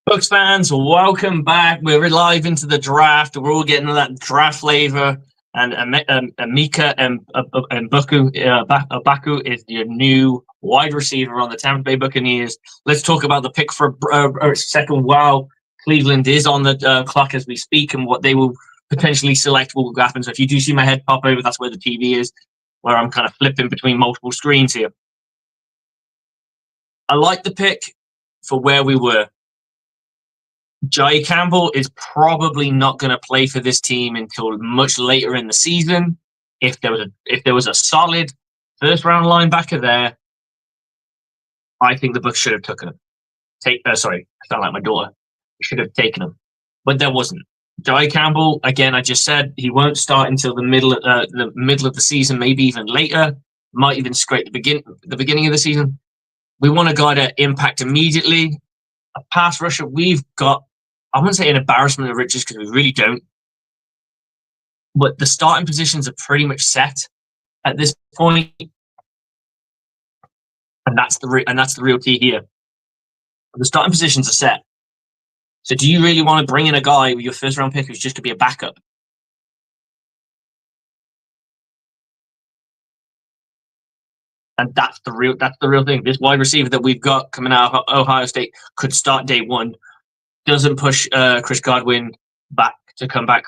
Bucs fans, welcome back. We're live into the draft. We're all getting that draft flavor. And Emeka and Baku is your new wide receiver on the Tampa Bay Buccaneers. Let's talk about the pick for a second while Cleveland is on the clock as we speak, and what they will potentially select will happen. So if you do see my head pop over, that's where the TV is, where I'm kind of flipping between multiple screens here. I like the pick for where we were. Jai Campbell is probably not going to play for this team until much later in the season. If there was a solid first round linebacker there, I think the Bucs should have taken him. Sorry, I sound like my daughter. Should have taken him, but there wasn't. Jai Campbell, again, I just said he won't start until the middle of the season, maybe even later. Might even scrape the beginning of the season. We want a guy to impact immediately. A pass rusher, we've got, I wouldn't say an embarrassment of riches because we really don't. But the starting positions are pretty much set at this point, and that's the real key here. The starting positions are set. So, do you really want to bring in a guy with your first round pick who's just going to be a backup? And that's the real thing. This wide receiver that we've got coming out of Ohio State could start day one. Doesn't push Chris Godwin back to come back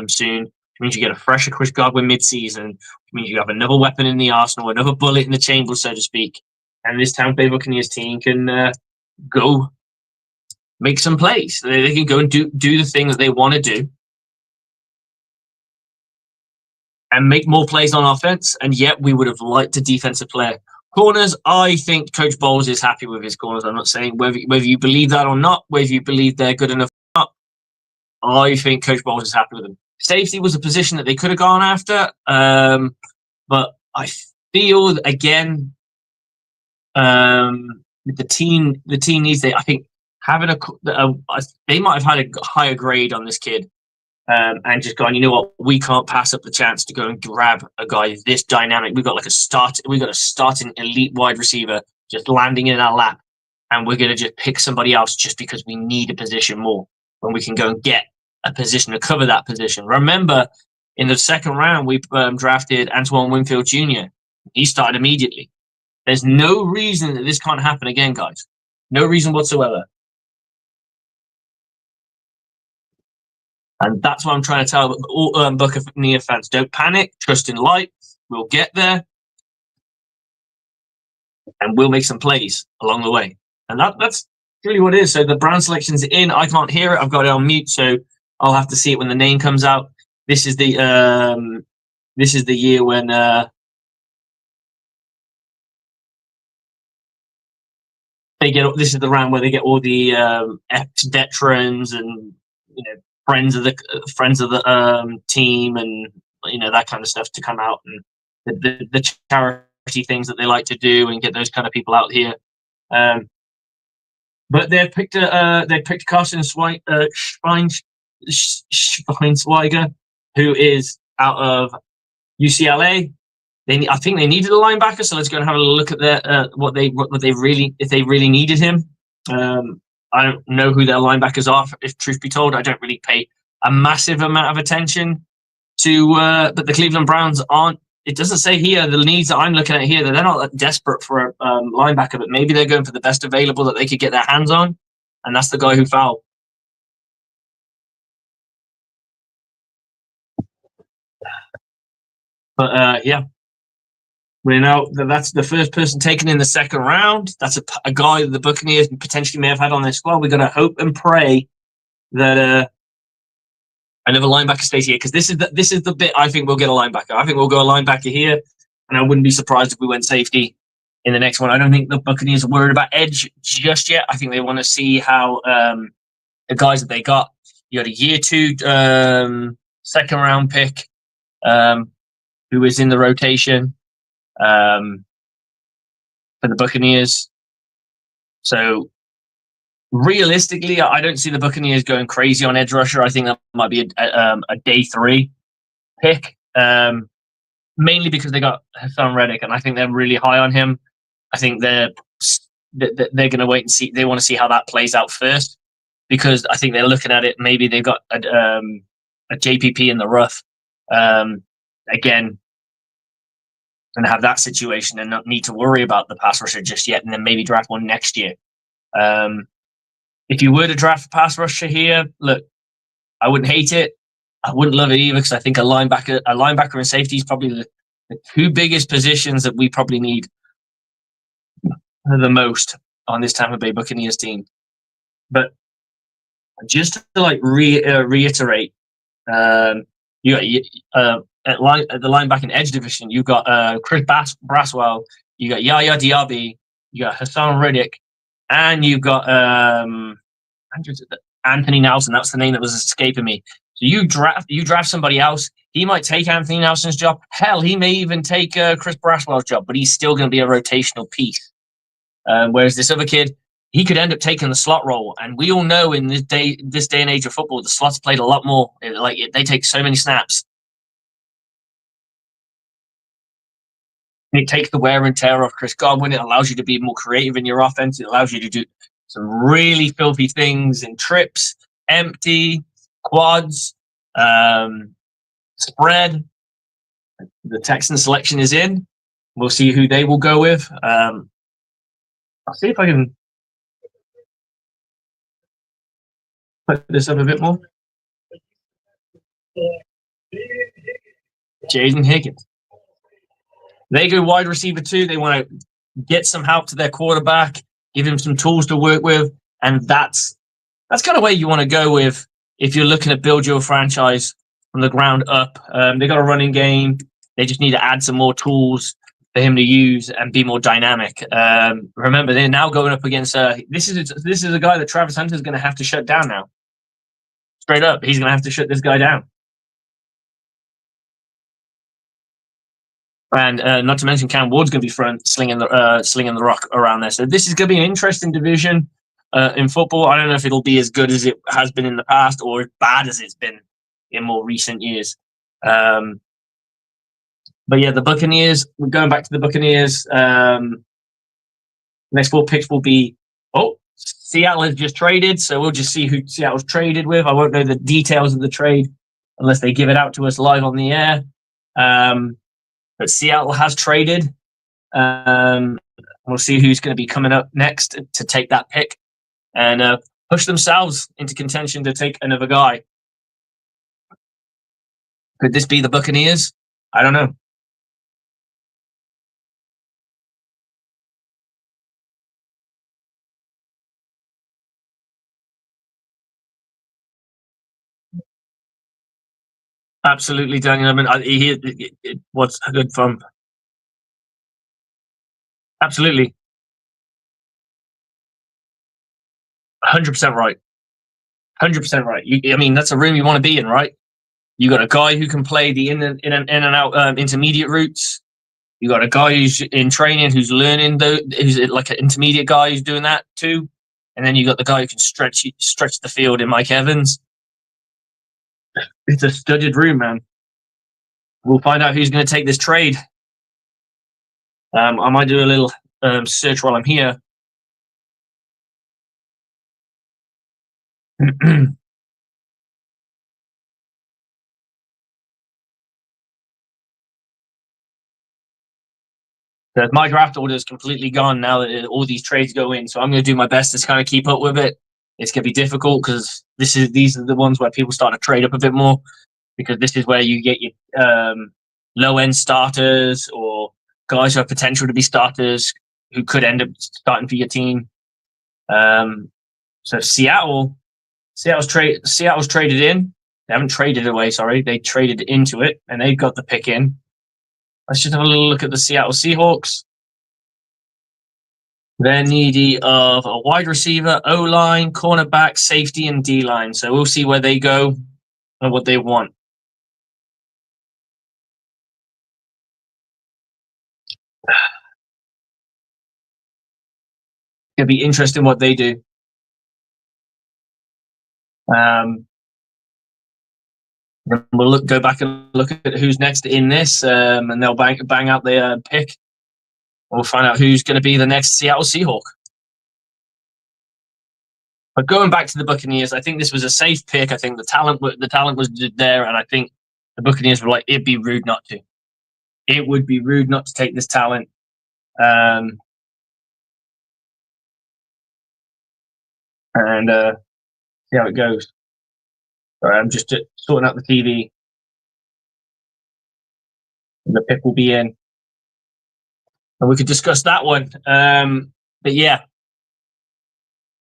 soon. It means you get a fresher Chris Godwin mid-season. It means you have another weapon in the arsenal, another bullet in the chamber, so to speak. And this Tampa Bay Buccaneers team can go make some plays. They can go and do the thing that they want to do and make more plays on offense. And yet we would have liked a defensive player. Corners, I think Coach Bowles is happy with his corners. I'm not saying whether you believe that or not, whether you believe they're good enough or not. I think Coach Bowles is happy with them. Safety was a position that they could have gone after, but I feel again the team needs. I think having they might have had a higher grade on this kid. And just going, you know what? We can't pass up the chance to go and grab a guy this dynamic. We've got a starting elite wide receiver just landing in our lap, and we're going to just pick somebody else just because we need a position more when we can go and get a position to cover that position. Remember, in the second round, we drafted Antoine Winfield Jr. He started immediately. There's no reason that this can't happen again, guys. No reason whatsoever. And that's what I'm trying to tell all Buccaneers fans. Don't panic. Trust in light. We'll get there. And we'll make some plays along the way. And that's really what it is. So the Brown selection's in. I can't hear it. I've got it on mute, so I'll have to see it when the name comes out. This is the year when this is the round where they get all the ex-veterans and friends of the team and that kind of stuff to come out, and the charity things that they like to do and get those kind of people out here. But they picked Carson Schweinsteiger, who is out of UCLA. I think they needed a linebacker, so let's go and have a look at their if they really needed him. I don't know who their linebackers are. If truth be told, I don't really pay a massive amount of attention to. But the Cleveland Browns aren't. It doesn't say here the needs that I'm looking at here that they're not that desperate for a linebacker, but maybe they're going for the best available that they could get their hands on, and that's the guy who fouled. But yeah. We know that's the first person taken in the second round. That's a guy that the Buccaneers potentially may have had on their squad. We're going to hope and pray that another linebacker stays here, because this is the bit I think we'll get a linebacker. I think we'll go a linebacker here, and I wouldn't be surprised if we went safety in the next one. I don't think the Buccaneers are worried about edge just yet. I think they want to see how the guys that they got. You got a year two second round pick who is in the rotation for the Buccaneers. So realistically, I don't see the Buccaneers going crazy on edge rusher. I think that might be a day 3 pick, mainly because they got Hassan Reddick, and I think they're really high on him. I think they're going to wait and see. They want to see how that plays out first, because I think they're looking at it. Maybe they've got a JPP in the rough again, and have that situation and not need to worry about the pass rusher just yet, and then maybe draft one next year. If you were to draft a pass rusher here, look, I wouldn't hate it. I wouldn't love it either, because I think a linebacker and safety is probably the 2 biggest positions that we probably need the most on this Tampa Bay Buccaneers team. But just to reiterate, you got at the linebacker edge division, you got Chris Braswell, you got Yaya Diaby, you got Hassan Reddick, and you've got Anthony Nelson. That's the name that was escaping me. So you draft somebody else. He might take Anthony Nelson's job. Hell, he may even take Chris Braswell's job, but he's still going to be a rotational piece. Whereas this other kid, he could end up taking the slot role. And we all know in this day and age of football, the slots played a lot more. They take so many snaps. It takes the wear and tear off Chris Godwin. It allows you to be more creative in your offense. It allows you to do some really filthy things in trips, empty, quads, spread. The Texan selection is in. We'll see who they will go with. I'll see if I can put this up a bit more. Jaden Higgins. They go wide receiver 2. They want to get some help to their quarterback, give him some tools to work with, and that's kind of where you want to go with if you're looking to build your franchise from the ground up. They got a running game. They just need to add some more tools for him to use and be more dynamic. Remember, they're now going up against this is a guy that Travis Hunter is going to have to shut down now. Straight up, he's going to have to shut this guy down. And not to mention, Cam Ward's going to be slinging the rock around there. So this is going to be an interesting division in football. I don't know if it'll be as good as it has been in the past or as bad as it's been in more recent years. But yeah, the Buccaneers. We're going back to the Buccaneers. Next 4 picks will be. Seattle has just traded, so we'll just see who Seattle's traded with. I won't know the details of the trade unless they give it out to us live on the air. But Seattle has traded. We'll see who's going to be coming up next to take that pick and push themselves into contention to take another guy. Could this be the Buccaneers? I don't know. Absolutely, Daniel. I mean, it was a good fun. Absolutely. 100% right. 100% right. I mean, that's a room you want to be in, right? You got a guy who can play the in and out intermediate routes. You got a guy who's in training, who's learning, who's like an intermediate guy who's doing that too. And then you got the guy who can stretch the field in Mike Evans. It's a studded room, man. We'll find out who's going to take this trade. I might do a little search while I'm here. My draft order is completely gone now that all these trades go in. So I'm going to do my best to kind of keep up with it. It's going to be difficult because these are the ones where people start to trade up a bit more, because this is where you get your low end starters or guys who have potential to be starters who could end up starting for your team. So Seattle's traded in. They haven't traded away. Sorry, they traded into it, and they've got the pick in. Let's just have a little look at the Seattle Seahawks. They're needy of a wide receiver, O-line, cornerback, safety, and D-line. So we'll see where they go and what they want. It'll be interesting what they do. We'll go back and look at who's next in this, and they'll bang out their pick. We'll find out who's going to be the next Seattle Seahawk. But going back to the Buccaneers, I think this was a safe pick. I think the talent was there, and I think the Buccaneers were like, it'd be rude not to. It would be rude not to take this talent. And see how it goes. Sorry, I'm just sorting out the TV. And the pick will be in. And we could discuss that one. But yeah,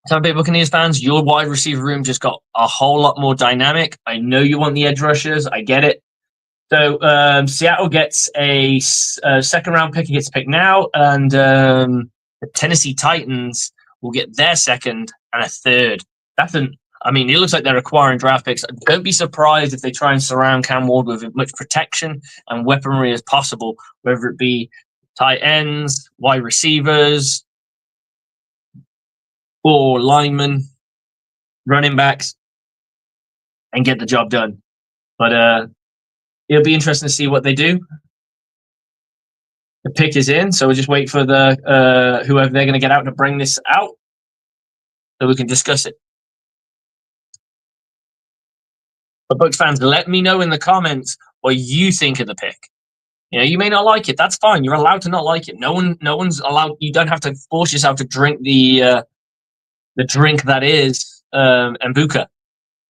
Tampa Bay Buccaneers fans, your wide receiver room just got a whole lot more dynamic. I know you want the edge rushers. I get it. So Seattle gets a second round pick. He gets picked now. And the Tennessee Titans will get their second and a third. It looks like they're acquiring draft picks. Don't be surprised if they try and surround Cam Ward with as much protection and weaponry as possible, whether it be tight ends, wide receivers, or linemen, running backs, and get the job done. But it'll be interesting to see what they do. The pick is in, so we'll just wait for the whoever they're going to get out to bring this out, so we can discuss it. But Bucs fans, let me know in the comments what you think of the pick. You may not like it. That's fine. You're allowed to not like it. No one's allowed. You don't have to force yourself to drink the drink that is Mbuka.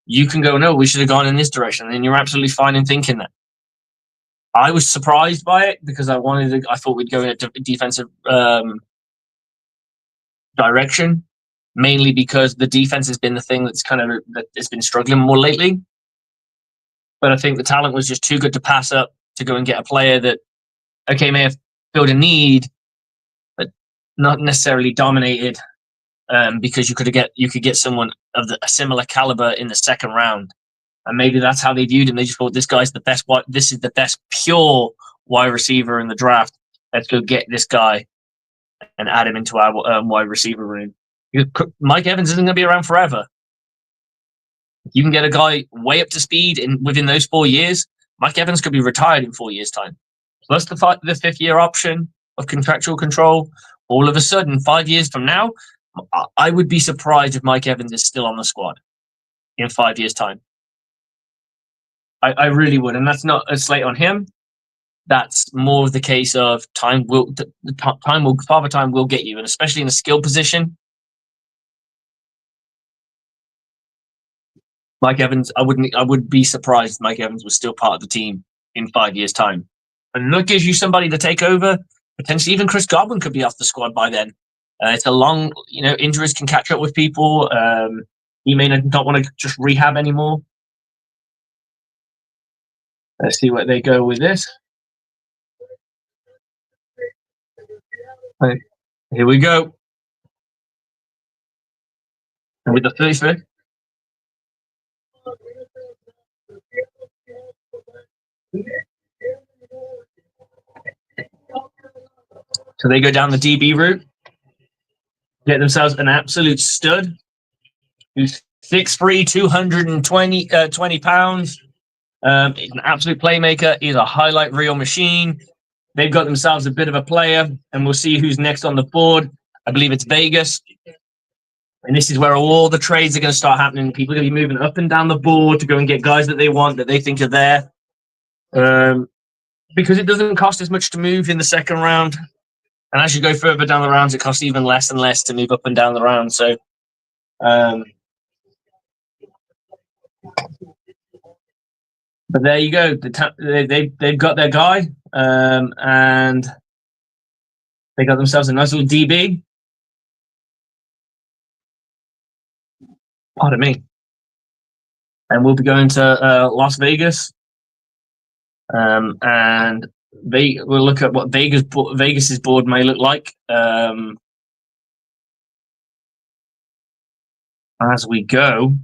You can go, no, we should have gone in this direction, and you're absolutely fine in thinking that. I was surprised by it because I thought we'd go in a defensive direction, mainly because the defense has been the thing that's been struggling more lately. But I think the talent was just too good to pass up to go and get a player that, okay, may have filled a need, but not necessarily dominated. Because you could get someone of a similar caliber in the second round, and maybe that's how they viewed him. They just thought, this guy's the best. This is the best pure wide receiver in the draft. Let's go get this guy and add him into our wide receiver room. Mike Evans isn't going to be around forever. You can get a guy way up to speed within those 4 years. Mike Evans could be retired in 4 years' time. Plus the fifth-year option of contractual control. All of a sudden, 5 years from now, I would be surprised if Mike Evans is still on the squad in 5 years' time. I really would. And that's not a slate on him. That's more of the case of Father Time will get you. And especially in a skill position, Mike Evans, I would be surprised if Mike Evans was still part of the team in 5 years' time. And that gives you somebody to take over. Potentially even Chris Godwin could be off the squad by then. It's a long, injuries can catch up with people. He may not want to just rehab anymore. Let's see where they go with this. Right. Here we go. And with the 35th. So they go down the DB route, get themselves an absolute stud who's 6'3", 220 pounds. He's an absolute playmaker. He's a highlight reel machine. They've got themselves a bit of a player, and we'll see who's next on the board. I believe it's Vegas. And this is where all the trades are going to start happening. People are going to be moving up and down the board to go and get guys that they want, that they think are there. Because it doesn't cost as much to move in the second round. And as you go further down the rounds, it costs even less and less to move up and down the round. So, but there you go. They've got their guy, and they got themselves a nice little DB. Pardon me. And we'll be going to Las Vegas, and we'll look at what Vegas's board may look like. as we go.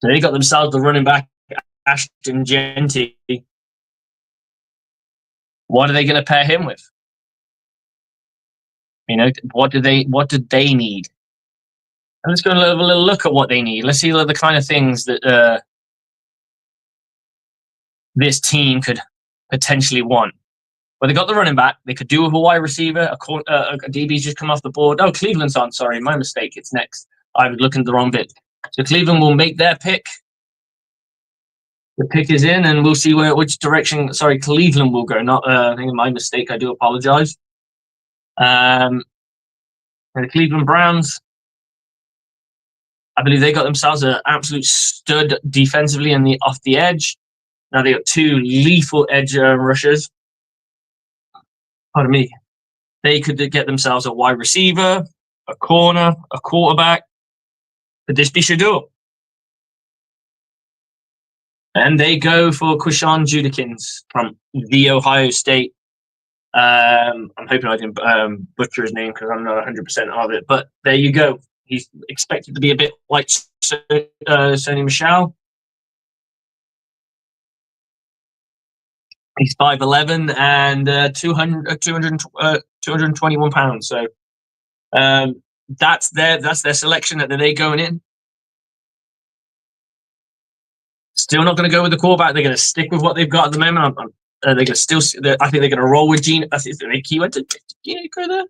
So they got themselves the running back, Ashton Genty. What are they going to pair him with? What did they need? And let's go and have a little look at what they need. Let's see the kind of things that this team could potentially want. Well, they got the running back. They could do with a wide receiver. A DB's just come off the board. Oh, Cleveland's on. Sorry, my mistake. It's next. I was looking at the wrong bit. So Cleveland will make their pick. The pick is in, and we'll see which direction. Sorry, Cleveland will go. Not. I think my mistake. I do apologize. The Cleveland Browns. I believe they got themselves an absolute stud defensively off the edge. Now they got two lethal edge rushers. Pardon me. They could get themselves a wide receiver, a corner, a quarterback. Could this be Shador? And they go for Quishon Judikins from the Ohio State. I'm hoping I didn't butcher his name because I'm not 100% of it. But there you go. He's expected to be a bit like Sony Michel. He's 5'11" and 221 pounds. So that's their selection that they going in. Still not going to go with the quarterback. They're going to stick with what they've got at the moment. They're going to still. I think they're going to roll with Gino. I think he went to Gino go there.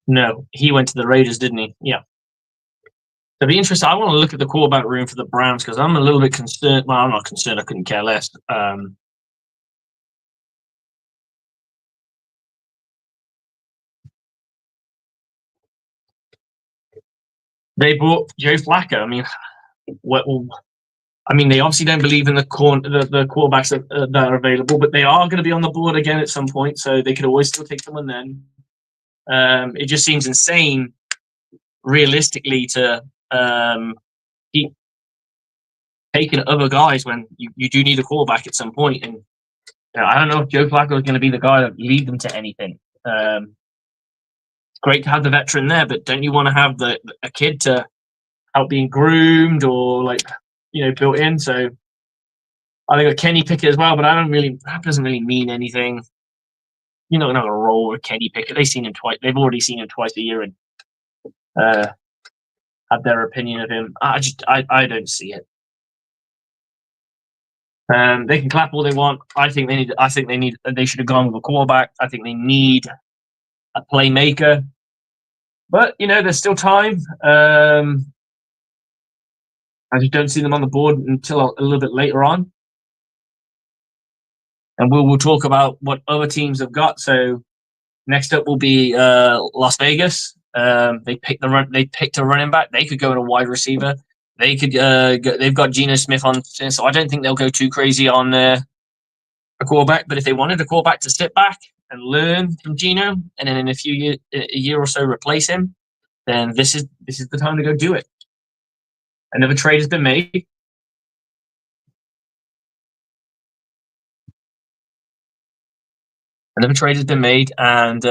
No, he went to the Raiders, didn't he? Yeah. It'd be interesting. I want to look at the quarterback room for the Browns because I'm a little bit concerned. Well, I'm not concerned. I couldn't care less. They bought Joe Flacco. They obviously don't believe in the quarterbacks that are available, but they are going to be on the board again at some point, so they could always still take someone then. It just seems insane, realistically, to keep taking other guys when you do need a quarterback at some point. And I don't know if Joe Flacco is going to be the guy that lead them to anything. It's great to have the veteran there, but don't you want to have a kid to help being groomed or built in? So I think a Kenny Pickett as well, but that doesn't really mean anything. You're not going to roll with Kenny Pickett. They've seen him twice. They've already seen him twice a year and have their opinion of him. I don't see it. They can clap all they want. I think they should have gone with a quarterback. I think they need a playmaker. But there's still time. I just don't see them on the board until a little bit later on. And we'll talk about what other teams have got. So next up will be Las Vegas. They picked a running back. They could go in a wide receiver. They could. They've got Geno Smith on, so I don't think they'll go too crazy on a quarterback. But if they wanted a quarterback to sit back and learn from Geno, and then in a year or so replace him, then this is the time to go do it. Another trade has been made. And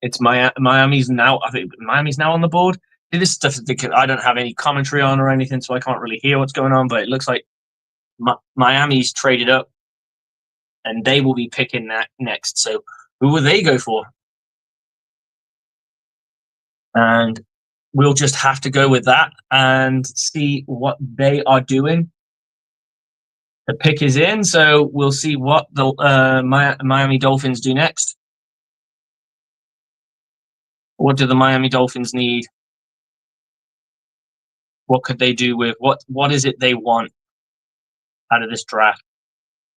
it's Miami's now. I think Miami's now on the board. This stuff I don't have any commentary on or anything, so I can't really hear what's going on. But it looks like Miami's traded up, and they will be picking that next. So who will they go for? And we'll just have to go with that and see what they are doing. The pick is in, so we'll see what the Miami Dolphins do next. What do the Miami Dolphins need? What could they do with what is it they want out of this draft?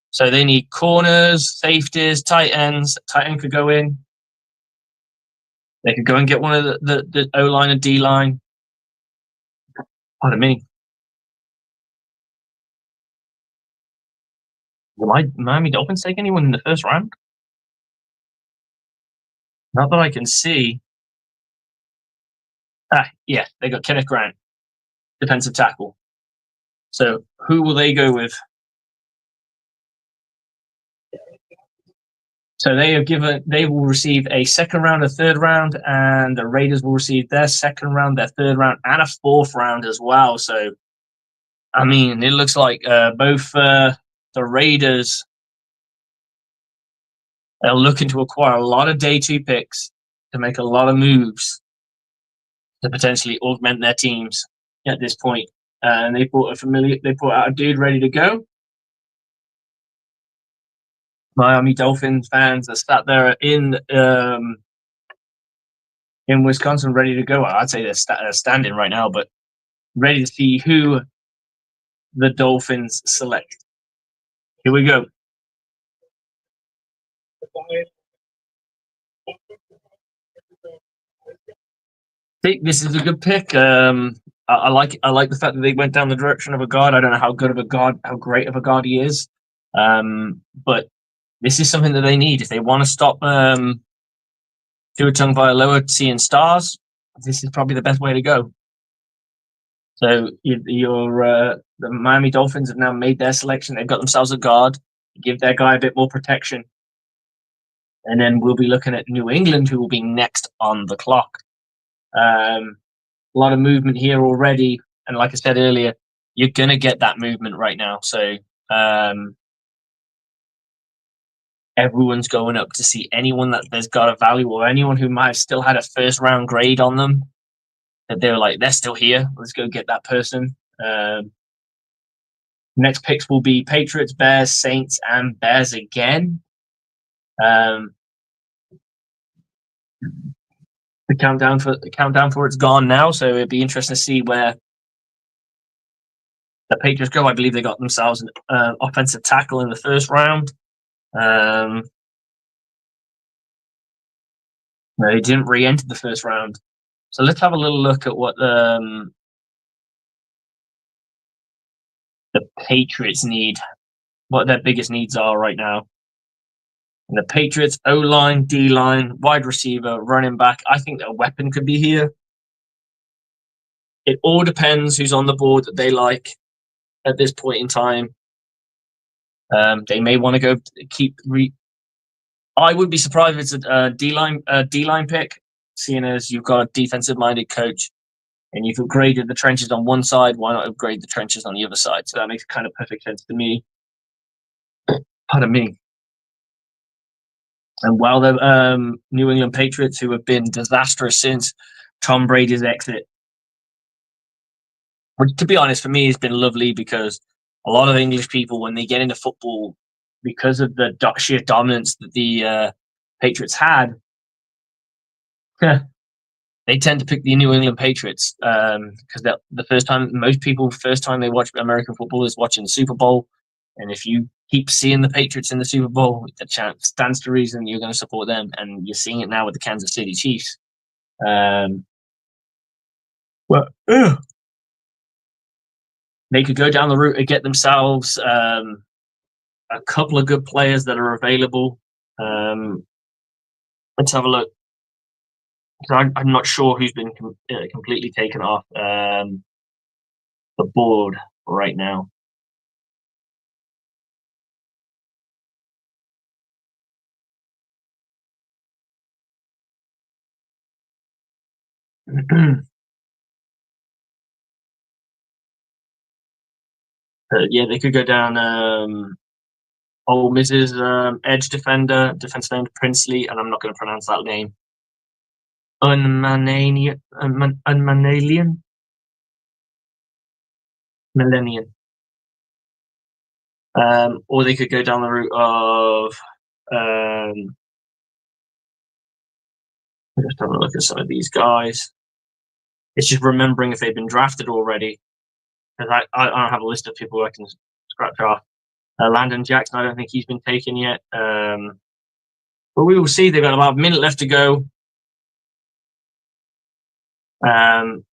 So they need corners, safeties, tight ends. Tight end could go in. They could go and get one of the O-line and D-line. Pardon me. Will Miami Dolphins take anyone in the first round? Not that I can see. Yeah, they got Kenneth Grant, defensive tackle. So who will they go with? So they will receive a second round, a third round, and the Raiders will receive their second round, their third round, and a fourth round as well. So, I mean, it looks like both the Raiders are looking to acquire a lot of day two picks to make a lot of moves to potentially augment their teams at this point. And they brought out a dude ready to go. Miami Dolphins fans are sat there in Wisconsin, ready to go. I'd say they're standing right now, but ready to see who the Dolphins select. Here we go. I think this is a good pick. I like the fact that they went down the direction of a guard. I don't know how great of a guard he is, but this is something that they need if they want to stop Tua Tagovailoa seeing stars. This is probably the best way to go. So the Miami Dolphins have now made their selection. They've got themselves a guard. Give their guy a bit more protection. And then we'll be looking at New England, who will be next on the clock. A lot of movement here already. And like I said earlier, you're going to get that movement right now. So everyone's going up to see anyone that there's got a value or anyone who might have still had a first round grade on them. That they're like, they're still here. Let's go get that person. Next picks will be Patriots, Bears, Saints, and Bears again. The countdown for it's gone now, so it'd be interesting to see where the Patriots go. I believe they got themselves an offensive tackle in the first round. They didn't re-enter the first round, so let's have a little look at what the Patriots need, what their biggest needs are right now. And the Patriots O-line, D-line, wide receiver, running back. I think a weapon could be here. It all depends who's on the board that they like at this point in time. They may want to go I would be surprised if it's a D-line pick, seeing as you've got a defensive-minded coach and you've upgraded the trenches on one side. Why not upgrade the trenches on the other side? So that makes kind of perfect sense to me. Pardon me. And while the New England Patriots, who have been disastrous since Tom Brady's exit, which, to be honest, for me, has been lovely because a lot of English people, when they get into football, because of the sheer dominance that the Patriots had, they tend to pick the New England Patriots because first time they watch American football is watching the Super Bowl. And if you keep seeing the Patriots in the Super Bowl, the chance stands to reason you're going to support them. And you're seeing it now with the Kansas City Chiefs. They could go down the route and get themselves a couple of good players that are available. Let's have a look. I'm not sure who's been completely taken off the board right now. Yeah, they could go down Mrs. Edge defensive end Princely, and I'm not going to pronounce that name. Unmanalian. Millennium. Or they could go down the route of just have a look at some of these guys. It's just remembering if they've been drafted already. Because I don't have a list of people I can scratch off. Landon Jackson, I don't think he's been taken yet. But we will see. They've got about a minute left to go. But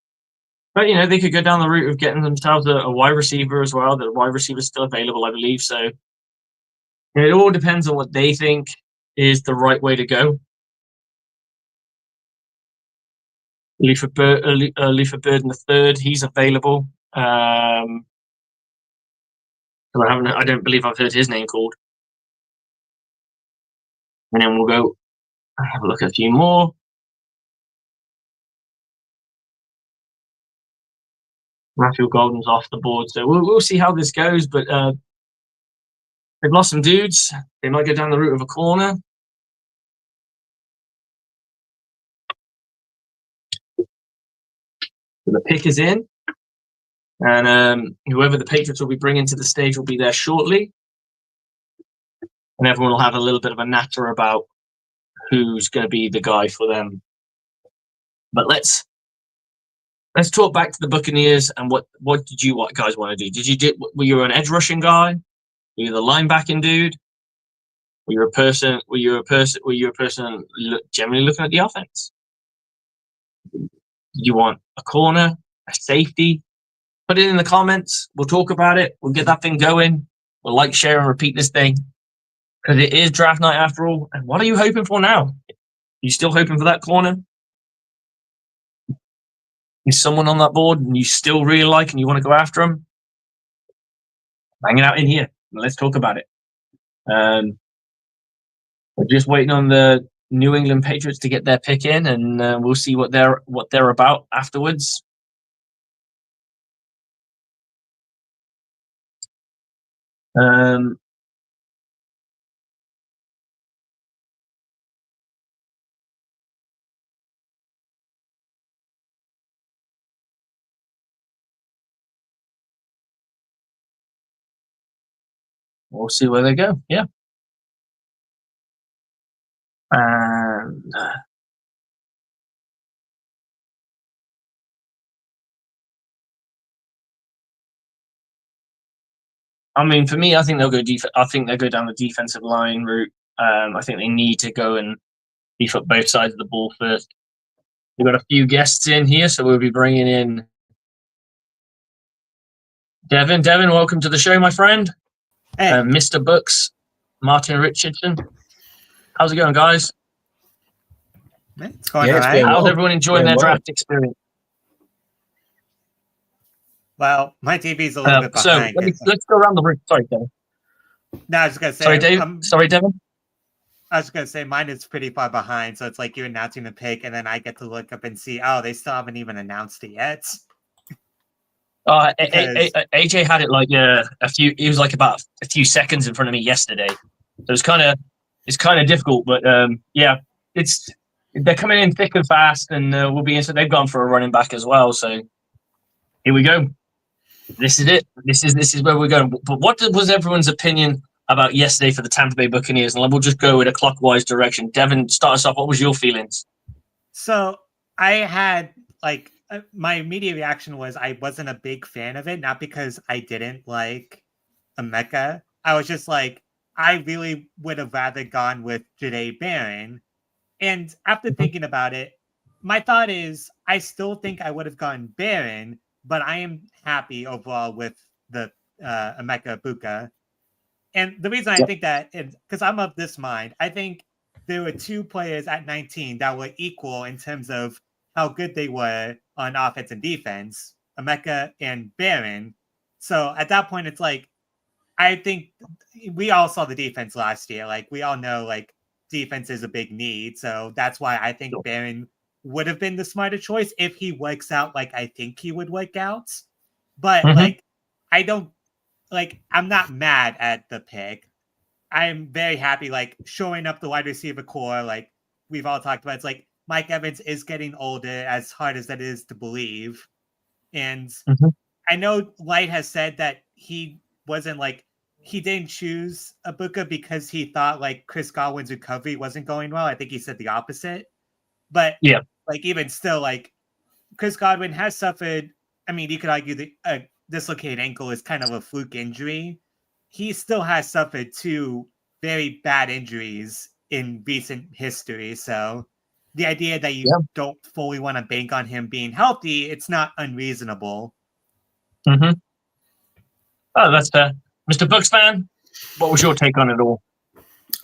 they could go down the route of getting themselves a wide receiver as well. The wide receiver is still available, I believe. So it all depends on what they think is the right way to go. Luther Bird in the third, he's available. I don't believe I've heard his name called. And then we'll go have a look at a few more. Raphael Golden's off the board, so we'll see how this goes. But they've lost some dudes. They might go down the route of a corner. So the pick is in, and whoever the Patriots will be bringing to the stage will be there shortly, and everyone will have a little bit of a natter about who's going to be the guy for them. But let's talk back to the Buccaneers and what did you guys want to do? Were you an edge rushing guy? Were you the linebacking dude? Were you a person generally looking at the offense? Did you want a corner, a safety? Put it in the comments. We'll talk about it. We'll get that thing going. We'll like, share, and repeat this thing because it is draft night after all. And what are you hoping for now? Are you still hoping for that corner? Is someone on that board and you still really like and you want to go after them? Hang it out in here. Let's talk about it. We're just waiting on the New England Patriots to get their pick in, and we'll see what they're about afterwards. We'll see where they go. Yeah. And I mean, for me, I think they'll go I think they'll go down the defensive line route. I think they need to go and beef up both sides of the ball first. We've got a few guests in here, so we'll be bringing in Devin. Devin, welcome to the show, my friend. Hey. Mr. Bucs, Martin Richardson. How's it going, guys? It's going all right. How's everyone enjoying their draft experience? Well, my TV's a little bit behind. So let's go around the room. Sorry, Devin. No, I was going to say. Sorry, Devin. I was going to say mine is pretty far behind, so it's like you announcing the pick, and then I get to look up and see, they still haven't even announced it yet. AJ had it like a few. It was like about a few seconds in front of me yesterday, so it's kind of difficult. But they're coming in thick and fast, and we'll be in. So they've gone for a running back as well. So here we go. This is it. This is where we're going. But what was everyone's opinion about yesterday for the Tampa Bay Buccaneers? And we'll just go in a clockwise direction. Devin, start us off. What was your feelings? So I had my immediate reaction was I wasn't a big fan of it, not because I didn't like Emeka. I was just like, I really would have rather gone with Jahdae Barron. And after thinking about it, my thought is I still think I would have gone Barron, but I am happy overall with the Emeka Egbuka. And the reason I think that is because I'm of this mind. I think there were two players at 19 that were equal in terms of how good they were on offense and defense, Emeka and Barron. So at that point, it's like, I think we all saw the defense last year. Like, we all know, like, defense is a big need. So that's why I think Barron would have been the smarter choice if he works out like I think he would work out. But, I'm not mad at the pick. I'm very happy, like, showing up the wide receiver core, like we've all talked about. It's like Mike Evans is getting older, as hard as that is to believe. And I know Light has said that he wasn't he didn't choose Egbuka because he thought like Chris Godwin's recovery wasn't going well. I think he said the opposite. But even still, like, Chris Godwin has suffered. I mean, you could argue the dislocated ankle is kind of a fluke injury. He still has suffered two very bad injuries in recent history. So the idea that you don't fully want to bank on him being healthy, it's not unreasonable. Oh, that's fair. Mr. Bucs fan, what was your take on it all?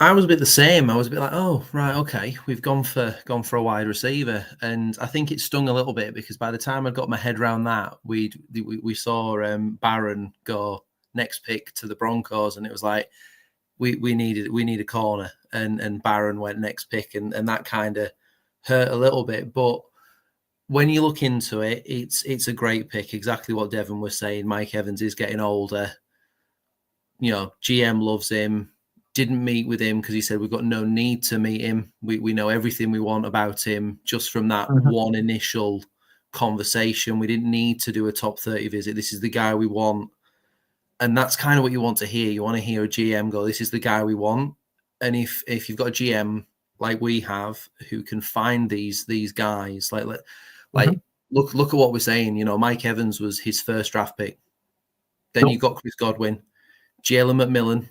I was a bit the same. I was a bit like, oh right, okay, we've gone for a wide receiver, and I think it stung a little bit because by the time I got my head around that, we saw Barron go next pick to the Broncos, and it was like we need a corner, and Barron went next pick, and that kind of hurt a little bit. But when you look into it, it's a great pick. Exactly what Devon was saying. Mike Evans is getting older. You know, GM loves him. Didn't meet with him because he said we've got no need to meet him. We know everything we want about him just from that one initial conversation. We didn't need to do a top 30 visit. This is the guy we want. And that's kind of what you want to hear. You want to hear a GM go, this is the guy we want. And if you've got a GM like we have who can find these guys, like look at what we're saying. You know, Mike Evans was his first draft pick. Then you got Chris Godwin, Jalen McMillan,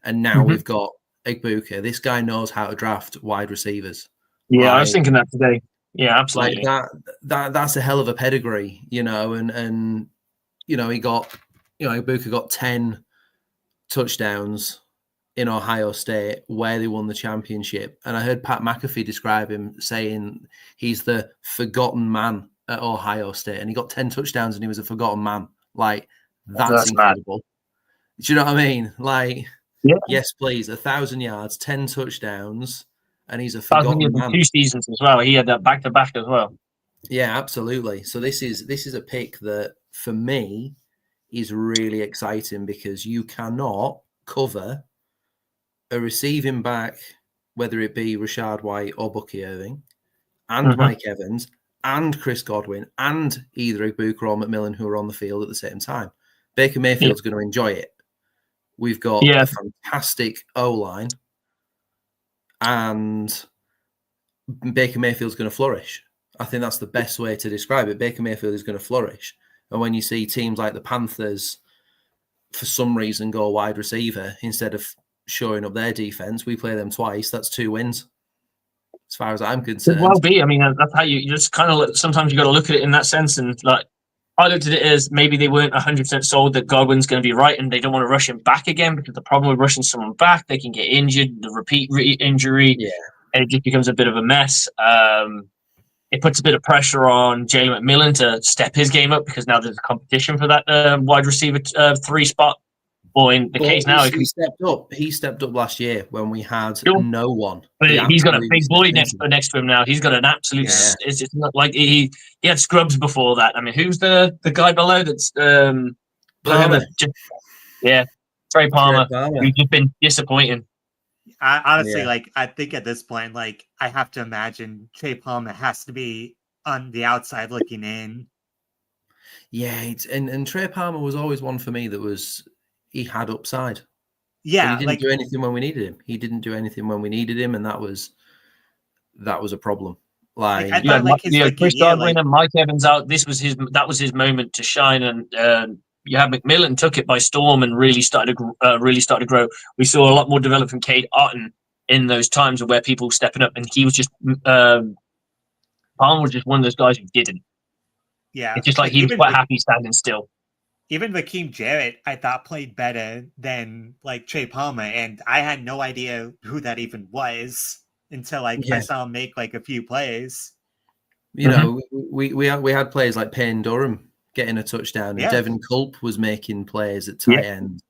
and now we've got Igbuka. This guy knows how to draft wide receivers. Yeah, I was thinking that today. Yeah, absolutely. Like that's a hell of a pedigree, you know, and you know, Igbuka got 10 touchdowns in Ohio State where they won the championship. And I heard Pat McAfee describe him saying he's the forgotten man at Ohio State. And he got 10 touchdowns and he was a forgotten man. Like, that's incredible. Mad. Do you know what I mean? Like, yes, please, 1,000 yards, 10 touchdowns, and he's a forgotten man. 2 seasons as well. He had that back-to-back as well. Yeah, absolutely. So this is a pick that, for me, is really exciting because you cannot cover a receiving back, whether it be Rachaad White or Bucky Irving, and Mike Evans, and Chris Godwin, and either Igbuka or McMillan who are on the field at the same time. Baker Mayfield's going to enjoy it. We've got a fantastic O-line, and Baker Mayfield's going to flourish. I think that's the best way to describe it. Baker Mayfield is going to flourish. And when you see teams like the Panthers, for some reason, go wide receiver instead of shoring up their defense, we play them twice. That's 2 wins, as far as I'm concerned. It well be. I mean, that's how you just kind of sometimes you got to look at it in that sense. And like, I looked at it as maybe they weren't 100% sold that Godwin's going to be right, and they don't want to rush him back again because the problem with rushing someone back, they can get injured, the repeat injury, and it just becomes a bit of a mess. It puts a bit of pressure on Jalen McMillan to step his game up because now there's a competition for that wide receiver 3 spot. Or in the case now, he stepped up. He stepped up last year when we had no one. But he's got a big boy next to him now. He's got an absolute. Yeah. It's not like he had scrubs before that. I mean, who's the guy below that's Palmer? Trey Palmer. Who's just been disappointing. I honestly, I think at this point, like, I have to imagine Trey Palmer has to be on the outside looking in. Yeah, and Trey Palmer was always one for me that was. He had upside. Yeah. But he didn't do anything when we needed him. He didn't do anything when we needed him, and that was a problem. Like Chris Godwin and Mike Evans out. That was his moment to shine, and McMillan took it by storm and really started to grow. We saw a lot more development from Cade Otton in those times where people were stepping up, and he was just Palmer was just one of those guys who didn't. Yeah. It's just like he was quite happy standing still. Even Raheem Jarrett, I thought played better than like Trey Palmer, and I had no idea who that even was until I saw him make like a few plays. You know, we had players like Payne Durham getting a touchdown, and Devin Culp was making plays at tight end.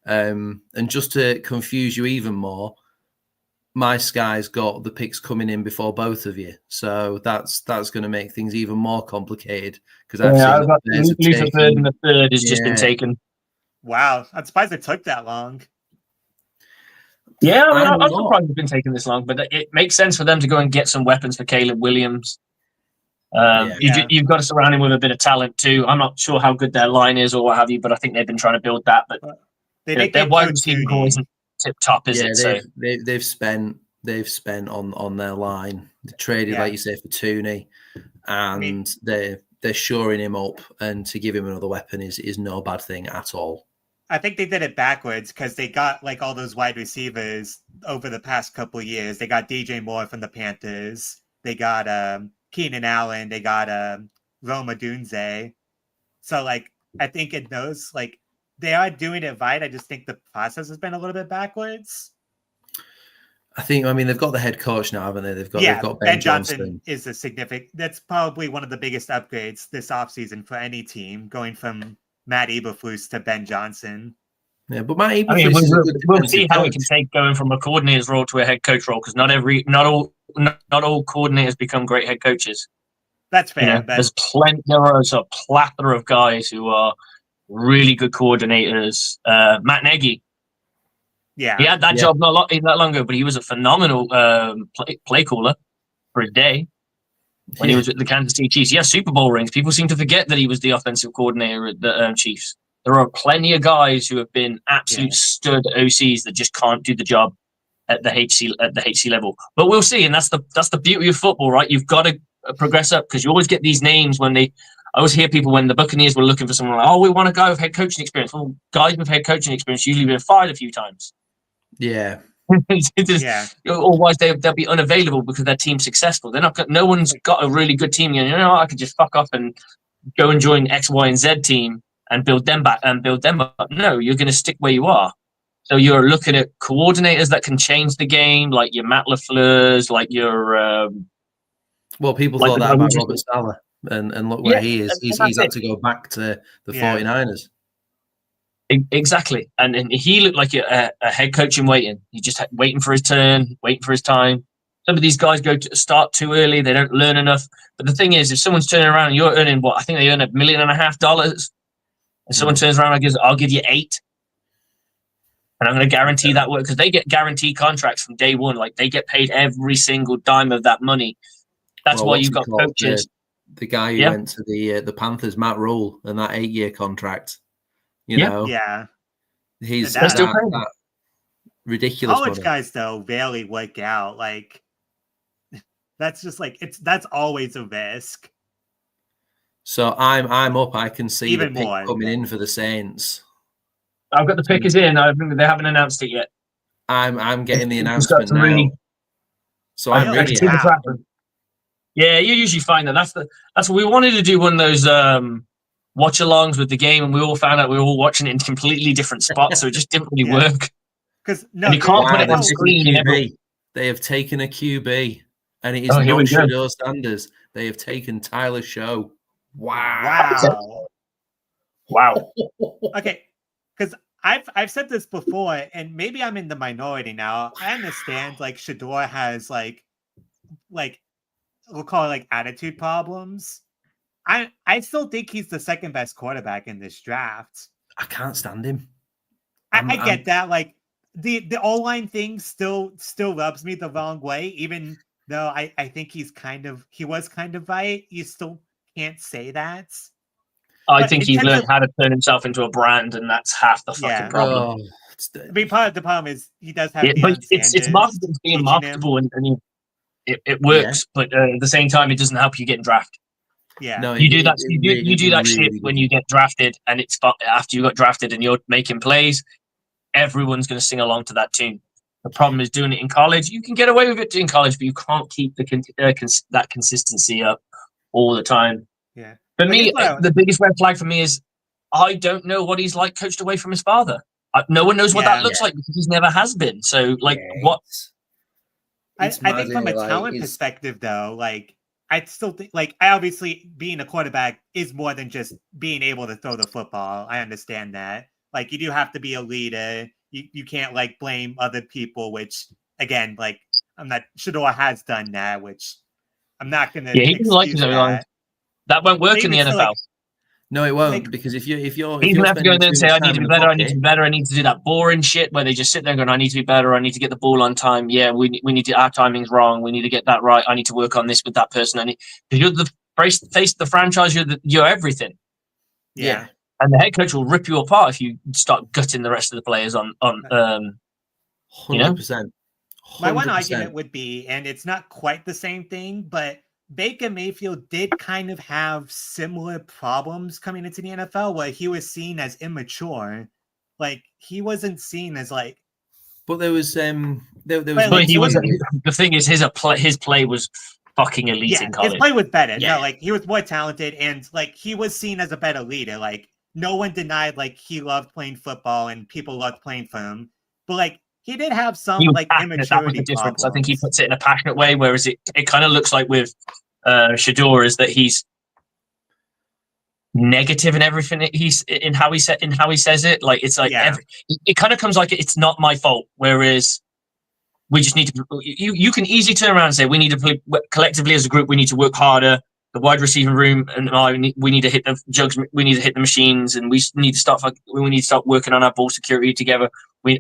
And just to confuse you even more, my Sky's got the picks coming in before both of you, so that's going to make things even more complicated because I've got the third, and the third has just been taken. Wow, I'm surprised it took that long. Yeah, I'm surprised it's been taking this long, but it makes sense for them to go and get some weapons for Caleb Williams. You've got to surround him with a bit of talent too. I'm not sure how good their line is or what have you, but I think they've been trying to build that. But their wide receiver core isn't tip top, is it? They've spent on their line. They traded, like you say, for Tooney, and they're shoring him up, and to give him another weapon is no bad thing at all. I think they did it backwards because they got like all those wide receivers over the past couple of years. They got DJ Moore from the Panthers. They got Keenan Allen. They got Roma Dunze. So like I think in those, like, they are doing it right. I just think the process has been a little bit backwards. I think. I mean, they've got the head coach now, haven't they? They've got Ben Johnson. Is a significant. That's probably one of the biggest upgrades this offseason for any team, going from Matt Eberflus to Ben Johnson. Yeah, but Matt Eberflus is a good we'll see how coach. it can take going from a coordinator's role to a head coach role, because not all coordinators become great head coaches. That's fair. You know, there's a plethora of guys who are really good coordinators. Matt Nagy, he had that job not long ago, but he was a phenomenal play caller for a day when he was with the Kansas City Chiefs. He has Super Bowl rings. People seem to forget that he was the offensive coordinator at the Chiefs. There are plenty of guys who have been absolute stud OCs that just can't do the job at the HC level. But we'll see, and that's the beauty of football, right? You've got to progress up, because you always get these names when I always hear people when the Buccaneers were looking for someone like, we want a guy with head coaching experience. Well, guys with head coaching experience usually been fired a few times. Yeah. Otherwise they'll be unavailable because their team's successful. No one's got a really good team. I could just fuck off and go and join X, Y, and Z team and build them up. No, you're going to stick where you are. So you're looking at coordinators that can change the game, like your Matt LaFleur's, like your. People thought that about Robert Saleh, and look where he is. He's had to go back to the 49ers. Exactly, and he looked like a head coach in waiting. He just waiting for his turn, waiting for his time. Some of these guys start too early; they don't learn enough. But the thing is, if someone's turning around and you're earning I think they earn $1.5 million, and someone turns around and goes, "I'll give you $8 million," and I'm going to guarantee that work, because they get guaranteed contracts from day one. Like, they get paid every single dime of that money. That's why you've got coaches. The guy who went to the Panthers, Matt Rule, and that 8-year contract. You know, he's that ridiculous. College money. Guys though rarely work out. Like, that's just like that's always a risk. So I'm up. I can see even the pick more coming in for the Saints. I've got the pickers in. They haven't announced it yet. I'm getting the announcement now. So I'm really happy. Yeah, you usually find that. That's what we wanted to do. One of those watch-alongs with the game, and we all found out we were all watching it in completely different spots, so it just didn't really work. Because you can't put it on screen. They have taken a QB, and it is not Shedeur Sanders. They have taken Tyler Show. Wow. Okay, because I've said this before, and maybe I'm in the minority now. I understand like Shedeur has like we'll call it like attitude problems. I still think he's the second best quarterback in this draft. I can't stand him. I get that. Like the O-line thing still rubs me the wrong way, even though I think he was kind of right. You still can't say that. I think he's learned how to turn himself into a brand, and that's half the fucking problem. I mean, part of the problem is he does have it's marketable, it's being marketable, and it works, but at the same time, it doesn't help you get drafted. Yeah, no, you do that. You do that shit when you get drafted, and it's after you got drafted and you're making plays. Everyone's going to sing along to that tune. The problem is doing it in college. You can get away with it in college, but you can't keep that consistency up all the time. Yeah. For me, the biggest red flag for me is I don't know what he's like coached away from his father. No one knows what that looks like, because he's never has been. So, like, what? I think from a talent perspective, though, like, I still think, like, obviously being a quarterback is more than just being able to throw the football. I understand that. Like, you do have to be a leader. You can't, like, blame other people, which, again, like, Shedeur has done that, which I'm not going to. Yeah, he didn't like his own. That won't work in the NFL. No, it won't, because if you're he's gonna have to go there and say, I need to be better, I need to be better, I need to do that boring shit where they just sit there going, I need to be better, I need to get the ball on time. Yeah, we need to, our timing's wrong, we need to get that right, I need to work on this with that person. Because you're the face of the franchise, you're everything. Yeah. And the head coach will rip you apart if you start gutting the rest of the players on 100%. You know? 100%. My one argument would be, and it's not quite the same thing, but Baker Mayfield did kind of have similar problems coming into the NFL, where he was seen as immature. Like, he wasn't seen as like. But there was the thing is, his play was fucking elite in college. His play was better. Yeah. No, like, he was more talented, and like, he was seen as a better leader. Like, no one denied like he loved playing football and people loved playing for him. But like, he did have He some was like passionate. That was the immaturity difference. problems. I think he puts it in a passionate way, whereas it kind of looks like with Shador is that he's negative in everything he's in how he says it. Like it's like it kind of comes like it's not my fault. Whereas we just need to. You can easily turn around and say we need to play collectively as a group. We need to work harder. The wide receiving room and we need to hit the jugs. We need to hit the machines, and we need to start. We need to start working on our ball security together.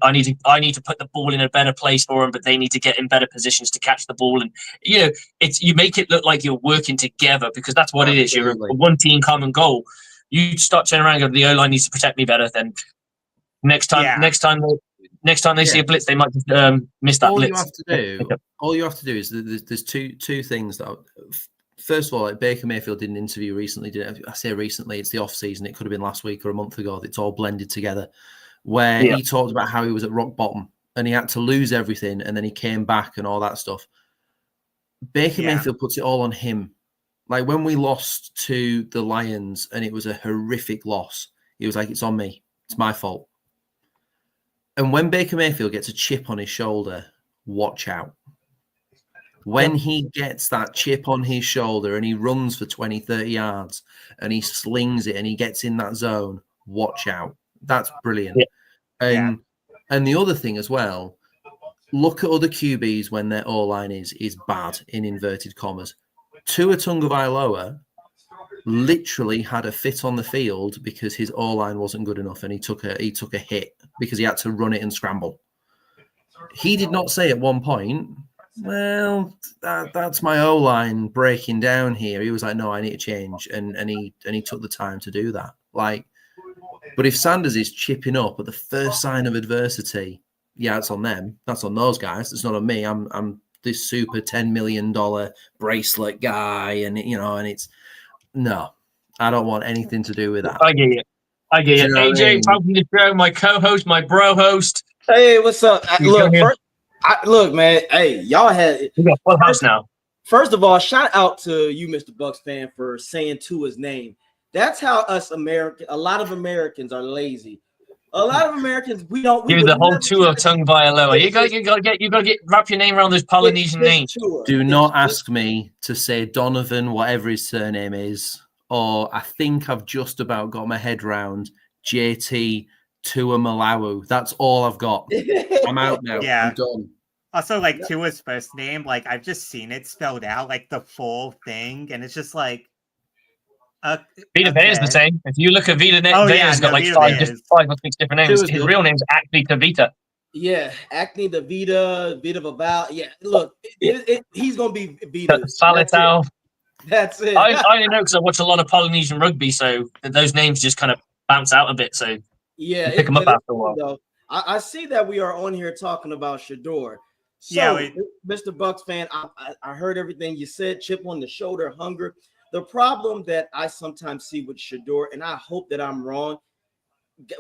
I need to put the ball in a better place for them, but they need to get in better positions to catch the ball. And you make it look like you're working together because that's what it is. You're a one team common goal. You start turning around and go, the O line needs to protect me better. Then next time they see a blitz, they might miss that blitz. All you have to do is there's two things that. First of all, like Baker Mayfield did an interview recently. I say recently, it's the off season. It could have been last week or a month ago. It's all blended together. Where he talked about how he was at rock bottom and he had to lose everything, and then he came back and all that stuff. Baker Mayfield puts it all on him. Like when we lost to the Lions and it was a horrific loss, he was like, "It's on me. It's my fault." And when Baker Mayfield gets a chip on his shoulder, watch out. When he gets that chip on his shoulder and he runs for 20, 30 yards and he slings it and he gets in that zone, watch out. That's brilliant. And the other thing as well, look at other QBs when their O-line is bad, in inverted commas. Tua Tagovailoa literally had a fit on the field because his O-line wasn't good enough and he took a hit because he had to run it and scramble. He did not say at one point, well, that's my O-line breaking down here. He was like, no, I need to change. And he took the time to do that. Like, but if Sanders is chipping up at the first sign of adversity, it's on them. That's on those guys. It's not on me. I'm this super $10 million bracelet guy. And it's no, I don't want anything to do with that. I get you. AJ, welcome to the show, my co-host, my bro host. Hey, what's up? Look, man. Hey, y'all had we got full house now. First of all, shout out to you, Mr. Bucs fan, for saying Tua's name. That's how a lot of Americans are lazy. A lot of Americans, we don't. Give the whole Tua Tagovailoa. You gotta wrap your name around those Polynesian names. Do not ask me to say Donovan, whatever his surname is, or I think I've just about got my head round JT Tua Malawu. That's all I've got. I'm out now. I'm done. Also, like Tua's first name, like I've just seen it spelled out, like the full thing, and it's just like. Vita Vea is the same. If you look at Vita Vea, has got like five or six different names. His real name is Acne Tavita. Yeah, Acne Tavita, Vita Vaval. Yeah, look, he's gonna be Vita. Faletau. That's it. I only know because I watch a lot of Polynesian rugby, so those names just kind of bounce out a bit. So pick them up after a while. Though, I see that we are on here talking about Shador. So, Mr. Bucs fan, I heard everything you said. Chip on the shoulder, hunger. The problem that I sometimes see with Shador, and I hope that I'm wrong,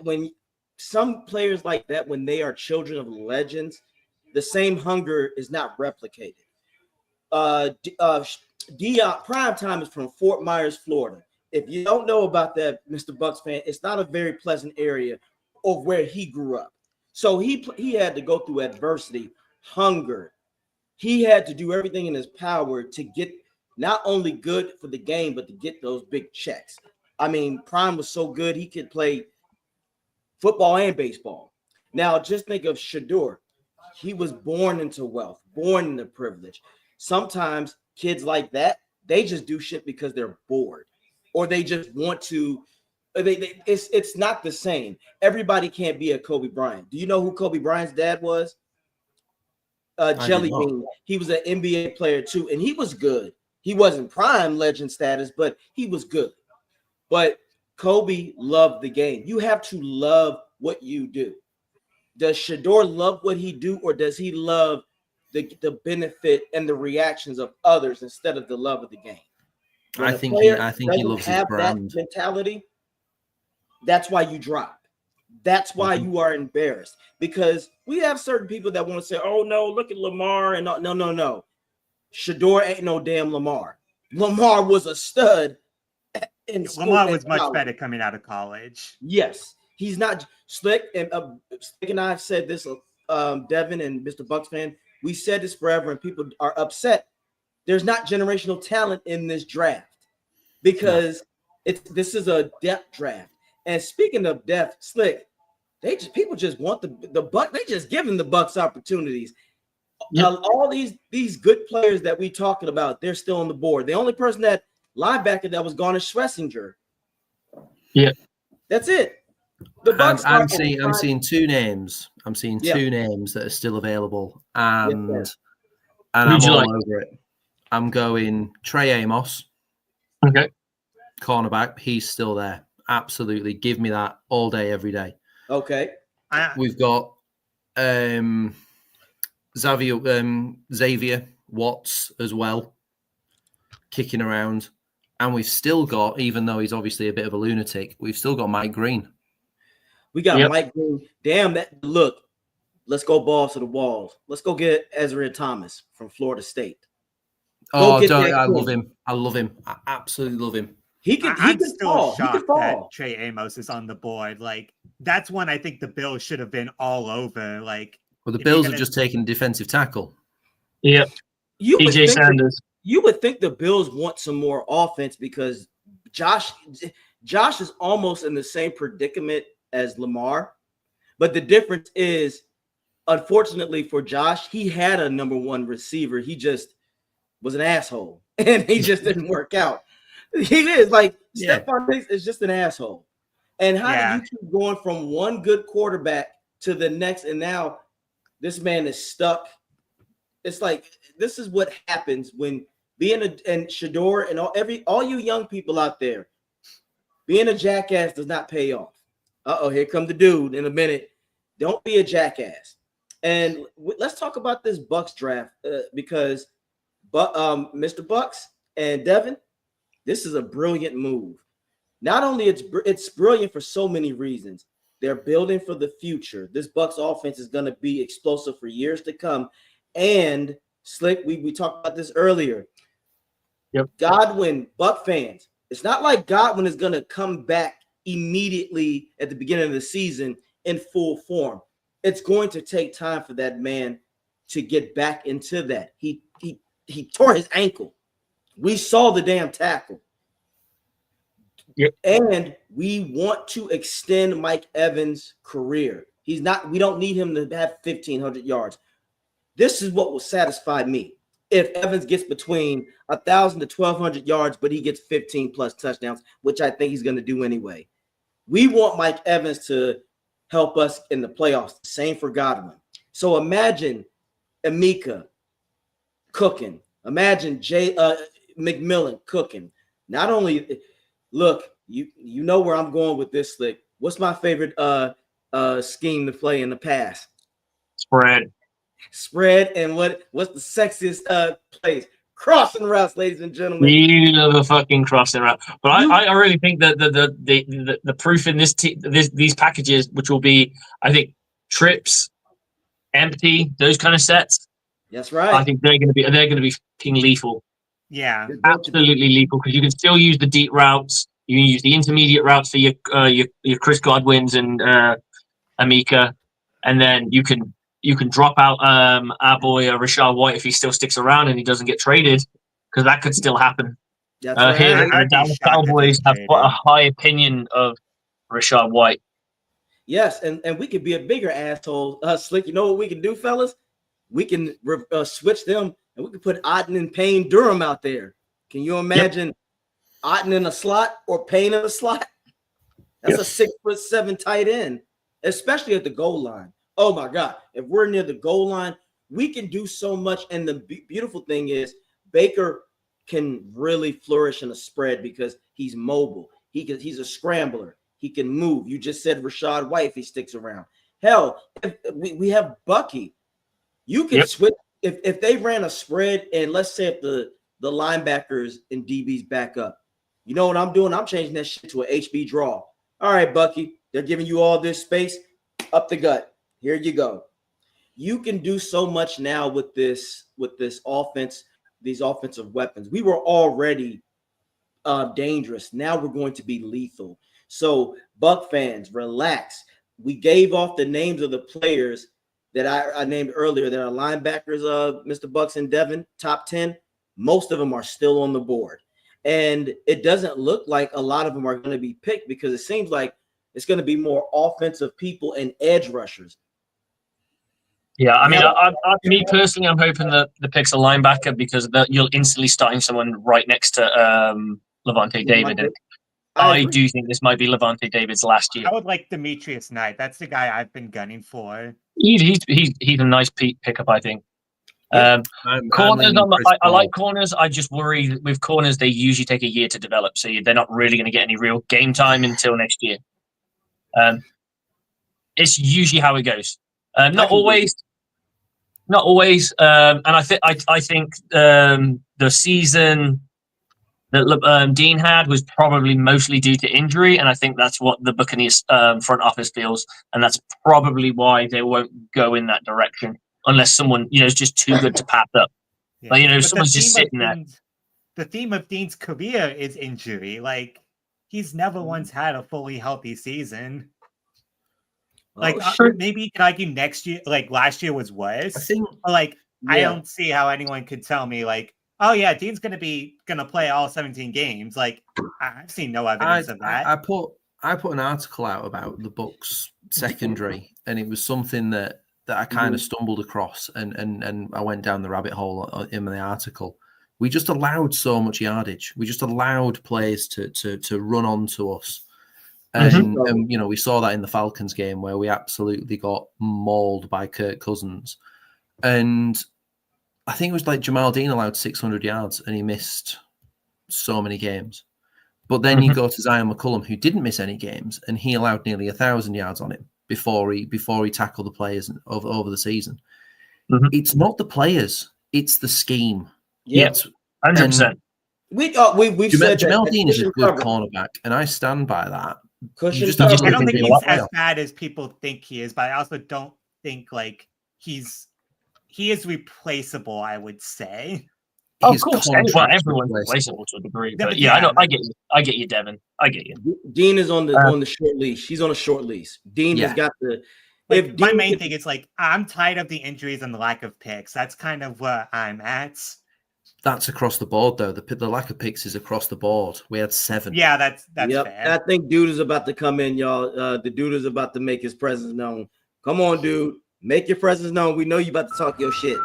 when some players like that, when they are children of legends, the same hunger is not replicated. Dion Prime Time is from Fort Myers, Florida. If you don't know about that, Mr. Bucs fan, it's not a very pleasant area of where he grew up. So he had to go through adversity, hunger. He had to do everything in his power to get not only good for the game, but to get those big checks. I mean, Prime was so good, he could play football and baseball. Now, just think of Shador. He was born into wealth, born into privilege. Sometimes kids like that, they just do shit because they're bored or they just want to. It's not the same. Everybody can't be a Kobe Bryant. Do you know who Kobe Bryant's dad was? Jelly Bean. He was an NBA player too, and he was good. He wasn't prime legend status, but he was good. But Kobe loved the game. You have to love what you do. Does Shador love what he do, or does he love the benefit and the reactions of others instead of the love of the game? I think he loves his brand. That mentality, that's why you drop. That's why you are embarrassed, because we have certain people that want to say, "Oh no, look at Lamar," and no. Shador ain't no damn Lamar. Lamar was a stud in school. Lamar was much better coming out of college. Yes, he's not Slick, and Slick and I have said this Devin and Mr. Bucs fan, we said this forever, and people are upset. There's not generational talent in this draft because this is a depth draft. And speaking of depth, Slick, people just want the Bucs. They just giving the Bucs opportunities. All these good players that we talking about, they're still on the board. The only person that linebacker that was gone is Schlesinger. Yeah, that's it. The Bucs. I'm seeing two names. I'm seeing two names that are still available, and I'm all over it. I'm going Trey Amos. Okay. Cornerback. He's still there. Absolutely. Give me that all day, every day. Okay. We've got Xavier Watts as well, kicking around. And we've still got, even though he's obviously a bit of a lunatic, we've still got Mike Green. We got Mike Green. Damn that. Look, let's go balls to the walls. Let's go get Ezra Thomas from Florida State. I love him. I love him. I absolutely love him. I'm still shocked that Trey Amos is on the board. Like, that's one I think the Bills should have been all over. Like, well, the Bills have just taken defensive tackle. Yep. PJ Sanders. You would think the Bills want some more offense because Josh is almost in the same predicament as Lamar. But the difference is, unfortunately for Josh, he had a number one receiver. He just was an asshole, and he just didn't work out. He is like Stephon Diggs is just an asshole. And how do you keep going from one good quarterback to the next, and now this man is stuck? It's like this is what happens when and Shador and all you young people out there, being a jackass does not pay off. Here come the dude in a minute. Don't be a jackass. And let's talk about this Bucs draft because Mr. Bucs and Devin, this is a brilliant move. Not only it's brilliant for so many reasons. They're building for the future. This Bucs offense is going to be explosive for years to come. And Slick, we talked about this earlier. Yep. Godwin, Buck fans, it's not like Godwin is going to come back immediately at the beginning of the season in full form. It's going to take time for that man to get back into that. He tore his ankle. We saw the damn tackle. Yep. And we want to extend Mike Evans' career. We don't need him to have 1,500 yards. This is what will satisfy me. If Evans gets between 1,000 to 1,200 yards, but he gets 15 plus touchdowns, which I think he's going to do anyway. We want Mike Evans to help us in the playoffs. Same for Godwin. So imagine Emeka cooking. Imagine McMillan cooking. Not only, look, you know where I'm going with this, Slick. What's my favorite scheme to play in the past? Spread, and what's the sexiest plays? Crossing routes, ladies and gentlemen. You love a fucking crossing route. But I really think that the proof in these packages, which will be, I think, trips, empty, those kind of sets. That's right. I think they're going to be fucking lethal. Yeah, absolutely lethal because you can still use the deep routes. You can use the intermediate routes for your Chris Godwins and Emeka, and then you can drop out our boy Rashad White if he still sticks around and he doesn't get traded, because that could still happen. That's right. Here, the Dallas Cowboys have quite a high opinion of Rashad White. Yes, and we could be a bigger asshole. Slick, you know what we can do, fellas? We can switch them, and we can put Otten and Payne Durham out there. Can you imagine Otten in a slot or Payne in a slot? That's a 6'7" tight end, especially at the goal line. Oh my God. If we're near the goal line, we can do so much. And the beautiful thing is Baker can really flourish in a spread because he's mobile. He's a scrambler. He can move. You just said Rashad White if he sticks around. Hell, if we have Bucky. You can switch if they ran a spread, and let's say if the linebackers and DBs back up. You know what I'm doing? I'm changing that shit to an HB draw. All right, Bucky. They're giving you all this space up the gut. Here you go. You can do so much now with this offense, these offensive weapons. We were already dangerous. Now we're going to be lethal. So, Buck fans, relax. We gave off the names of the players that I named earlier that are linebackers, Mr. Bucks and Devin, top 10, most of them are still on the board. And it doesn't look like a lot of them are going to be picked because it seems like it's going to be more offensive people and edge rushers. Yeah, I mean, me personally, I'm hoping that the pick's a linebacker because you'll instantly starting someone right next to Levante David. And I do think this might be Levante David's last year. I would like Demetrius Knight. That's the guy I've been gunning for. He's a nice pickup, I think. Corners, I like corners. I just worry with corners, they usually take a year to develop, so they're not really going to get any real game time until next year. It's usually how it goes. Not always. And I think the season that Dean had was probably mostly due to injury, and I think that's what the Buccaneers front office feels, and that's probably why they won't go in that direction unless someone is just too good to pass up. Yeah. Like, someone's just sitting there. The theme of Dean's career is injury. Like, he's never once had a fully healthy season. Like, maybe could argue next year, like last year was worse. I think, I don't see how anyone could tell me, like, oh yeah, Dean's gonna play all 17 games. Like, I've seen no evidence of that. I put an article out about the Bucs secondary, and it was something that I kind of stumbled across, and I went down the rabbit hole in the article. We just allowed so much yardage. We just allowed players to run onto us. And, we saw that in the Falcons game where we absolutely got mauled by Kirk Cousins. And I think it was like Jamal Dean allowed 600 yards and he missed so many games. But then you go to Zion McCullum, who didn't miss any games, and he allowed nearly 1,000 yards on him before he tackled the players over the season. It's not the players, it's the scheme. Yes, 100%. We've said Jamal Dean is a good cornerback, and I stand by that. I don't think he's as bad as people think he is, but I also don't think like he is replaceable, I would say. Oh, of course, everyone's replaceable to a degree. But yeah, I get you, Devin. I get you. Dean is on the short leash. He's on a short leash. Dean has got the. My main thing is like I'm tired of the injuries and the lack of picks. That's kind of where I'm at. That's across the board, though. The lack of picks is across the board. We had 7. Yeah, that's fair. I think dude is about to come in, y'all. The dude is about to make his presence known. Come on, dude. Make your presence known. We know you about to talk your shit.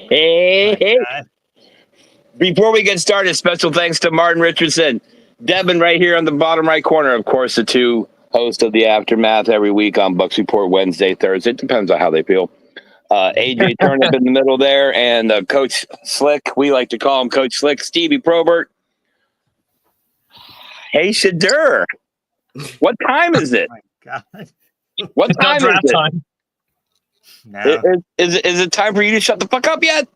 Hey. Before we get started, special thanks to Martin Richardson, Devin right here on the bottom right corner. Of course, the two hosts of the Aftermath every week on Bucs Report Wednesday, Thursday. It depends on how they feel. AJ Turnip in the middle there, and Coach Slick. We like to call him Coach Slick, Stevie Probert. Hey, Shadur. What time is it? Oh my God. What time is it? Time. No. Is it time for you to shut the fuck up yet?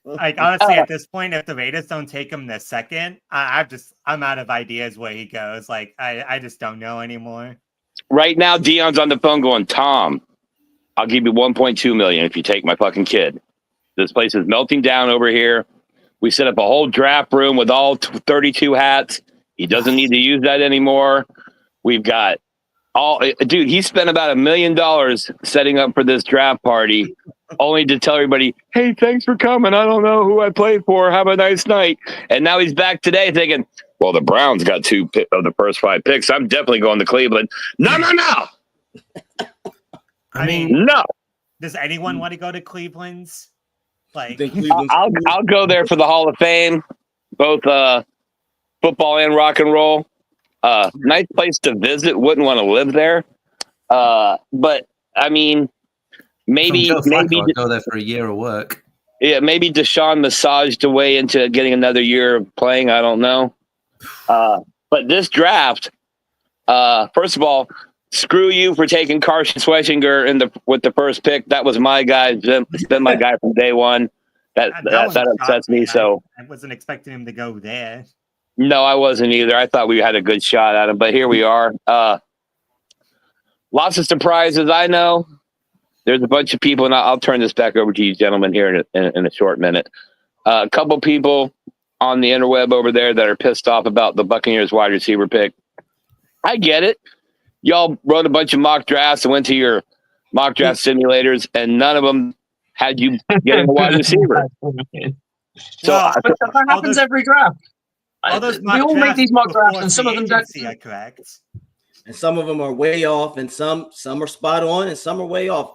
Like honestly, at this point, if the Raiders don't take him this second, I'm out of ideas where he goes. Like I just don't know anymore. Right now, Dion's on the phone going, Tom, I'll give you $1.2 million if you take my fucking kid. This place is melting down over here. We set up a whole draft room with all 32 hats. He doesn't need to use that anymore. We've got dude, he spent about $1 million setting up for this draft party, only to tell everybody, hey, thanks for coming. I don't know who I played for. Have a nice night. And now he's back today thinking, well, the Browns got 2 of the first 5 picks. I'm definitely going to Cleveland. No. I mean, no. Does anyone want to go to Cleveland's? Like, I'll go there for the Hall of Fame, both football and rock and roll. Nice place to visit. Wouldn't want to live there. But I mean, maybe go there for a year of work. Yeah, maybe Deshaun massaged away into getting another year of playing. I don't know. But this draft, first of all, screw you for taking Carson Schwarzenegger with the first pick. That was my guy. It's been my guy from day one. That upsets me. So I wasn't expecting him to go there. No, I wasn't either. I thought we had a good shot at him, but here we are. Lots of surprises. I know there's a bunch of people, and I'll turn this back over to you gentlemen here in a short minute. A couple people on the interweb over there that are pissed off about the Buccaneers wide receiver pick. I get it. Y'all wrote a bunch of mock drafts and went to your mock draft simulators, and none of them had you getting a wide receiver. So but that happens every draft. We all make these mock drafts, and some of them don't. Correct. And some of them are way off, and some are spot on, and some are way off.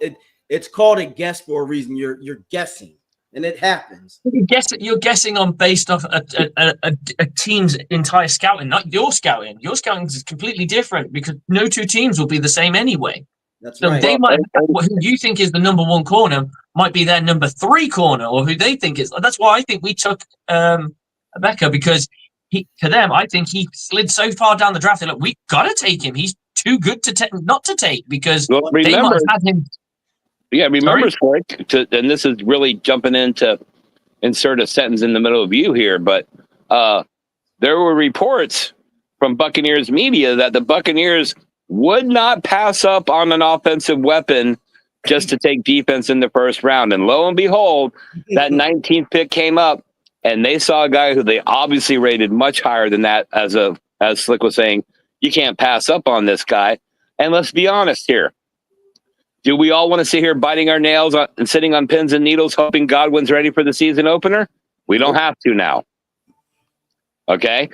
It's called a guess for a reason. You're guessing, and it happens. You're guessing on based off a team's entire scouting, not your scouting. Your scouting is completely different because no two teams will be the same anyway. That's so right. They might who you think is the number one corner might be their number 3 corner, or who they think is. That's why I think we took Emeka, because to them, I think he slid so far down the draft. They're like, we got to take him. He's too good not to take because they might have had him. Yeah, remember, Slick, and this is really jumping in to insert a sentence in the middle of you here, but there were reports from Buccaneers media that the Buccaneers would not pass up on an offensive weapon just to take defense in the first round. And lo and behold, that 19th pick came up, and they saw a guy who they obviously rated much higher than that. As Slick was saying, you can't pass up on this guy. And let's be honest here. Do we all want to sit here biting our nails and sitting on pins and needles hoping Godwin's ready for the season opener? We don't have to now. Okay?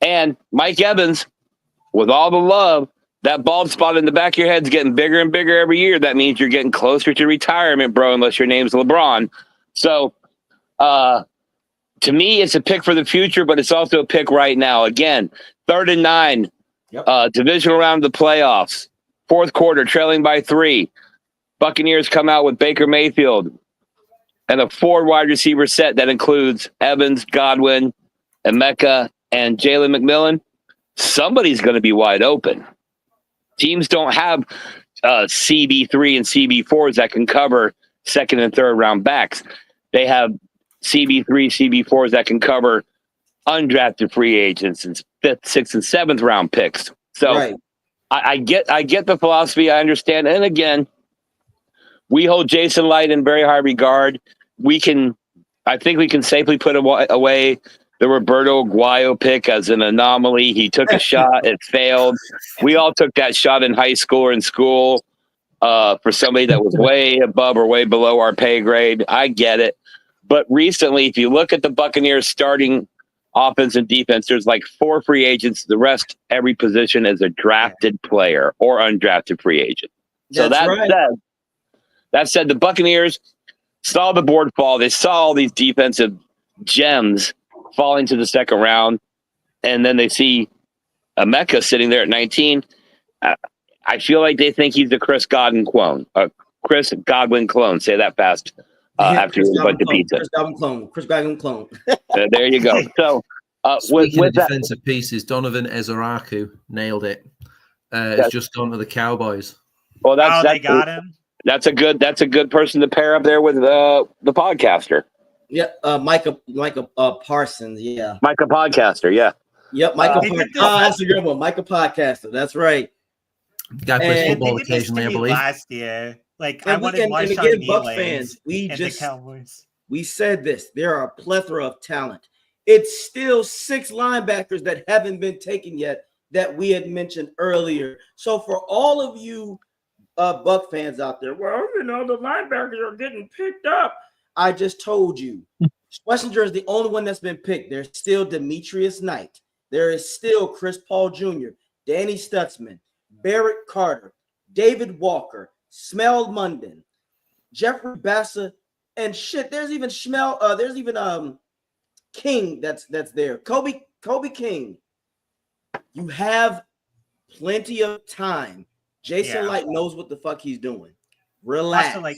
And Mike Evans, with all the love, that bald spot in the back of your head's getting bigger and bigger every year. That means you're getting closer to retirement, bro, unless your name's LeBron. So, to me, it's a pick for the future, but it's also a pick right now. Again, 3rd and 9, divisional round of the playoffs. 4th quarter, trailing by 3. Buccaneers come out with Baker Mayfield and a 4 wide receiver set that includes Evans, Godwin, Emeka, and Jalen McMillan. Somebody's going to be wide open. Teams don't have CB3 and CB4s that can cover 2nd and 3rd round backs. They have CB3, CB4s that can cover undrafted free agents and 5th, 6th, and 7th round picks. So. Right. I get the philosophy. I understand. And again, we hold Jason Light in very high regard. I think we can safely put away the Roberto Aguayo pick as an anomaly. He took a shot. It failed. We all took that shot in high school or in school for somebody that was way above or way below our pay grade. I get it. But recently, if you look at the Buccaneers starting offense and defense, there's like 4 free agents. The rest, every position is a drafted player or undrafted free agent. So that said, the Buccaneers saw the board fall. They saw all these defensive gems falling to the 2nd round, and then they see Emeka sitting there at 19. I feel like they think he's the Chris Godwin clone. Say that fast. After a bunch of pizza. Chris Godwin clone. There you go. So, speaking of defensive pieces, Donovan Ezaraku nailed it. It's just gone to the Cowboys. Well, they got him. That's a good person to pair up there with the podcaster. Yeah, Micah Parsons. Yeah, Micah Podcaster. Yeah. Yep, Micah. That's a good one. Micah Podcaster. That's right. The guy plays football occasionally, I believe. Last year. Like, I wanted Bucs fans, we said this. There are a plethora of talent. It's still 6 linebackers that haven't been taken yet that we had mentioned earlier. So for all of you Bucs fans out there, well, the linebackers are getting picked up. I just told you. Schlesinger is the only one that's been picked. There's still Demetrius Knight. There is still Chris Paul Jr., Danny Stutzman, Barrett Carter, David Walker, Smell Munden, Jeffrey Bassa, and shit. There's even King that's there. Kobe King. You have plenty of time. Jason Light knows what the fuck he's doing. Relax. Also,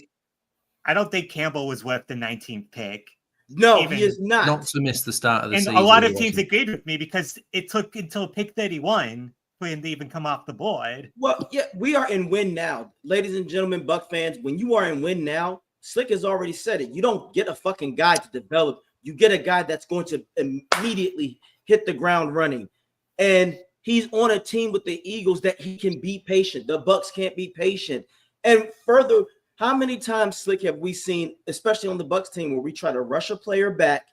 I don't think Campbell was worth the 19th pick. No, he is not. Not to miss the start of the season. And a lot of teams agreed with me because it took until pick 31 couldn't even come off the board. Well, yeah, we are in win now. Ladies and gentlemen, Buck fans, when you are in win now, Slick has already said it. You don't get a fucking guy to develop. You get a guy that's going to immediately hit the ground running. And he's on a team with the Eagles that he can be patient. The Bucs can't be patient. And further, how many times, Slick, have we seen, especially on the Bucs team, where we try to rush a player back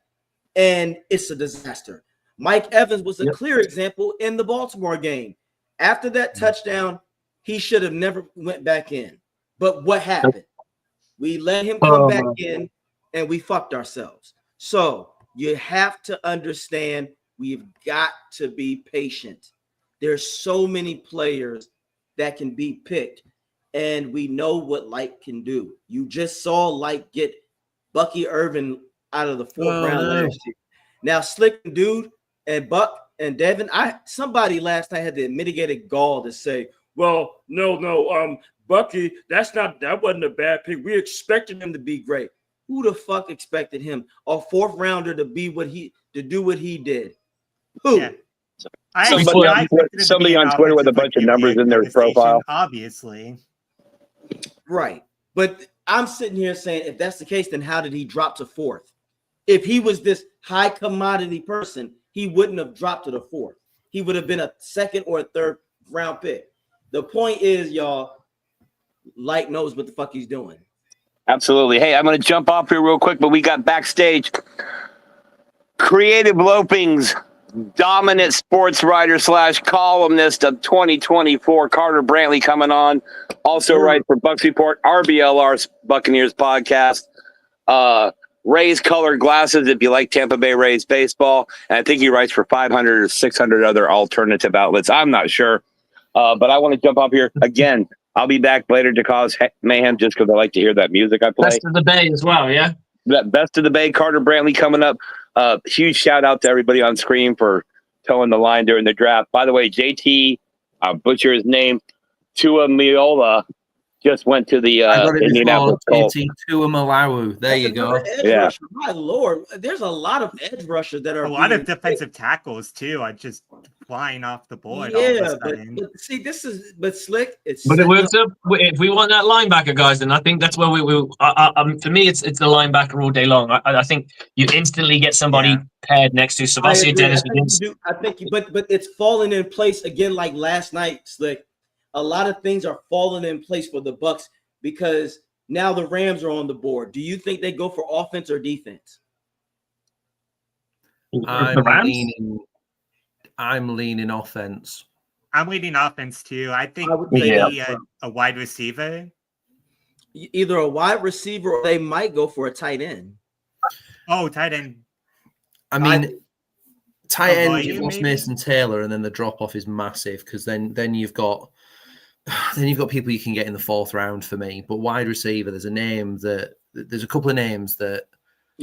and it's a disaster? Mike Evans was a clear example in the Baltimore game. After that touchdown, he should have never went back in. But what happened? We let him come back in and we fucked ourselves. So you have to understand, we've got to be patient. There's so many players that can be picked, and we know what Light can do. You just saw Light get Bucky Irvin out of the fourth round last year. Now, Slick Dude and Buck and Devin, somebody last night had the mitigated gall to say, well, no, Bucky, that wasn't a bad pick. We expected him to be great. Who the fuck expected him, a fourth rounder, to do what he did? Who? Yeah. Somebody on Twitter with a bunch of numbers in their profile. Obviously. Right. But I'm sitting here saying, if that's the case, then how did he drop to fourth? If he was this high commodity person, he wouldn't have dropped to the fourth. He would have been a second or a third round pick. The point is, y'all, Light knows what the fuck he's doing. Absolutely. Hey, I'm going to jump off here real quick, but we got backstage. Creative Loping's dominant sports writer / columnist of 2024, Carter Brantley, coming on. Also writes for Bucs Report, RBLR Buccaneers podcast. Rays colored glasses if you like Tampa Bay Rays baseball. And I think he writes for 500 or 600 other alternative outlets. I'm not sure. But I want to jump off here again. I'll be back later to cause mayhem just because I like to hear that music I play. Best of the Bay as well, yeah? That Best of the Bay, Carter Brantley coming up. Huge shout out to everybody on screen for towing the line during the draft. By the way, JT, I'll butcher his name, Tuamiola, just went to the Indianapolis Colts. Tuamalawu. There you go. Yeah. Rusher. My Lord, there's a lot of edge rushers that are a lot of defensive tackles too. I just flying off the board. Yeah, but see, but Slick. But it works up. If we want that linebacker, guys, then I think that's where we will. For me, it's the linebacker all day long. I think you instantly get somebody paired next to Savassi Dennis. I think but it's falling in place again, like last night, Slick. A lot of things are falling in place for the Bucs because now the Rams are on the board. Do you think they go for offense or defense? I'm leaning offense. I'm leaning offense too. I think maybe a wide receiver. Either a wide receiver or they might go for a tight end. Oh, tight end. I mean, tight end, you've lost Mason Taylor, and then the drop off is massive because then you've got people you can get in the fourth round for me. But wide receiver, there's a couple of names that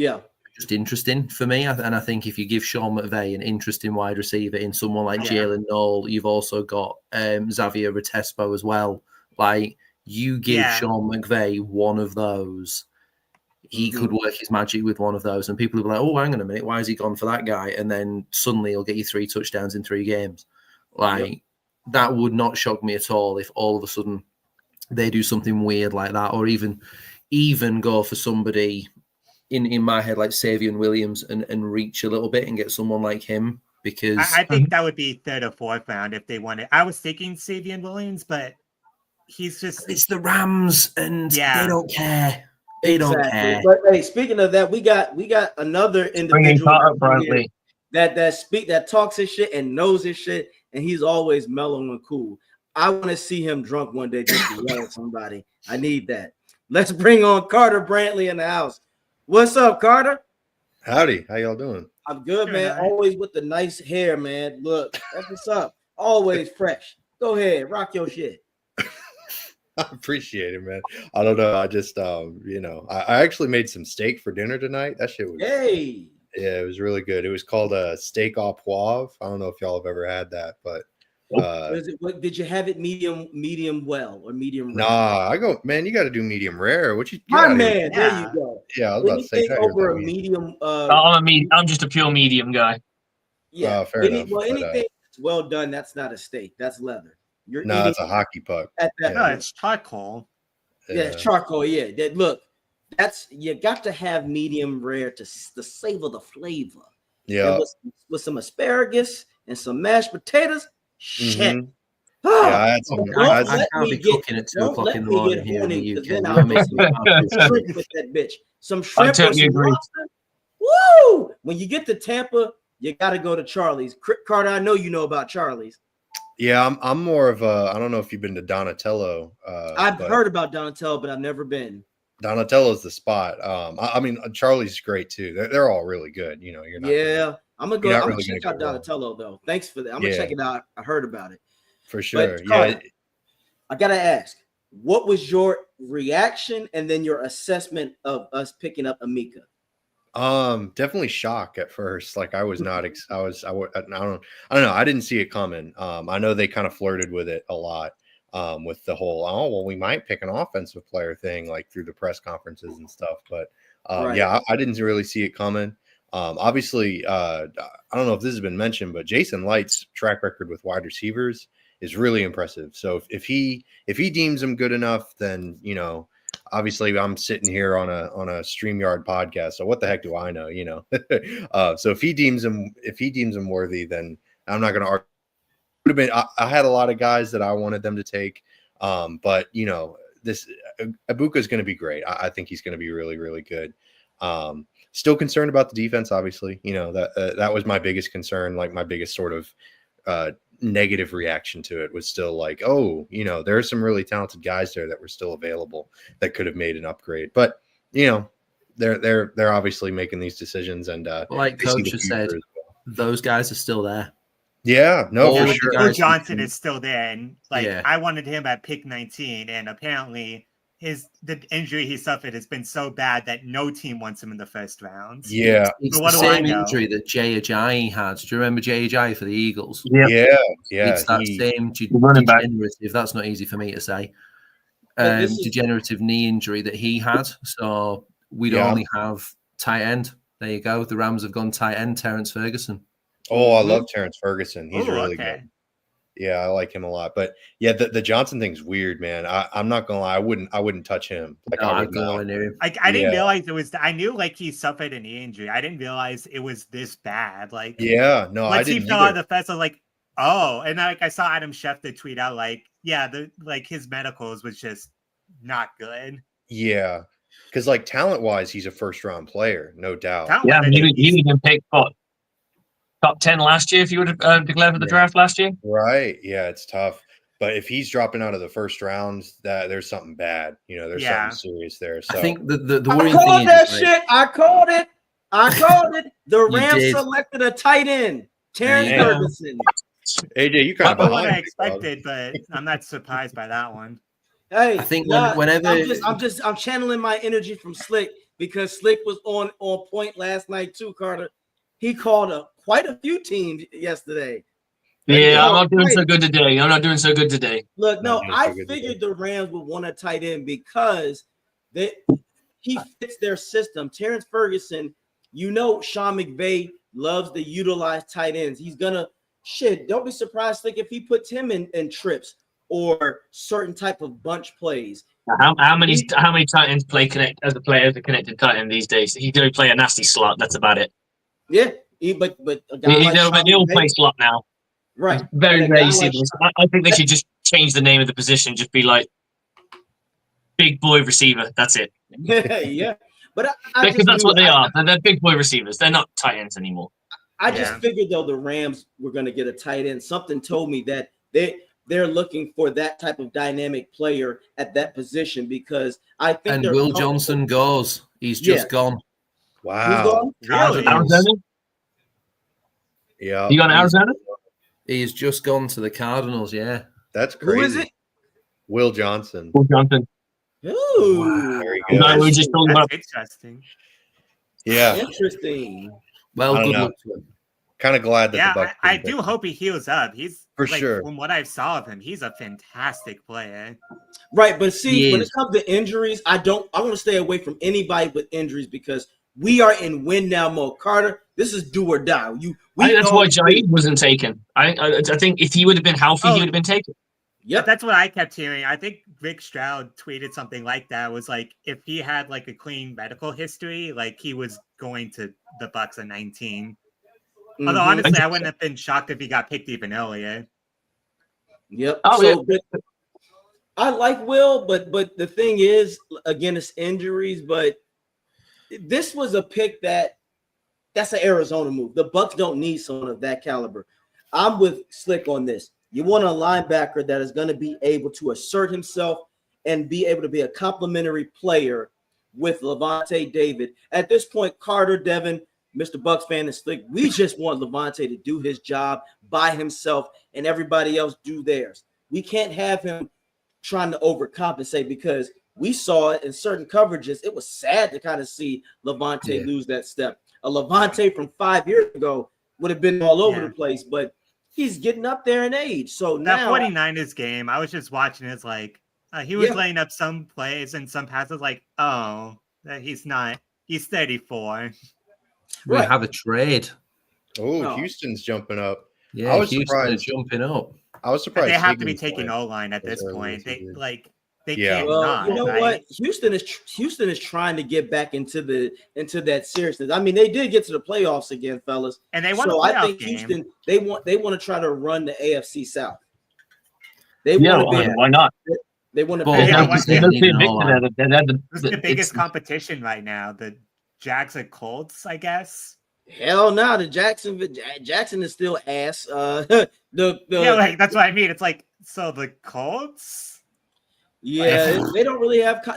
are just interesting for me. And I think if you give Sean McVay an interesting wide receiver in someone like Jalen Knoll, you've also got Xavier Retespo as well. Like, you give Sean McVay one of those, he could work his magic with one of those. And people will be like, oh, hang on a minute, why has he gone for that guy? And then suddenly he'll get you 3 touchdowns in 3 games. That would not shock me at all if all of a sudden they do something weird like that, or even go for somebody in my head like Savion Williams and reach a little bit and get someone like him, because I think that would be 3rd or 4th round if they wanted. I was thinking Savion Williams, but it's the Rams and they don't care. They don't care. But hey, speaking of that, we got another individual that talks his shit and knows his shit. And he's always mellow and cool. I want to see him drunk one day just to yell at somebody. I need that. Let's bring on Carter Brantley in the house. What's up, Carter? Howdy. How y'all doing? I'm good, man. Always with the nice hair, man. Look, that's what's up. Always fresh. Go ahead. Rock your shit. I appreciate it, man. I don't know. I just, I actually made some steak for dinner tonight. That shit was... Hey. Yeah, it was really good. It was called a steak au poivre. I don't know if y'all have ever had that, but did you have it medium well or medium rare? Nah, man, you got to do medium rare. What you man? There you go. Yeah, I was about to say over a medium. I'm just a pure medium guy. Yeah, fair enough. well done. That's not a steak. That's leather. You're No, eating it's a hockey puck. at that. No, point. it's charcoal. Yeah, it's charcoal. Yeah, look, that's you got to have medium rare to savor the flavor. Yeah. And with some asparagus and some mashed potatoes. Shit. Mhm. Yeah, I had some. I can't be cooking at 2 o'clock in the morning here in the UK. Then You I'll wanna make make some some shrimp with that bitch. Some shrimp or totally some agree. lobster. Woo! When you get to Tampa, you got to go to Charlie's. Carter, I know you know about Charlie's. Yeah, I'm more of a. I don't know if you've been to Donatello. I've but heard about Donatello, but I've never been. Donatello's the spot. I mean, Charlie's great too. They're all really good. You know, you're not. Yeah, I'm gonna go. you're not I'm really gonna check gonna out go wrong. Donatello though. Thanks for that. I'm gonna check it out. I heard about it. For sure. But, Yeah. Carter, I gotta ask, what was your reaction and then your assessment of us picking up Amika? Definitely shock at first. Like I was not. I don't know. I didn't see it coming. I know they kind of flirted with it a lot. With the whole, oh well, we might pick an offensive player thing, like through the press conferences and stuff. But Right. yeah, I didn't really see it coming. Obviously, I don't know if this has been mentioned, but Jason Light's track record with wide receivers is really impressive. So if he deems him good enough, then you know, obviously I'm sitting here on a StreamYard podcast. So what the heck do I know? You know, so if he deems him worthy, then I'm not going to argue. Would have been. I had a lot of guys that I wanted them to take, but you know, this Ibuka is going to be great. I think he's going to be really, really good. Still concerned about the defense, obviously. You know that was my biggest concern, like my biggest sort of negative reaction to it was still like, oh, you know, there are some really talented guys there that were still available that could have made an upgrade, but you know, they're obviously making these decisions, and like Coach has said, those guys are still there. Yeah, no, All for of the sure. guys Johnson is still there, and like Yeah. I wanted him at pick 19, and apparently the injury he suffered has been so bad that no team wants him in the first round. Yeah, It's So what the do I same know? injury that Jay Ajayi had. Do you remember Jay Ajayi for the Eagles? Yeah. It's that same running back. degenerative. That's not easy for me to say. But this is- Degenerative knee injury that he had. So we'd Yeah. only have tight end. There you go. The Rams have gone tight end, Terrence Ferguson. Oh, I love Terrence Ferguson. He's Ooh, really okay. good. Yeah, I like him a lot. But yeah, the Johnson thing's weird, man. I'm not gonna lie. I wouldn't touch him. Like No, I I'd would go not. nowhere near him. I didn't Yeah. realize it was. I knew like he suffered a knee injury. I didn't realize it was this bad. Like Yeah, no, I once he didn't fell out either. of the fence, I was like, oh. And like I saw Adam Schefter tweet out like, yeah, his medicals was just not good. Yeah, because like talent wise, he's a first round player, no doubt. Yeah, I mean, Talent-wise, he would have been picked what, top 10 last year if you would have declared for the Yeah. draft last year. Right? Yeah, it's tough. But if he's dropping out of the first round, that there's something bad. You know, there's Yeah. something serious there. So I think the I worrying called thing that is shit. I called it. The You Rams did. selected a tight end, Terrence There you go. Ferguson. AJ, you kind not of the one behind I me, dog. expected, but I'm not surprised by that one. Hey, I think nah, whenever I'm channeling my energy from Slick because Slick was on point last night too. Carter, he called quite a few teams yesterday. Yeah, I'm not doing so good today. Look, no, Not doing so I good figured today. the Rams would want a tight end because he fits their system. Terrence Ferguson, you know, Sean McVay loves to utilize tight ends. He's gonna don't be surprised, Slick, if he puts him in trips or certain type of bunch plays. How many tight ends play connect as a player as a connected tight end these days? He do play a nasty slot. That's about it. Yeah, but a guy like Sean They all McVay- play slot now. right? It's very And a rare guy you see like this. I think they should just change the name of the position. Just be like big boy receiver. That's it. yeah. But I Because just that's knew- what they are. They're big boy receivers. They're not tight ends anymore. I just Yeah. figured though the Rams were going to get a tight end. Something told me that they're looking for that type of dynamic player at that position because I think and they're Will comfortable- Johnson goes, he's just Yeah. gone. Who's Wow. gone? Really? Arizona? Yeah. You going to Arizona? He's just gone to the Cardinals. Yeah. That's crazy. Who is it? Will Johnson. Paul Johnson. Ooh, Very The good. guy we were just talking about. That's interesting. Yeah. interesting. Well, I don't good know. luck to him. Kind of glad that Yeah, the Bucs I didn't do pick hope he heals up. He's For like, sure. From what I saw of him, he's a fantastic player. Right, but see, He when it is. comes to injuries, I want to stay away from anybody with injuries because we are in win now mode. Carter, This is do or die. I think that's why Jair wasn't taken. I think if he would have been healthy, he would have been taken. Yep, that's what I kept hearing. I think Rick Stroud tweeted something like that. Was like, if he had like a clean medical history, like he was going to the Bucs at 19. Although honestly, I wouldn't have been shocked if he got picked even earlier. Yep. So I like Will, but the thing is, again, it's injuries. But this was a pick that's an Arizona move. The Bucs don't need someone of that caliber. I'm with Slick on this. You want a linebacker that is going to be able to assert himself and be able to be a complementary player with Levante David. At this point, Carter, Devin, Mr. Bucs fan, and Slick, we just want Levante to do his job by himself and everybody else do theirs. We can't have him trying to overcompensate because we saw it in certain coverages. It was sad to kind of see Levante lose that step. A Levante from 5 years ago would have been all over the place, but he's getting up there in age. So that now 49ers game, I was just watching. It's like he was laying up some plays and some passes. Like, oh, he's not. He's 34. We have a trade. Oh, Houston's jumping up. Yeah, I was surprised jumping up. I was surprised. They have to be taking O-line at this point. They can't. Well, not, you know what? Houston is trying to get back into that seriousness. I mean, they did get to the playoffs again, fellas, and they won. So I think game. Houston they want to try to run the AFC South. They want to why not? They want to. It's the biggest competition right now. The Jags and Colts, I guess. Hell no, Jackson is still ass. Like that's what I mean. It's like, so the Colts. Yeah, they don't really have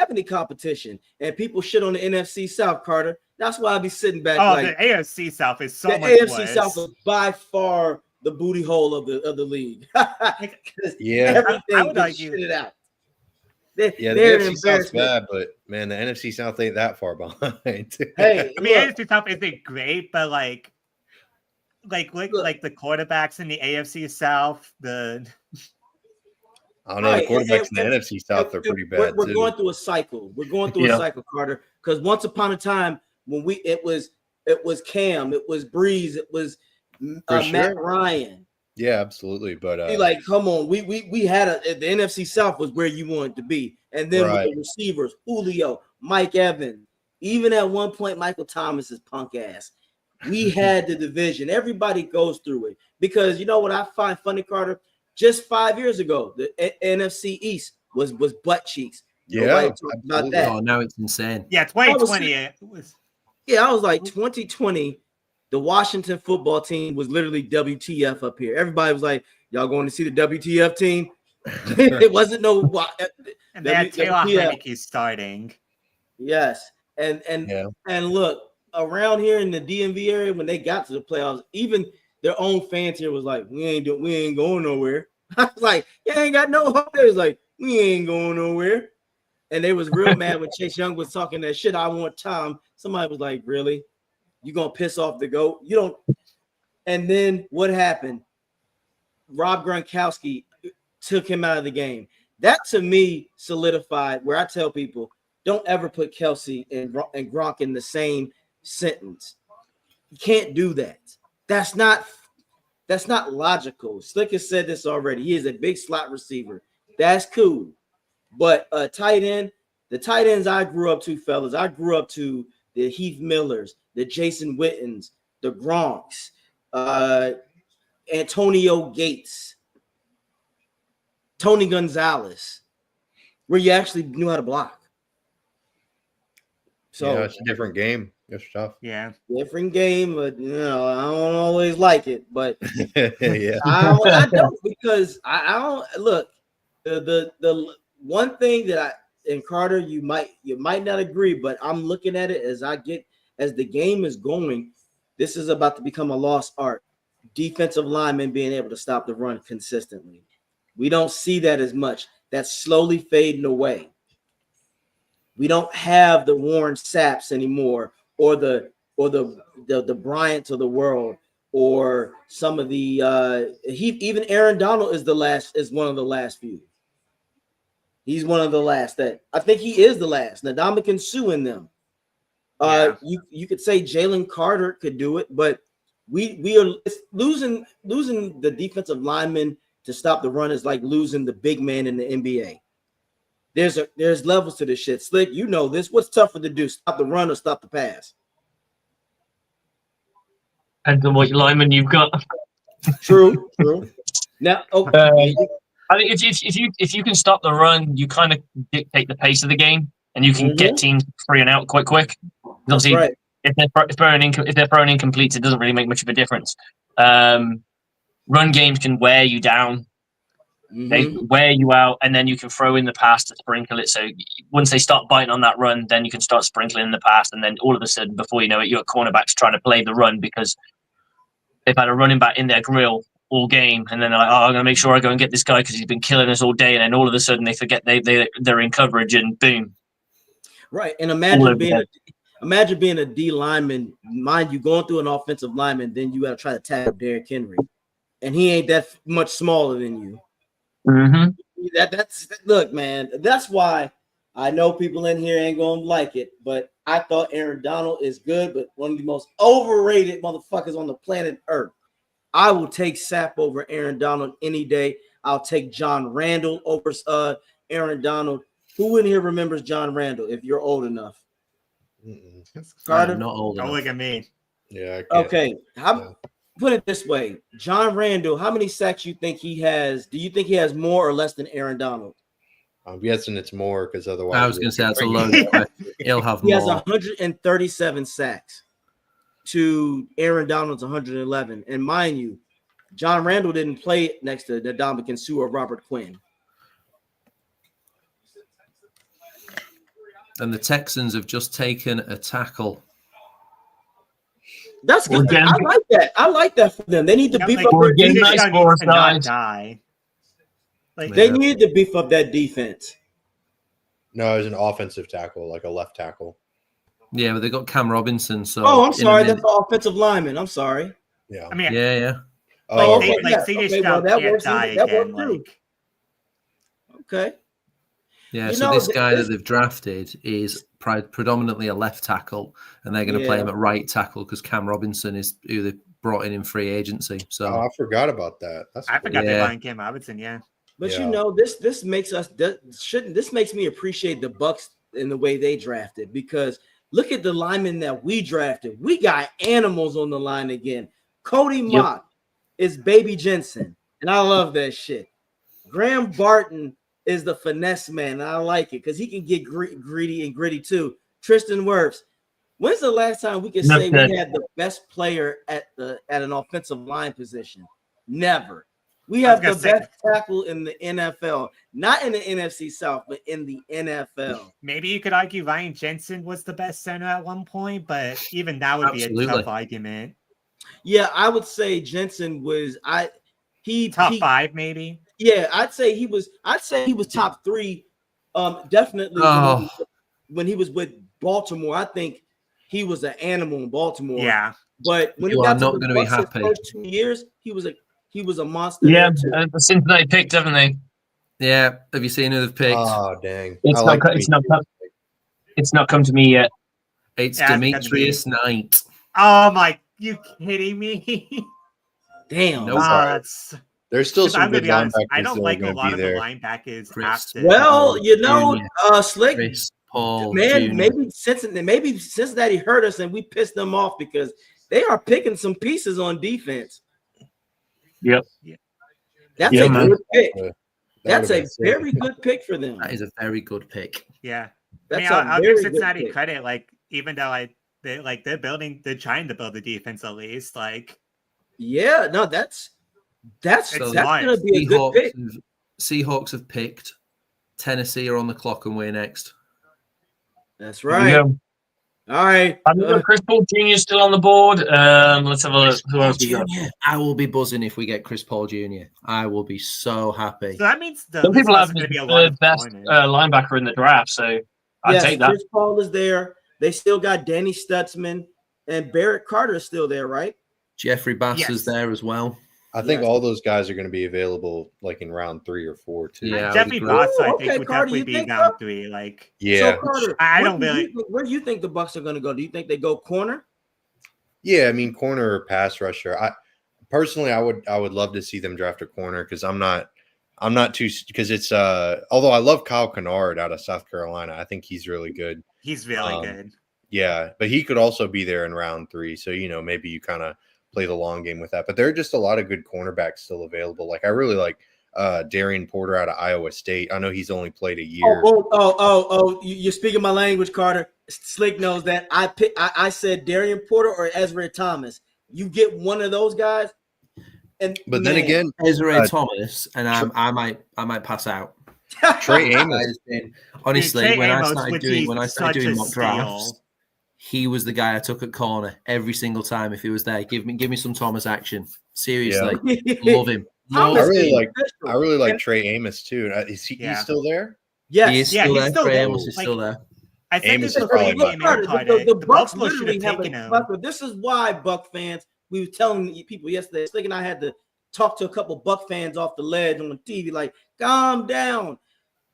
any competition, and people shit on the NFC South, Carter. That's why I be sitting back. Oh, the AFC South is so much worse. The AFC worse. South is by far the booty hole of the league. Yeah, I would argue shit it out. The AFC South's bad, but man, the NFC South ain't that far behind. Hey, I mean, NFC South isn't great, but like the quarterbacks in the AFC South, I don't know. The quarterbacks in the NFC South are pretty bad. We're going through a cycle. We're going through a cycle, Carter. Because once upon a time, when it was Cam, it was Breeze, it was Matt Ryan. Yeah, absolutely. But like, come on, we had the NFC South was where you wanted to be, and then with the receivers, Julio, Mike Evans, even at one point, Michael Thomas's punk ass. We had the division. Everybody goes through it because you know what I find funny, Carter. Just 5 years ago, the NFC East was butt cheeks. Yeah, about that. Oh, now it's insane. Yeah, 2020. I was like 2020. The Washington football team was literally WTF up here. Everybody was like, "Y'all going to see the WTF team?" It wasn't no. And they had Taylor Heineke starting. Yes, and look around here in the DMV area when they got to the playoffs, even their own fans here was like, we ain't going nowhere. I was like, you ain't got no hope. They was like, we ain't going nowhere. And they was real mad when Chase Young was talking that shit. I want Tom. Somebody was like, really? You gonna piss off the GOAT? You don't. And then what happened? Rob Gronkowski took him out of the game. That to me solidified where I tell people, don't ever put Kelsey and Gronk in the same sentence. You can't do that. That's not logical. Slick has said this already. He is a big slot receiver. That's cool. But tight end, the tight ends I grew up to, fellas, I grew up to the Heath Millers, the Jason Wittens, the Gronks, Antonio Gates, Tony Gonzalez, where you actually knew how to block. So it's a different game. It's tough. Yeah, different game, but I don't always like it. But yeah, I don't because I don't look. The one thing that and Carter, you might not agree, but I'm looking at it as the game is going. This is about to become a lost art. Defensive linemen being able to stop the run consistently. We don't see that as much. That's slowly fading away. We don't have the Warren Sapps anymore, or the Bryants of the world, or some of the even Aaron Donald is one of the last few. He's one of the last that I think he is the last. Ndamukong Suh in them. You could say Jalen Carter could do it, but we are losing the defensive lineman to stop the run is like losing the big man in the NBA. There's levels to this shit. Slick, you know this. What's tougher to do? Stop the run or stop the pass? Depends on what lineman you've got. True. Now, okay. I think if you can stop the run, you kind of dictate the pace of the game, and you can get teams free and out quite quick. Obviously, right. if they're throwing incompletes, it doesn't really make much of a difference. Run games can wear you down. They wear you out, and then you can throw in the pass to sprinkle it. So once they start biting on that run, then you can start sprinkling in the pass, and then all of a sudden, before you know it, your cornerbacks trying to play the run because they've had a running back in their grill all game, and then they're like, "Oh, I'm going to make sure I go and get this guy because he's been killing us all day." And then all of a sudden, they forget they're in coverage, and boom. Right, and imagine being a D lineman, mind you, going through an offensive lineman, then you got to try to tackle Derrick Henry, and he ain't that much smaller than you. That's look, man. That's why I know people in here ain't gonna like it, but I thought Aaron Donald is good, but one of the most overrated motherfuckers on the planet Earth. I will take Sapp over Aaron Donald any day. I'll take John Randall over Aaron Donald. Who in here remembers John Randall? If you're old enough, Carter, not old enough. Don't look at me. Yeah. Okay. Put it this way, John Randall, how many sacks you think he has? Do you think he has more or less than Aaron Donald? I'm guessing it's more because otherwise I was going to say that's a loaded question. He'll have more. He has 137 sacks to Aaron Donald's 111. And mind you, John Randall didn't play next to Ndamukong Suh or Robert Quinn. And the Texans have just taken a tackle. That's good. I like that. I like that for them. They need to beef up their defense. They need to beef up that defense. No, it was an offensive tackle, like a left tackle. Yeah, but they got Cam Robinson. So I'm sorry, that's the offensive lineman. I'm sorry. Yeah. I mean, yeah. Oh, okay. CJ Stroud can't die again. Okay. Yeah, so this guy that they've drafted is predominantly a left tackle, and they're going to play him at right tackle because Cam Robinson is who they brought in free agency. So I forgot about that. I forgot they brought in Cam Robinson. Yeah, but you know this makes us this makes me appreciate the Bucs in the way they drafted, because look at the linemen that we drafted. We got animals on the line again. Cody Mock is Baby Jensen, and I love that shit. Graham Barton is the finesse man, and I like it because he can get greedy and gritty too. Tristan Wirfs. When's the last time we could say we had the best player at an offensive line position? Never. We have the best tackle in the NFL, not in the NFC South, but in the NFL. Maybe you could argue Ryan Jensen was the best center at one point, but even that would be a tough argument. Yeah, I would say Jensen was top 5 maybe. Yeah, I'd say he was top 3. Definitely when he was with Baltimore. I think he was an animal in Baltimore. Yeah. But when you he got not to the going to be Bucs happy. First 2 years, he was a monster. Yeah, the Cincinnati picked, haven't they? Yeah. Have you seen who they've picked? Oh, dang. It's not come to me yet. It's Demetrius Knight. Oh my, you kidding me? Damn. No, there's still some good linebackers. I don't like a lot of the linebackers. Well, Slick, Chris Paul man, Jr. maybe Cincinnati hurt us and we pissed them off because they are picking some pieces on defense. Yep. That's a good pick. That's a very good pick for them. That is a very good pick. Yeah. That's I'll give Cincinnati credit. Like, even though they're trying to build a defense at least. Like, yeah, no, that's gonna be a good pick. Seahawks have picked. Tennessee are on the clock, and we're next. That's right. All right. Chris Paul Jr. still on the board. Let's have a look. Who else we got? I will be buzzing if we get Chris Paul Jr. I will be so happy. So that means some people have the third best linebacker in the draft. So I'd take that. Chris Paul is there. They still got Danny Stutzman and Barrett Carter is still there, right? Jeffrey Bass is there as well. I think Yes. all those guys are going to be available like in round 3 or 4 too. Yeah, I would Jeffrey agree. Boss, I Ooh, think, okay, would Carter, definitely you be think round so? 3. Like, Yeah. So Carter, I where don't do you really- think- where do you think the Bucs are going to go? Do you think they go corner? Yeah, I mean corner or pass rusher. I personally I would love to see them draft a corner because I'm not too because it's although I love Kyle Kennard out of South Carolina. I think he's really good. he's really good. Yeah, but he could also be there in round 3. So, maybe you kind of play the long game with that. But there are just a lot of good cornerbacks still available. Like I really like Darian Porter out of Iowa State. I know he's only played a year. You're speaking my language, Carter. Slick knows that. I said Darian Porter or Ezra Thomas. You get one of those guys. But then again, Ezra Thomas, and I might pass out. Trey Amos. Honestly, Trey when Amos I would started be doing such a mock drafts, steal. he was the guy I took at corner every single time if he was there. Give me some Thomas action. Seriously, love him. I really like And- Trey Amos too. Is he Yeah. he's still there? Yes. He is Yeah, still he's there. still Trey there. Amos is still there. I said Amos this is before he probably came my in, Carter. The The Bucs Buffalo should have literally have taken a him. plethora. This is why Buck fans. We were telling people yesterday. Slick and I had to talk to a couple Buck fans off the ledge on TV. Like, calm down.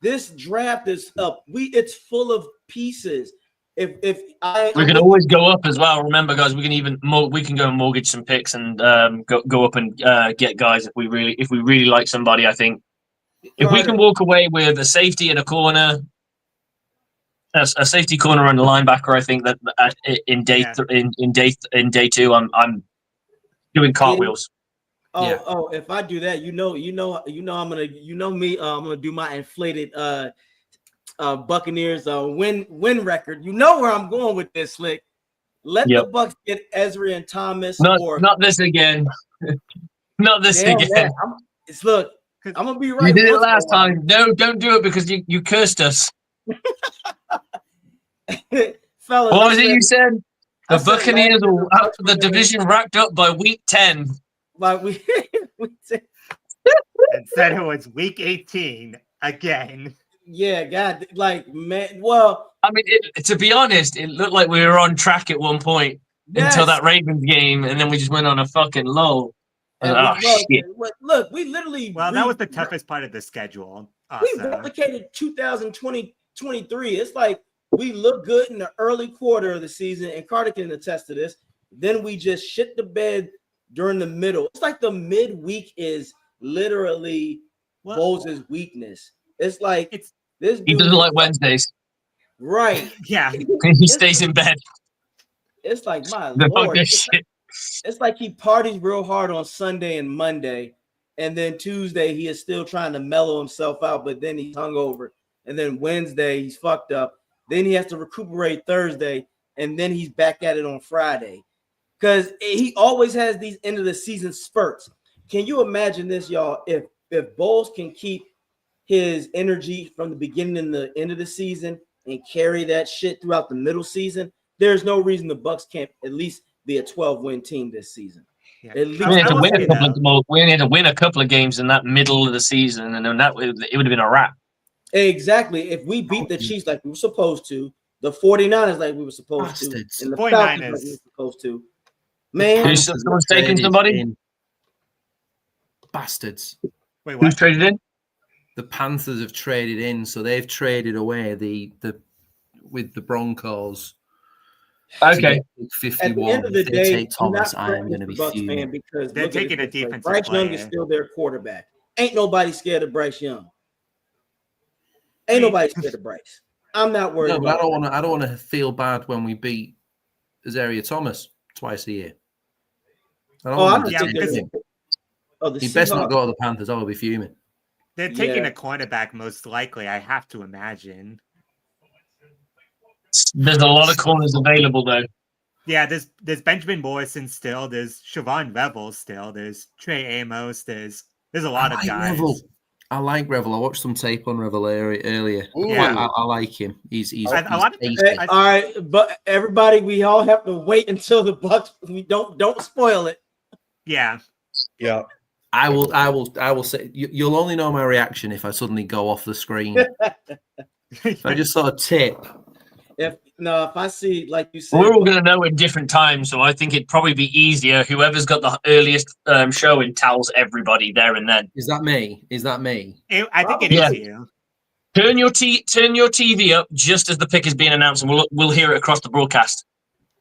This draft is up. It's full of pieces. We can always go up as well. Remember, guys, we can go and mortgage some picks and go up and get guys if we really like somebody. I think if we can walk away with a safety and a corner, a safety corner and a linebacker, I think that in day 2, I'm doing cartwheels. If I do that, I'm gonna do my inflated Buccaneers win record. You know where I'm going with this, Slick. Let the Bucs get Ezra and Thomas. Not this again. Not this again. Look, I'm gonna be right. You did it last time. No, don't do it because you cursed us. Fellas, what was it you said? The Buccaneers are out for the division wrapped up by week 10. Like we and said it was week 18 again. Yeah, God, like, man. Well, I mean, to be honest, it looked like we were on track at one point until that Ravens game, and then we just went on a fucking lull. Shit. Look, we literally. Well, that was the toughest part of the schedule. We replicated 2023. It's like we look good in the early quarter of the season, and Carter can attest to this. Then we just shit the bed during the middle. It's like the midweek is literally Bowles' weakness. It's like this. He doesn't like Wednesdays. Right. Yeah. He stays in bed. It's like, my Lord. It's like he parties real hard on Sunday and Monday, and then Tuesday he is still trying to mellow himself out, but then he's hungover. And then Wednesday he's fucked up. Then he has to recuperate Thursday, and then he's back at it on Friday. Because he always has these end of the season spurts. Can you imagine this, y'all? If Bowles can keep his energy from the beginning and the end of the season and carry that shit throughout the middle season, there's no reason the Bucs can't at least be a 12-win team this season. Yeah. At least we only had to win a couple of games in that middle of the season, and then it would have been a wrap. Exactly. If we beat the Chiefs like we were supposed to, the 49ers like we were supposed to, and the Falcons like we were supposed to, man. Someone's taking somebody? Bastards. Wait, what? Who's traded in? The Panthers have traded in, so they've traded away with the Broncos. Okay. 51. At the end of the if they day, take Thomas, I am going to be fuming. Because they're taking a defensive Bryce player. Young is still their quarterback. Ain't nobody scared of Bryce Young. Ain't nobody scared of Bryce. I'm not worried. No, but I don't want to feel bad when we beat Isaiah Thomas twice a year. He best not go to the Panthers. I will be fuming. They're taking a cornerback most likely, I have to imagine. There's a lot of corners available, though. Yeah, there's Benjamin Morrison still. There's Siobhan Revel still. There's Trey Amos. There's a lot of guys. Revel. I like Revel. I watched some tape on Revel earlier. Ooh. Yeah, I like him. He's all right, but everybody, we all have to wait until the Bucs. We don't spoil it. Yeah. Yeah. I will say you'll only know my reaction if I suddenly go off the screen. If I just sort of tip, If I see, like you said, We're all going to know in different times, so I think it'd probably be easier. Whoever's got the earliest showing tells everybody there and then. Is that me? I think it Yeah. is you. Turn your TV up just as the pick is being announced, and we'll hear it across the broadcast.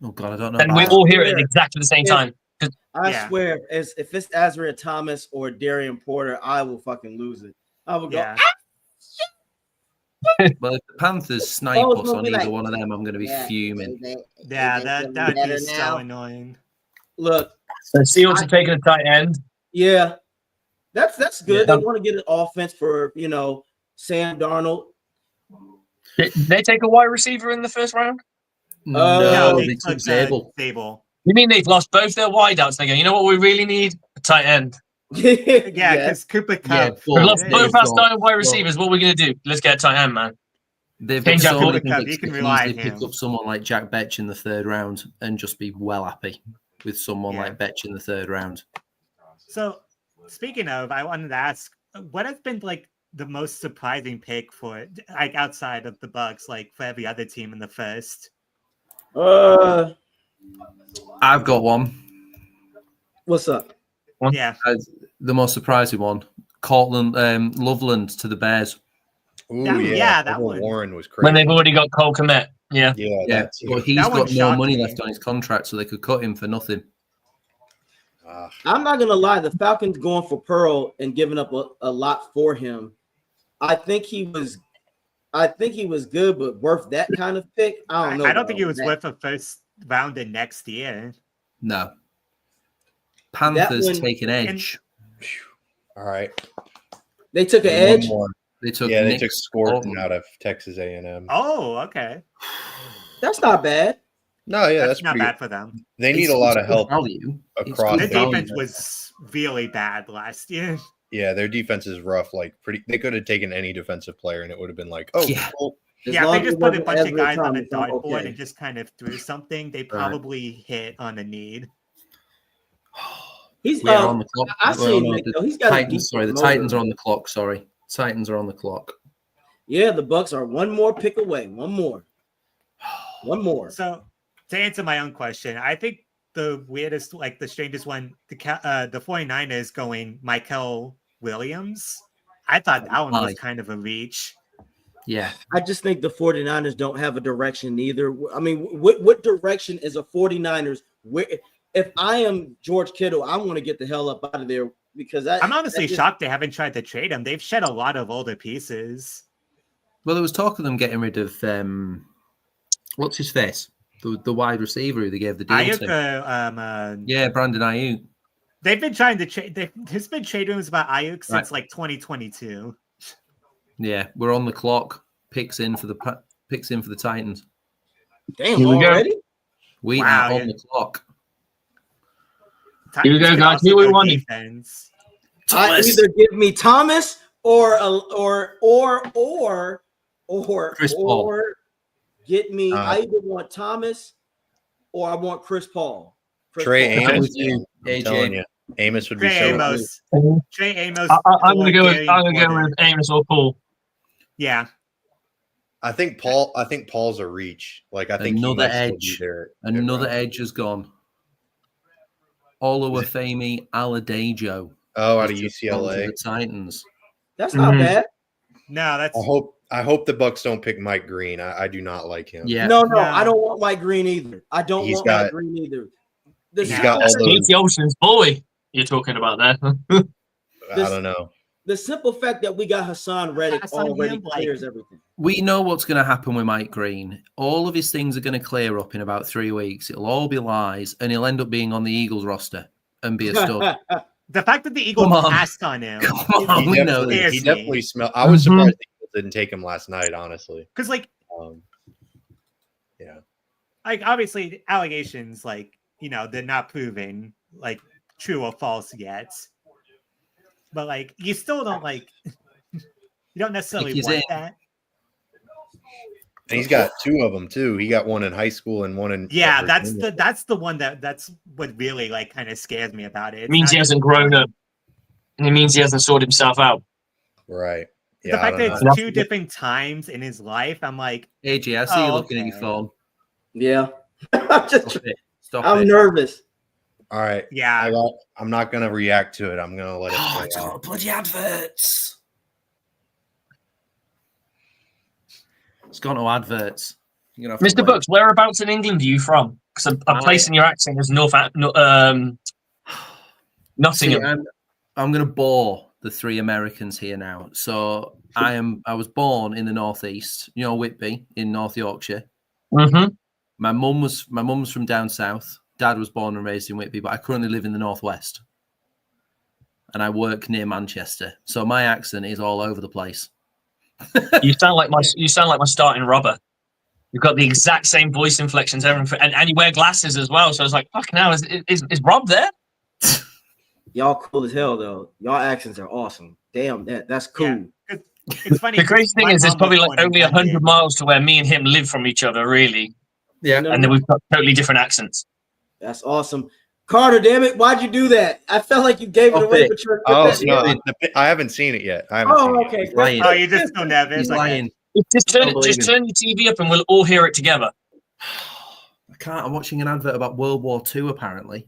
Oh God, I don't know. And about we that. all hear it at exactly the same time. I Yeah. swear, if it's Azariah Thomas or Darian Porter, I will fucking lose it. I will go. Yeah. Well, if the Panthers Oh, snipe it's us gonna on be either like, one of them, I'm going to be fuming. Yeah, that would be so annoying. Look, The Seahawks are taking a tight end. yeah, that's good. Yeah. They want to get an offense for Sam Darnold. Did they take a wide receiver in the first round? No, they they took took Zabel. Zabel. You mean they've lost both their wideouts? They go, you know what we really need? A tight end. Yeah, because Cooper Cup. Yeah, We've lost they've both our got- starting wide receivers. What are we going to do? Let's get a tight end, man. They've got Change our so many quarterback, picks. you can They rely easily on pick him. up someone like Jack Betch in the third round and just be well happy with someone Yeah. like Betch in the third round. So, speaking of, I wanted to ask, what has been like the most surprising pick for, like, outside of the Bucs, like for every other team in the first? I've got one. What's up? Yeah, The most surprising one. Cortland Loveland to the Bears. Ooh, that Trevor one. Warren was crazy. When they've already got Cole Kmet. Yeah. Yeah, Yeah, that's but he's That one got no shocked money me. left on his contract, so they could cut him for nothing. I'm not gonna lie. The Falcons going for Pearl and giving up a lot for him. I think he was good, but worth that kind of pick. I don't know. I don't think about it was that. worth a first rounder next year. No. Panthers one- take an edge. all right. They took an One edge. more. They took Yeah, they Nick took Scorton Bolton. out of Texas A&M. Oh, okay. That's not bad. No, yeah, that's that's not pretty bad good. for them. They need It's- a lot it's of good help value. It's across good Their the value. defense was really bad last year. Yeah, their defense is rough. Like they could have taken any defensive player and it would have been like, oh, Yeah. Well, as Yeah, if long they as just it put a wasn't bunch of Azariah guys on a Thomas, I'm dartboard okay. and just kind of threw something, they probably hit on a need. He's We are on the clock. I Well, see him, no, Nick, the though. He's got a Titans. decent Sorry, the motor. Titans are on the clock. Sorry, Titans are on the clock. Yeah, the Bucs are one more pick away. One more. So to answer my own question, I think the weirdest, like the strangest one, the 49ers going Michael Williams. I thought that one was Nice. kind of a reach. Yeah, I just think the 49ers don't have a direction either. I mean, what direction is a 49ers? Where if I am George Kittle, I want to get the hell up out of there because I'm honestly shocked they haven't tried to trade him. They've shed a lot of older pieces. well, there was talk of them getting rid of what's his face, the wide receiver who they gave the deal Ayuk, to. Yeah, Brandon Ayuk. they've been trying to trade. There's been trade rumors about Ayuk since Right. like 2022. Yeah, we're on the clock. Picks in for the Titans. Damn, Here we go. already? We Wow, are on yeah. the clock. Here we go, Titans could guys. also Here we go want it. defense. Either give me Thomas or Chris Paul. get me. I either want Thomas or I want Chris Paul. Trey I'm Amos. with you, I'm AJ. telling you, Amos would be Trey so Amos. Trey Amos. I'm going to go with Gary I'm Gordon. with Amos or Paul. Yeah. I think Paul's a reach. Like I think he Another might still be edge. there. Another edge has gone. Oluwafemi Aladejo. Oh, out of has just gone to UCLA. the Titans. That's not Mhm. bad. No, that's I hope the Bucs don't pick Mike Green. I do not like him. Yeah, No, No. I don't want Mike Green either. I don't He's want Mike got- Green either. He's Yeah. got all That's those. Casey Olsen's boy you're talking about there. I don't know. The simple fact that we got Hassan Reddick Pass on already him, like- clears everything. we know what's going to happen with Mike Green. All of his things are going to clear up in about 3 weeks. It'll all be lies, and he'll end up being on the Eagles roster and be a stud. the fact that the Eagles Come on. passed on him. Come on, we know definitely- this. He me. definitely smelled. I was Mhm. surprised the Eagles didn't take him last night. Honestly. Because like Yeah. obviously allegations like they're not proven like true or false yet. But like you still don't like you don't necessarily He's want in. that. And he's got 2 of them too. He got one in high school and one in. Yeah, at that's Virginia. the one that's what really like kind of scares me about it. It means he hasn't grown up. And it means he hasn't sorted himself out. Right. The Yeah, I fact don't that know. it's 2 different times in his life, I'm like, AJ, I see you Oh, looking at your okay. phone. Yeah. I'm just. Stop it. Stop I'm it. nervous. All right. yeah. I'm not gonna react to it. I'm gonna let it Oh, play it's out. got bloody adverts. It's gone to adverts. You're gonna have to Mr. wait. Bucks, whereabouts in England are you from? Because I'm placing your accent as Nottingham. See, I'm going to bore the 3 Americans here now. So I was born in the northeast, Whitby in North Yorkshire. Mm-hmm. My mum's from down south. Dad was born and raised in Whitby, but I currently live in the northwest, and I work near Manchester. So my accent is all over the place. You sound like my starting robber. You've got the exact same voice inflections, everything, and you wear glasses as well. So I was like, "Fucking hell, is Rob there?" Y'all cool as hell though. Y'all accents are awesome. Damn, that's cool. Yeah. It's funny. The crazy thing is, it's probably like only 100 miles. miles to where me and him live from each other, really. Yeah, No, And then we've got totally different accents. That's awesome. Carter, damn it, why'd you do that? I felt like you gave it away, but you're I haven't seen it yet. okay. Lying. Oh, you're just so nervous. He's Okay. lying. Just turn your TV up and we'll all hear it together. I can't. I'm watching an advert about World War II, apparently.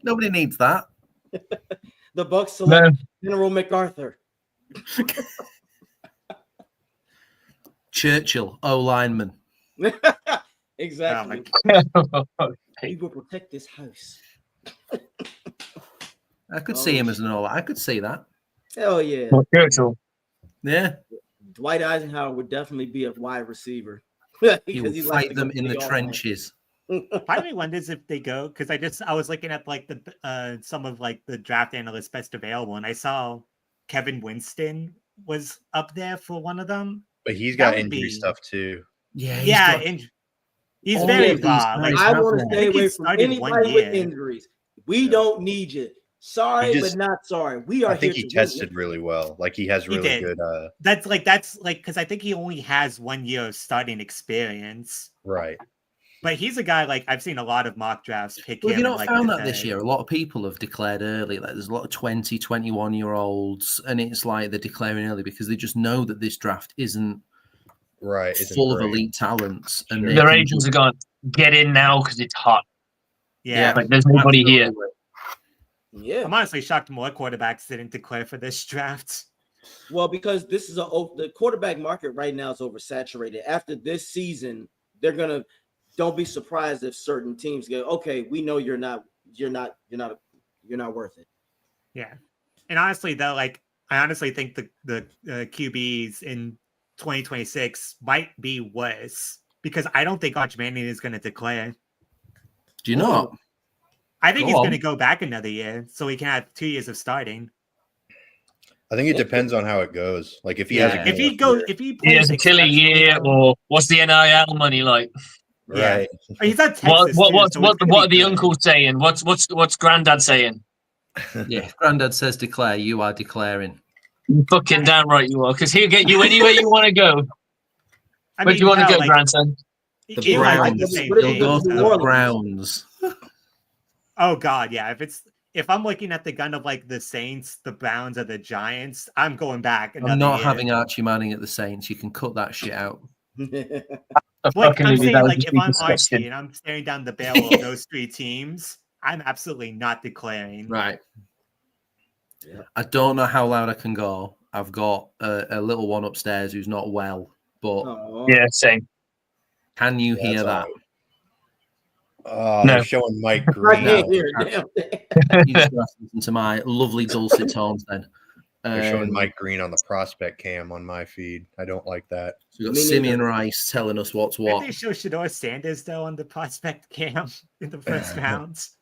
Nobody needs that. The Bucs select General MacArthur. Churchill, O-lineman. Exactly. He will protect this house. I could see him as an O-line. I could see that. Hell yeah. Churchill. Yeah. Dwight Eisenhower would definitely be a wide receiver. He would fight them in the trenches. Part of me wonders if they go, because I was looking at like the some of like the draft analysts best available, and I saw Kevin Winston was up there for one of them. But he's got injury stuff too. Yeah, he's very raw. Like, I want to stay away from anybody with injuries. We don't need you. Sorry, but not sorry. We are. I think he tested really well. Like he has really good. That's like because I think he only has 1 year of starting experience. Right. But he's a guy like I've seen a lot of mock drafts pick him. Have you not like, found that this year? A lot of people have declared early. Like there's a lot of 20, 21-year-olds, and it's like they're declaring early because they just know that this draft isn't full of elite talents. And their agents are going, get in now because it's hot. Yeah, like there's nobody here. Yeah, I'm honestly shocked more quarterbacks didn't declare for this draft. Well, because this is the quarterback market right now is oversaturated. After this season, they're gonna. Don't be surprised if certain teams go, okay, we know you're not worth it. Yeah, and honestly, though, like I honestly think the QBs in 2026 might be worse because I don't think Arch Manning is going to declare. Do you not? I think he's going to go back another year so he can have 2 years of starting. I think it depends on how it goes. Like if he has a killer year, or what's the NIL money like? Right. He's at Texas. What are the uncles saying? What's Granddad saying? Yeah, Granddad says declare. You are declaring. Fucking damn right you are, because he'll get you anywhere you want to go. Where do you want to go, grandson? The Browns. They'll go to the Browns. Oh God, yeah. If I'm looking at the gun of like the Saints, the Browns, or the Giants, I'm going back. I'm not having Archie Manning at the Saints. You can cut that shit out. Like I'm saying, like if I'm Archie and I'm staring down the barrel of those 3 teams, I'm absolutely not declaring. Right. Yeah. I don't know how loud I can go. I've got a little one upstairs who's not well, but yeah, same. Can you hear that? No. They're showing Mike Green. You just listen to my lovely dulcet tones then. They're showing Mike Green on the prospect cam on my feed. I don't like that. So we've got Simeon Rice telling us what's what. Did they show Shador Sanders though on the prospect cam in the first rounds?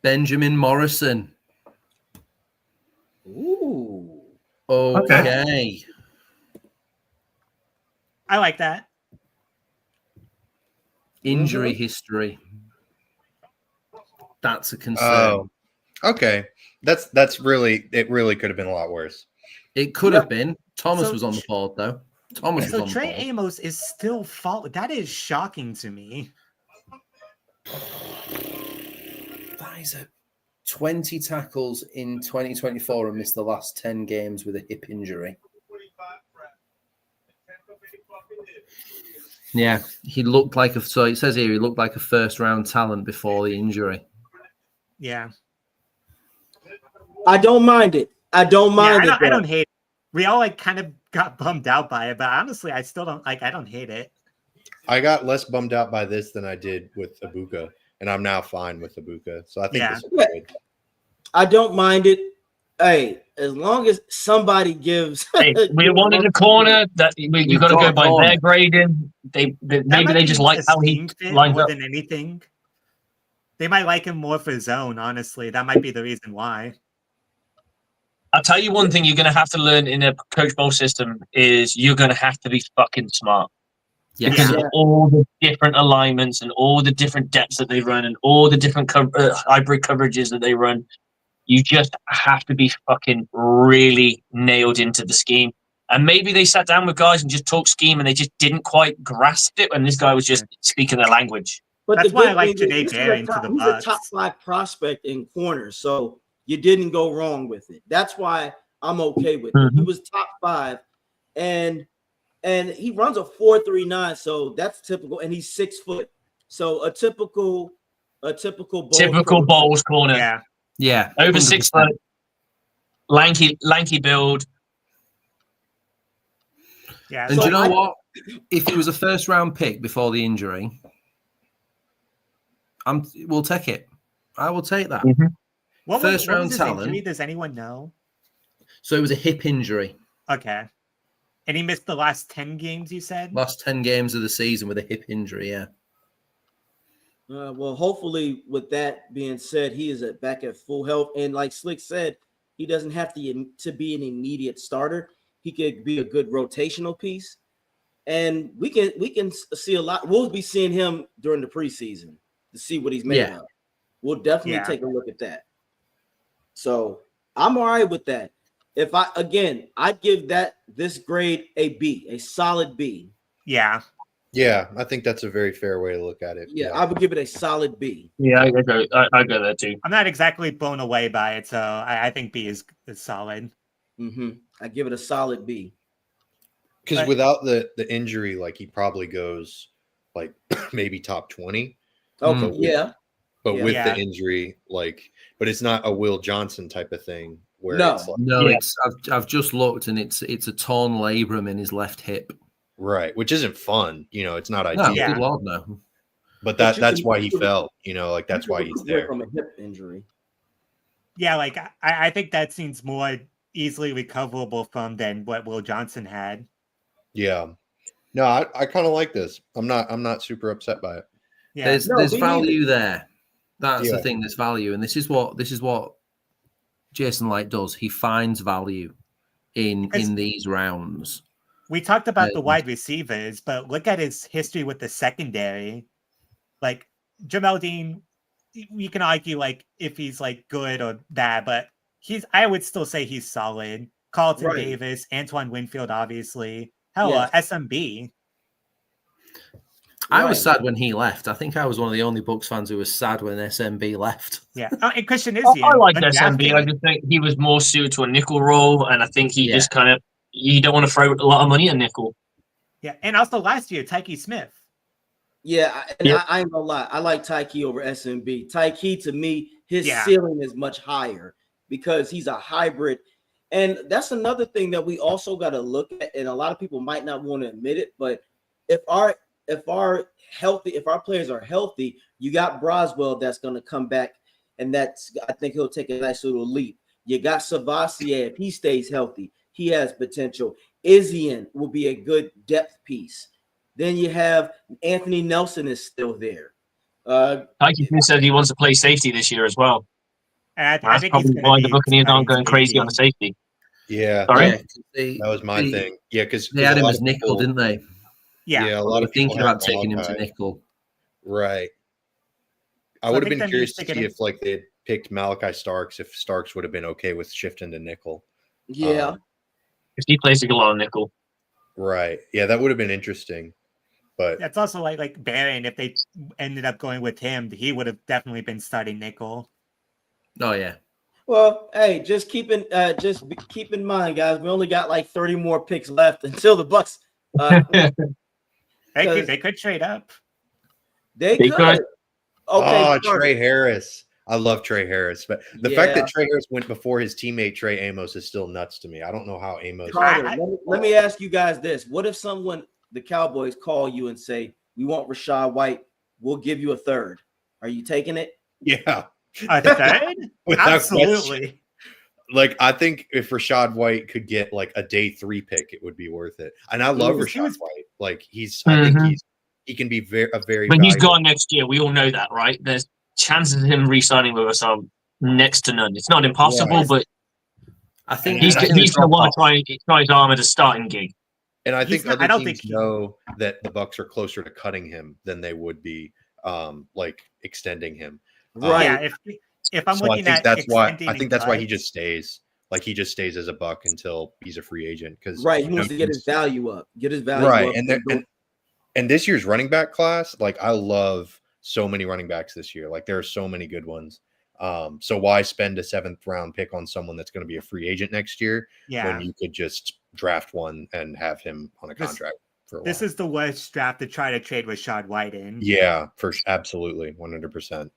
Benjamin Morrison. Ooh. Okay. I like that. Injury history. That's a concern. Oh, okay. That's really, it really could have been a lot worse. It could have been. Thomas was on the board though. Thomas was on Trey the board. Amos is still That is shocking to me. That He's at 20 tackles in 2024 and missed the last 10 games with a hip injury. Yeah, he looked like so it says here he looked like a first-round talent before the injury. Yeah. I don't mind it. I don't mind it. I don't hate it. We all like kind of got bummed out by it, but honestly, I still don't like. I don't hate it. I got less bummed out by this than I did with Ibuka, and I'm now fine with Ibuka. So I think this is good. I don't mind it. Hey, as long as somebody gives. Hey, we wanted a corner that you got to go by their grading. Maybe they just like how he lines more up. than anything. They might like him more for zone. Honestly, that might be the reason why. I'll tell you one thing you're going to have to learn in a coach bowl system is you're going to have to be fucking smart. Yes. Because of all the different alignments and all the different depths that they run and all the different hybrid coverages that they run. You just have to be fucking really nailed into the scheme. And maybe they sat down with guys and just talked scheme and they just didn't quite grasp it when this guy was just speaking their language. But that's why I like Janae Barron to the Bucs. He's a top 5 prospect in corners, so you didn't go wrong with it. That's why I'm okay with it. He was top 5, and he runs a 4.39, so that's typical. And he's 6 foot, so a typical Bowls corner. Yeah, over 6 foot, lanky build. Yeah, and do you know what? If he was a first-round pick before the injury, we'll take it. I will take that. What first-round was his talent. Injury? Does anyone know? So it was a hip injury. Okay, and he missed the last 10 games. You said last 10 games of the season with a hip injury. Yeah. Well, hopefully, with that being said, he is back at full health. And like Slick said, he doesn't have to be an immediate starter. He could be a good rotational piece. And we can see a lot. We'll be seeing him during the preseason to see what he's made of. We'll definitely take a look at that. So I'm all right with that. I'd give this grade a B, a solid B. Yeah. Yeah, I think that's a very fair way to look at it. Yeah, I would give it a solid B. Yeah, I go there too. I'm not exactly blown away by it, so I think B is solid. I give it a solid B. Because without the injury, like he probably goes like maybe top 20. Okay, But with the injury, but it's not a Will Johnson type of thing where I've just looked and it's a torn labrum in his left hip. Right, which isn't fun. It's not ideal. Good Lord, no. But that's why he fell. That's why he's there. From a hip injury. Yeah, I think that seems more easily recoverable from than what Will Johnson had. Yeah. No, I kind of like this. I'm not super upset by it. Yeah. There's value there. That's the thing. There's value, and this is what Jason Light does. He finds value in these rounds. We talked about the wide receivers, but look at his history with the secondary. Like Jamel Dean, you can argue if he's good or bad, but I would still say he's solid. Carlton Davis, Antoine Winfield, obviously. Hell, SMB. I was sad when he left. I think I was one of the only Bucs fans who was sad when SMB left. Yeah, and Christian Izzy. I like SMB. I just think he was more suited to a nickel role, and I think he just kind of. You don't want to throw a lot of money at nickel. Yeah, and also last year, Tyke Smith. Yeah, I ain't gonna lie. I like Tyke over SMB. Tyke, to me, his ceiling is much higher because he's a hybrid. And that's another thing that we also got to look at. And a lot of people might not want to admit it, but if our players are healthy, you got Broswell that's going to come back, and I think he'll take a nice little leap. You got Savassier if he stays healthy. He has potential. Izzian will be a good depth piece. Then you have Anthony Nelson is still there. Tyke said he wants to play safety this year as well. And that's probably why the Buccaneers aren't going crazy on the safety. Yeah, sorry, that was my thing. Yeah, because they had him as nickel, didn't they? Yeah, a lot of people thinking about taking him to nickel. Right. I would have been curious to see if they had picked Malachi Starks, if Starks would have been okay with shifting to nickel. Yeah. If he plays a lot of nickel. Right. Yeah, that would have been interesting. But that's also like Barron. If they ended up going with him, he would have definitely been starting nickel. Oh yeah. Well, hey, just keep in mind, guys. We only got like 30 more picks left until the Bucs. They could trade up. They They could. could. Okay, Oh, Carter. Trey Harris. I love Trey Harris, but the fact that Trey Harris went before his teammate Trey Amos is still nuts to me. I don't know how Amos. Carter, let me ask you guys this: what if the Cowboys, call you and say, "We want Rachaad White. We'll give you a third." Are you taking it? Yeah, A third? without Absolutely. question. Like, I think if Rachaad White could get like a day 3 pick, it would be worth it. And I love Rachaad White. Like, I think he can be very But he's gone next year. We all know that, right? There's chances of him re-signing with us are next to none. It's not impossible, but I think he's going to want to try his arm at a starting gig. And I think other teams know that the Bucs are closer to cutting him than they would be like extending him. Right. Yeah, if I'm looking at that's why he just stays. Like, he just stays as a Buck until he's a free agent, because he wants to get his value up. Right. And this year's running back class, like, I love so many running backs this year. Like, there are so many good ones. So why spend a 7th round pick on someone that's going to be a free agent next year when you could just draft one and have him on a contract for a while? This is the worst draft to try to trade Rachaad White in. Yeah, absolutely, 100%.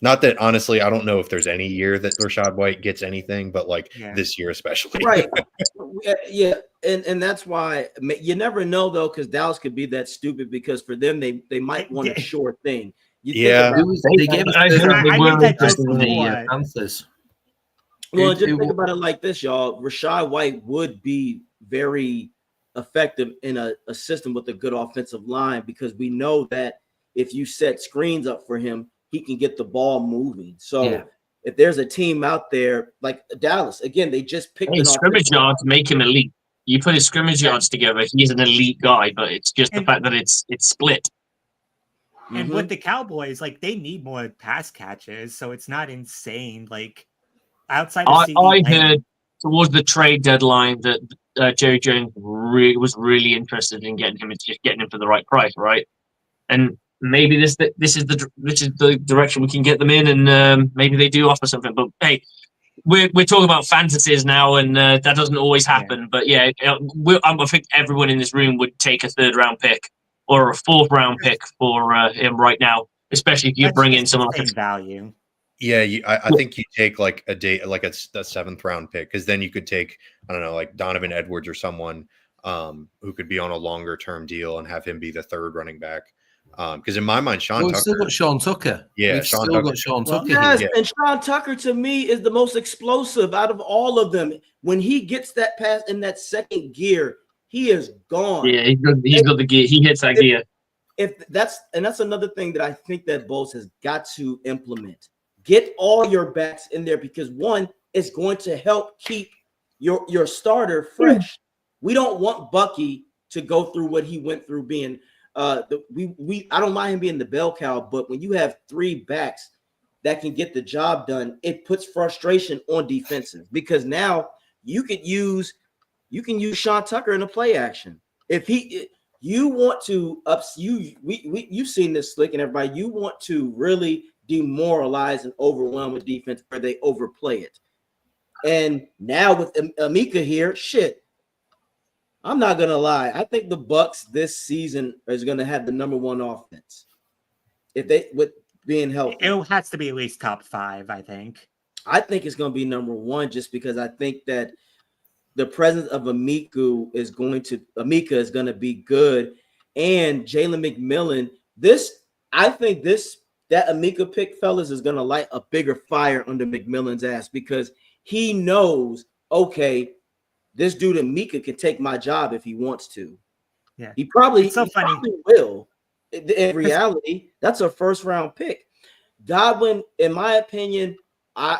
Not that, honestly, I don't know if there's any year that Rachaad White gets anything, but this year especially. Right. Yeah. And that's why you never know, though, because Dallas could be that stupid, because for them, they might want a sure thing. They gave us the Panthers. Well, just think about it like this, y'all. Rachaad White would be very effective in a system with a good offensive line, because we know that if you set screens up for him, he can get the ball moving. So if there's a team out there like Dallas, again, they just picked scrimmage yards, make him elite. You put his scrimmage yards together, he's an elite guy, but it's just the fact that it's split. And with the Cowboys, like, they need more pass catches, so it's not insane. Like, outside of I heard towards the trade deadline that Jerry Jones was really interested in getting him. It's just getting him for the right price, right? And maybe this is the direction we can get them in, and maybe they do offer something. But hey, we're talking about fantasies now, and that doesn't always happen. Yeah. But I think everyone in this room would take a 3rd round pick or a 4th round pick for him right now, especially if you bring in someone like value. Yeah, I think you take like a 7th round pick, because then you could take, I don't know, like Donovan Edwards or someone who could be on a longer term deal and have him be the 3rd running back. Because in my mind, Tucker. Still got Sean Tucker. Yeah, we've still got Sean Tucker. Yes, and Sean Tucker to me is the most explosive out of all of them. When he gets that pass in that second gear, he is gone. Yeah, he's got the gear. He hits that gear. That's another thing that I think that Bose has got to implement. Get all your backs in there, because one, it's going to help keep your starter fresh. We don't want Bucky to go through what he went through being I don't mind him being the bell cow, but when you have 3 backs that can get the job done, it puts frustration on defenses, because now you can use Sean Tucker in a play action. If you want to you've seen this, Slick and everybody, you want to really demoralize and overwhelm a defense where they overplay it. And now with Amika here, I'm not gonna lie. I think the Bucs this season is gonna have the number 1 offense. If they with being healthy, it has to be at least top 5. I think it's gonna be number 1, just because I think that the presence of Amika is gonna be good, and Jalen McMillan. I think that Amika pick, fellas, is gonna light a bigger fire under McMillan's ass, because he knows, okay, this dude Amika can take my job if he wants to. Yeah, he probably will. In reality, that's a 1st round pick. Godwin, in my opinion, I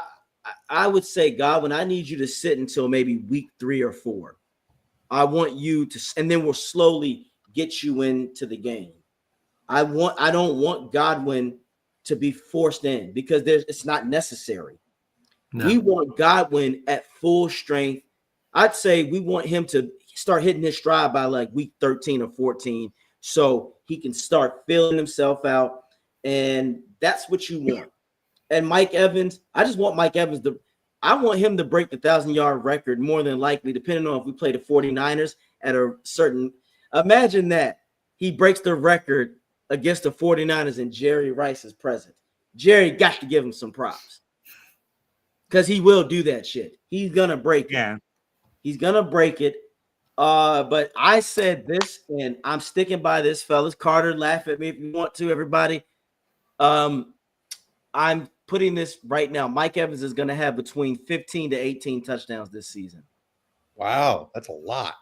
would say, Godwin, I need you to sit until maybe week 3 or 4. I want you to, and then we'll slowly get you into the game. I don't want Godwin to be forced in, because it's not necessary. No. We want Godwin at full strength. I'd say we want him to start hitting his stride by like week 13 or 14, so he can start filling himself out, and that's what you want. And Mike Evans, I just want Mike Evans I want him to break the 1,000-yard record more than likely, depending on if we play the 49ers at a certain. Imagine that he breaks the record against the 49ers and Jerry Rice is present. Jerry got to give him some props because he will do that shit. He's gonna break it. Yeah. He's gonna break it. But I said this, and I'm sticking by this, fellas. Carter, laugh at me if you want to, everybody. I'm putting this right now. Mike Evans is going to have between 15 to 18 touchdowns this season. Wow, that's a lot.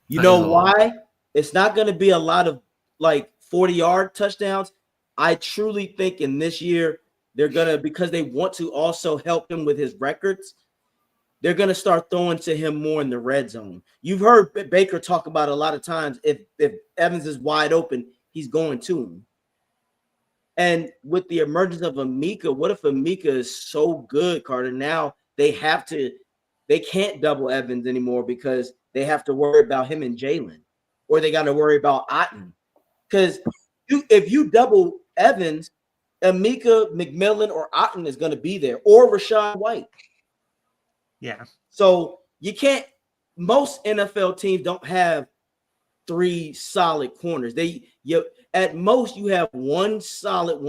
You know why? It's not going to be a lot of like 40-yard touchdowns. I truly think in this year, they're going to, because they want to also help him with his records, they're going to start throwing to him more in the red zone. You've heard Baker talk about a lot of times, if Evans is wide open, he's going to him. And with the emergence of Amika, what if Amika is so good, Carter? Now they can't double Evans anymore because they have to worry about him and Jalen, or they got to worry about Otten. Because if you double Evans, Amika, McMillan, or Otten is going to be there, or Rachaad White. Yeah. So you can't. Most NFL teams don't have 3 solid corners. At most you have one solid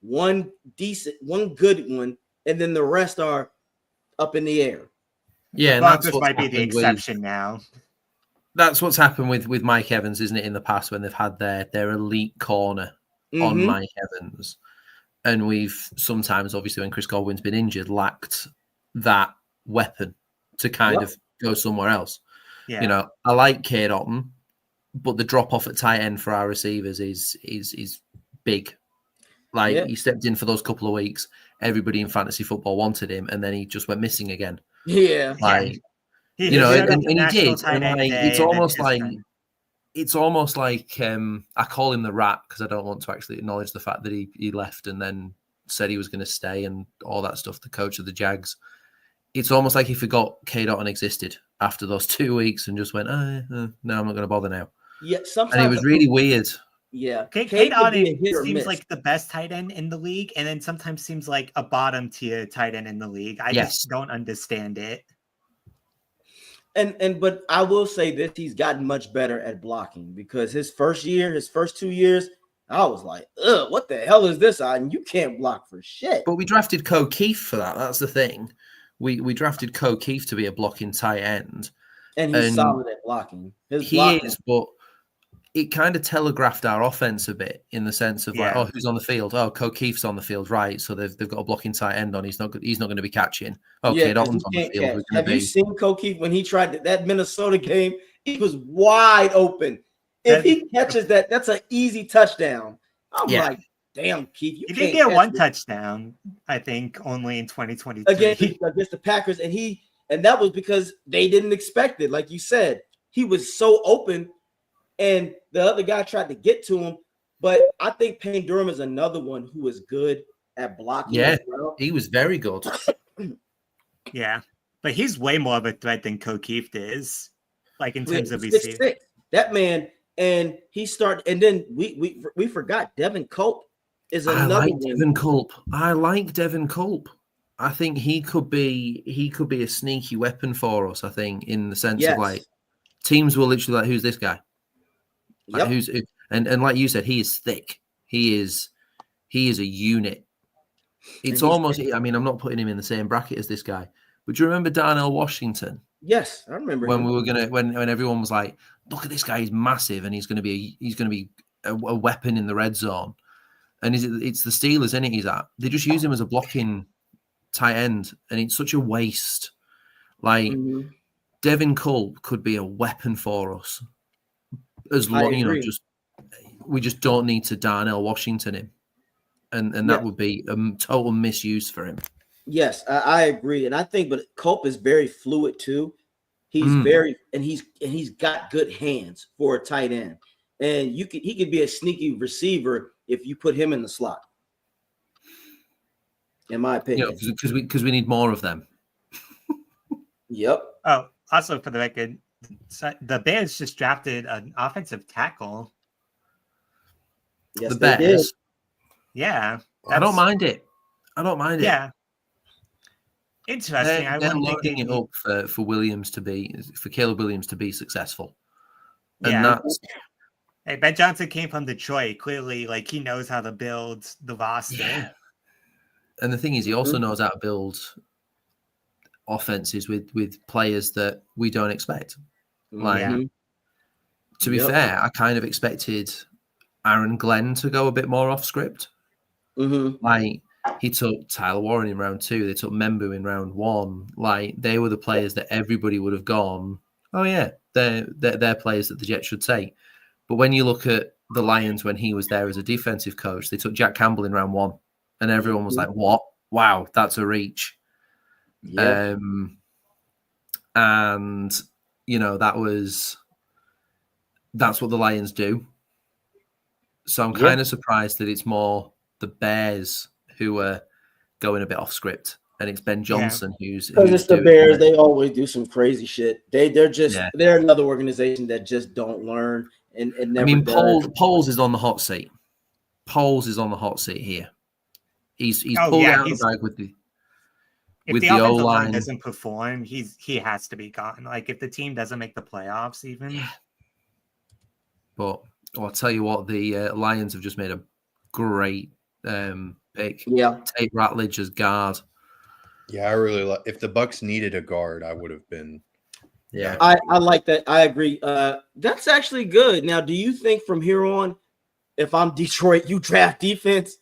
one decent, one good one, and then the rest are up in the air. Yeah, and Broncos might be the exception now. That's what's happened with Mike Evans, isn't it? In the past, when they've had their elite corner on Mike Evans, and we've sometimes, obviously, when Chris Godwin's been injured, lacked that weapon to kind of go somewhere else. Yeah. You know, I like Cade Otton, but the drop off at tight end for our receivers is big. Like he stepped in for those couple of weeks, everybody in fantasy football wanted him, and then he just went missing again. Yeah, like he you know, and he National did, and like it's almost like I call him the rat because I don't want to actually acknowledge the fact that he left and then said he was going to stay and all that stuff. The coach of the Jags. It's almost like he forgot Cade Otton existed after those 2 weeks and just went, no, I'm not going to bother now. Yeah, sometimes and it was really weird. Yeah, Cade Otton seems like the best tight end in the league, and then sometimes seems like a bottom tier tight end in the league. I just don't understand it. But I will say this: he's gotten much better at blocking because his first 2 years, I was like, ugh, what the hell is this? And you can't block for shit. But we drafted Ko Keefe for that. That's the thing. We drafted Ko Keefe to be a blocking tight end. And he's solid at blocking. He is, but it kind of telegraphed our offense a bit in the sense of like, oh, who's on the field? Oh, Ko Keefe's on the field, right? So they've got a blocking tight end on. He's not going to be catching. Okay, Dalton's on the field. Have you seen Ko Keefe when he tried that Minnesota game? He was wide open. If he catches that, that's an easy touchdown. I'm like, damn, Keefe, he did get one touchdown, I think, only in 2023 against the Packers, and that was because they didn't expect it. Like you said, he was so open. And the other guy tried to get to him, but I think Payne Durham is another one who is good at blocking. Yeah, as well. He was very good. Yeah, but he's way more of a threat than Ko Keefe is, like in terms of receiving. That man, and he started, and then we forgot Devin Culp is another one. Devin Culp. I like Devin Culp. I think he could be a sneaky weapon for us. I think in the sense of like teams will literally like, who's this guy? Like and like you said, he is thick. He is a unit. It's almost. I mean, I'm not putting him in the same bracket as this guy. But do you remember Darnell Washington? Yes, I remember when we were when everyone was like, "Look at this guy, he's massive, and he's going to be a weapon in the red zone." And it's the Steelers, isn't it? He's at. They just use him as a blocking tight end, and it's such a waste. Like Devin Culp could be a weapon for us. As long, we just don't need to Darnell Washington him, and that would be a total misuse for him. Yes, I agree, and I think, but Culp is very fluid too. He's he's got good hands for a tight end, and he could be a sneaky receiver if you put him in the slot. In my opinion, because we need more of them. Yep. Oh, also for the record. So the Bears just drafted an offensive tackle. Yes, the Bears. Yeah, I don't mind it. I don't mind it. Yeah. Interesting. They're loading it up for Caleb Williams to be successful. And Yeah. that's Hey, Ben Johnson came from Detroit. Clearly, like, he knows how to build the roster. yeah. And the thing is, he also knows how to build offenses with players that we don't expect. Like, to be fair, I kind of expected Aaron Glenn to go a bit more off script. Like, he took Tyler Warren in round 2. They took Membu in round 1. Like, they were the players that everybody would have gone, oh yeah, they're players that the Jets should take. But when you look at the Lions when he was there as a defensive coach, they took Jack Campbell in round 1, and everyone was like, "What? Wow, that's a reach." Yeah. And that's what the Lions do. So I'm kind of surprised that it's more the Bears who are going a bit off script, and it's Ben Johnson who's because it's the Bears. They always do some crazy shit. They're another organization that just don't learn and never. Poles is on the hot seat. Poles is on the hot seat here. He's pulled out of the bag with the. If the offensive line doesn't perform, he has to be gone. Like, if the team doesn't make the playoffs, even. Yeah. But I'll tell you what, the Lions have just made a great pick. Yeah, Tate Ratledge as guard. Yeah, I really like. If the Bucs needed a guard, I would have been. Yeah, I like that. I agree. That's actually good. Now, do you think from here on, if I'm Detroit, you draft defense?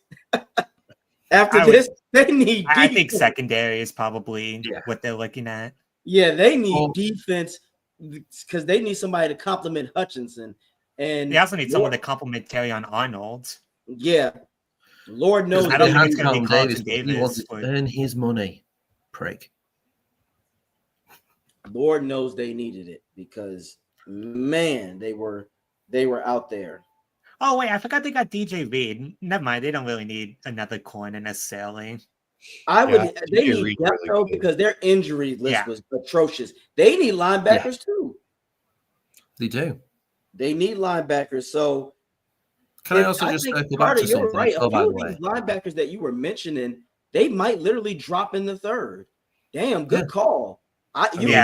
After this, they need defense. I think secondary is probably what they're looking at. Yeah, they need defense because they need somebody to complement Hutchinson. And they also need someone to complement Terrion Arnold. Yeah. Lord knows. I don't think it's going to be Carlton Davis. He wants to earn his money, prick. Lord knows they needed it because, man, they were out there. Oh, wait, I forgot they got DJ Reed. Never mind, they don't really need another corner necessarily. They need depth though because their injury list was atrocious. They need linebackers too. They do. They need linebackers. So can I also just circle back to something? Right. A few of these linebackers that you were mentioning, they might literally drop in the third. Damn, good call. Carter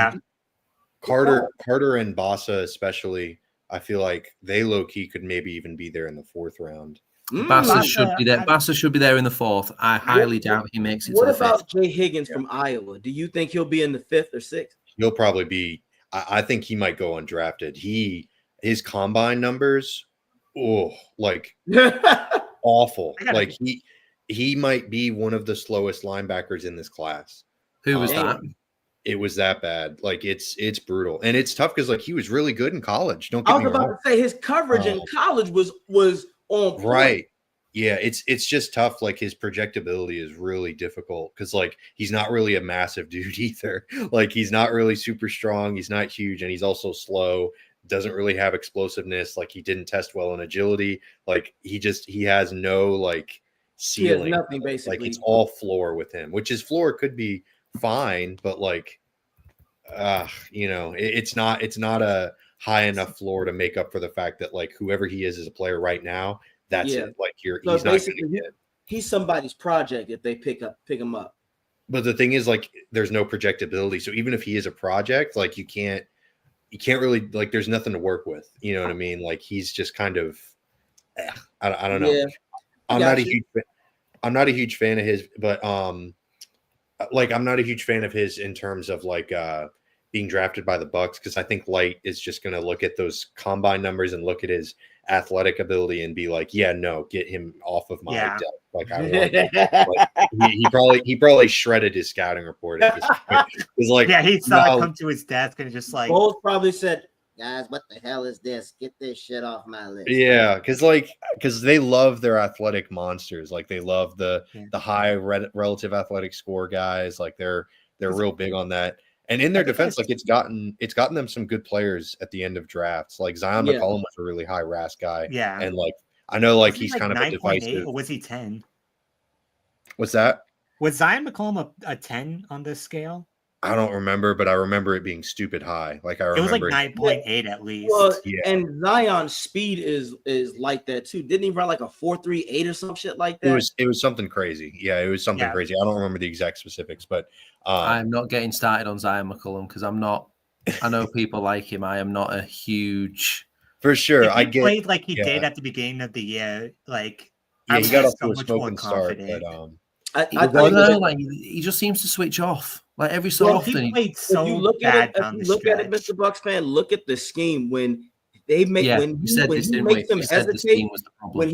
and Bossa especially. I feel like they low-key could maybe even be there in the 4th round. Bassa should be there. Bassa should be there in the 4th. I highly doubt he makes it to the 5th. What about Jay Higgins from Iowa? Do you think he'll be in the 5th or 6th? He'll probably be. I think he might go undrafted. His combine numbers, awful. Like he might be one of the slowest linebackers in this class. Who was that? It was that bad. Like it's brutal, and it's tough because like he was really good in college. Don't get me wrong. I was about to say his coverage in college was on point. Right. Yeah, it's just tough. Like his projectability is really difficult because like he's not really a massive dude either. Like he's not really super strong. He's not huge, and he's also slow. Doesn't really have explosiveness. Like he didn't test well in agility. Like he has no like ceiling. He has nothing basically. Like it's all floor with him, which his floor could be fine, but like it's not a high enough floor to make up for the fact that like whoever he is as a player right now, that's it. Like he's not he's somebody's project if they pick him up. But the thing is, like, there's no projectability. So even if he is a project, like you can't really like there's nothing to work with. You know what I mean? Like he's just kind of I don't know. Yeah, I'm not a huge fan of his, but like I'm not a huge fan of his in terms of like being drafted by the Bucs because I think Light is just going to look at those combine numbers and look at his athletic ability and be like, yeah, no, get him off of my depth. Like I want. Like, he probably shredded his scouting report. He's like, he saw it come to his desk and just like, Bowles probably said, guys, what the hell is this? Get this shit off my list. Yeah, because they love their athletic monsters. Like they love the high relative athletic score guys. Like they're real big on that. And in their defense, like it's gotten them some good players at the end of drafts. Like Zion McCollum was a really high RAS guy. Yeah, and like I know like he's like kind of a divisive. Or was he 10? What's that? Was Zion McCollum a 10 on this scale? I don't remember, but I remember it being stupid high. Like I It was like remember 9.8 at least. Well, Yeah. and Zion's speed is like that too. Didn't he run like a 4.38 or some shit like that? it was something crazy. Yeah, it was something Yeah. crazy. I don't remember the exact specifics, but I'm not getting started on Zion McCullum because I'm not. I know people like him. I am not a huge. for sure, If I he get. played like he yeah. did at the beginning of the year, like Yeah, I he would got be off so to a much more smoking start, confident. but I I don't think know. Like he just seems to switch off. Like every so Well, often. He played if you so look bad at it, down the stretch. Mr. Bucks fan, look at the scheme when they make Yeah, when we said he this, didn't we? makes them We said the hesitate. scheme was the problem.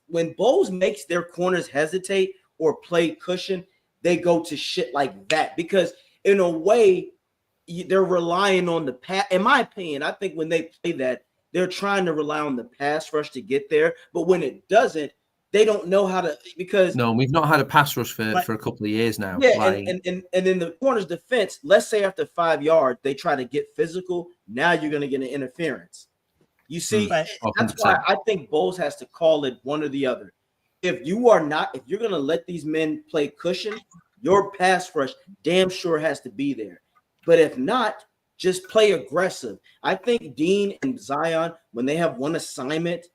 When Bowles makes their corners hesitate or play cushion, they go to shit like that because in a way they're relying on the pass. In my opinion, I think when they play that, they're trying to rely on the pass rush to get there. But when it doesn't, they don't know how to because No, we've not had a pass rush for But- a couple of years now. yeah, Like, and in the corner's defense, let's say after 5 yards, they try to get physical. Now you're going to get an interference. You see, But- that's 100%. why I think Bowles has to call it one or the other. If you're going to let these men play cushion, your pass rush damn sure has to be there. But if not, just play aggressive. I think Dean and Zion, when they have one assignment,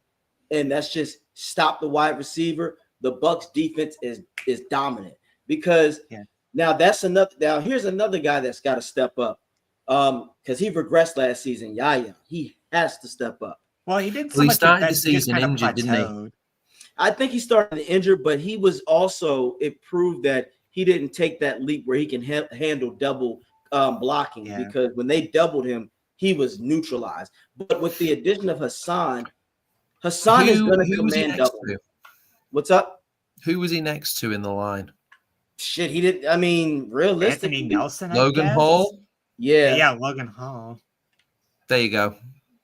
and that's just stop the wide receiver, the Bucs defense is dominant because now here's another guy that's got to step up because he regressed last season. Yaya, he has to step up. Well, he did so Well, he much started best, the he just season kind of injured, didn't he? plateaued. I think he started injured, but he was also it proved that he didn't take that leap where he can handle double blocking because when they doubled him, he was neutralized. But with the addition of Hassan is going to command double. What's up? Who was he next to in the line? Shit, he did. I mean, realistically, Anthony Nelson, Logan Hall? Yeah, Logan Hall. There you go.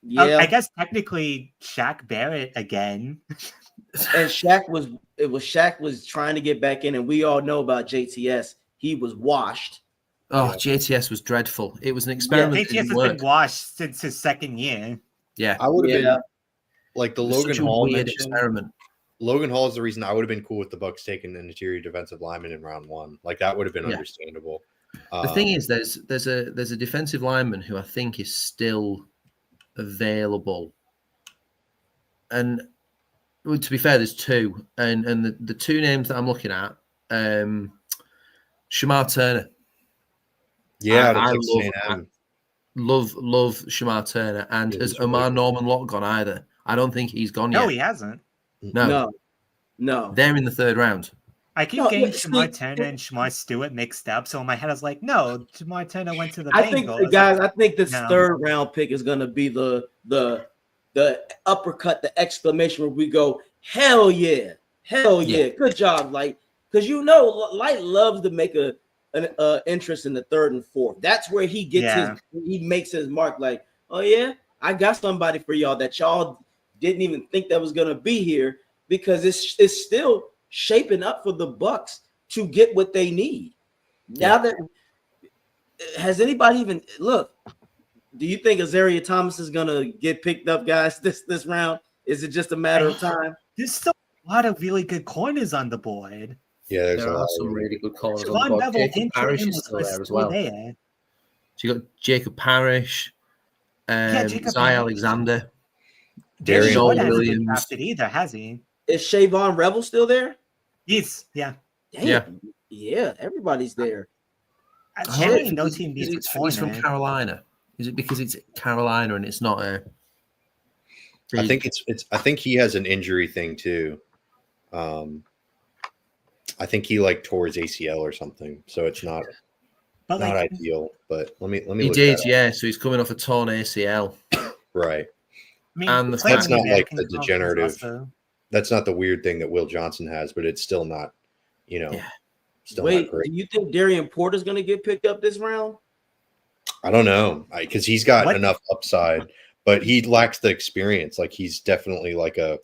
Yeah, I guess technically Shaq Barrett again. And Shaq was trying to get back in, and we all know about JTS. He was washed. Oh, JTS was dreadful. It was an experiment. JTS has been washed since his second year. Yeah, I would have been like the Logan such a Hall weird mention. experiment. Logan Hall is the reason I would have been cool with the Bucs taking an interior defensive lineman in round 1. Like that would have been understandable. The thing is, there's a defensive lineman who I think is still available, and well, to be fair, there's two, and the two names that I'm looking at, Shamar Turner. Yeah, I love love Shamar Turner, and has Omar Norman Lott gone either? I don't think he's gone yet. No, he hasn't. No. They're in the third round. I keep getting Shamar Turner and Shamar Stewart mixed up, so in my head I was like, no, Shamar Turner went to the Bengals. I think this third round pick is going to be the uppercut, the exclamation where we go, hell yeah, good job, Light, because Light loves to make an interest in the third and fourth. That's where he gets he makes his mark. Like, oh yeah, I got somebody for y'all that y'all didn't even think that was going to be here, because it's still shaping up for the Bucs to get what they need. Now that has anybody even look? Do you think Azaria Thomas is gonna get picked up, guys, this round? Is it just a matter of time? There's still a lot of really good corners on the board. Yeah, there's there a are lot some really good corners on the Javon board. Bevel Jacob and Parrish Tim is still was there as well. there. So you got Jacob Parrish, Jacob Zay Parrish. Alexander, Darius Joel Jordan hasn't been Williams. drafted either, has he? Is Shavon Revel still there? Yeah. Damn. Yeah, everybody's there. Apparently, no team needs a He's from corner. Carolina. Is it because it's Carolina and it's not a? I think it's. I think he has an injury thing too. I think he tore his ACL or something, so it's not ideal. But let me. He did, yeah. So he's coming off a torn ACL, right? I mean, and that's not like American the degenerative. also. That's not the weird thing that Will Johnson has, but it's still not. Still Wait, not great. do you think Darian Porter's going to get picked up this round? I don't know, because he's got enough upside, but he lacks the experience. Like he's definitely like a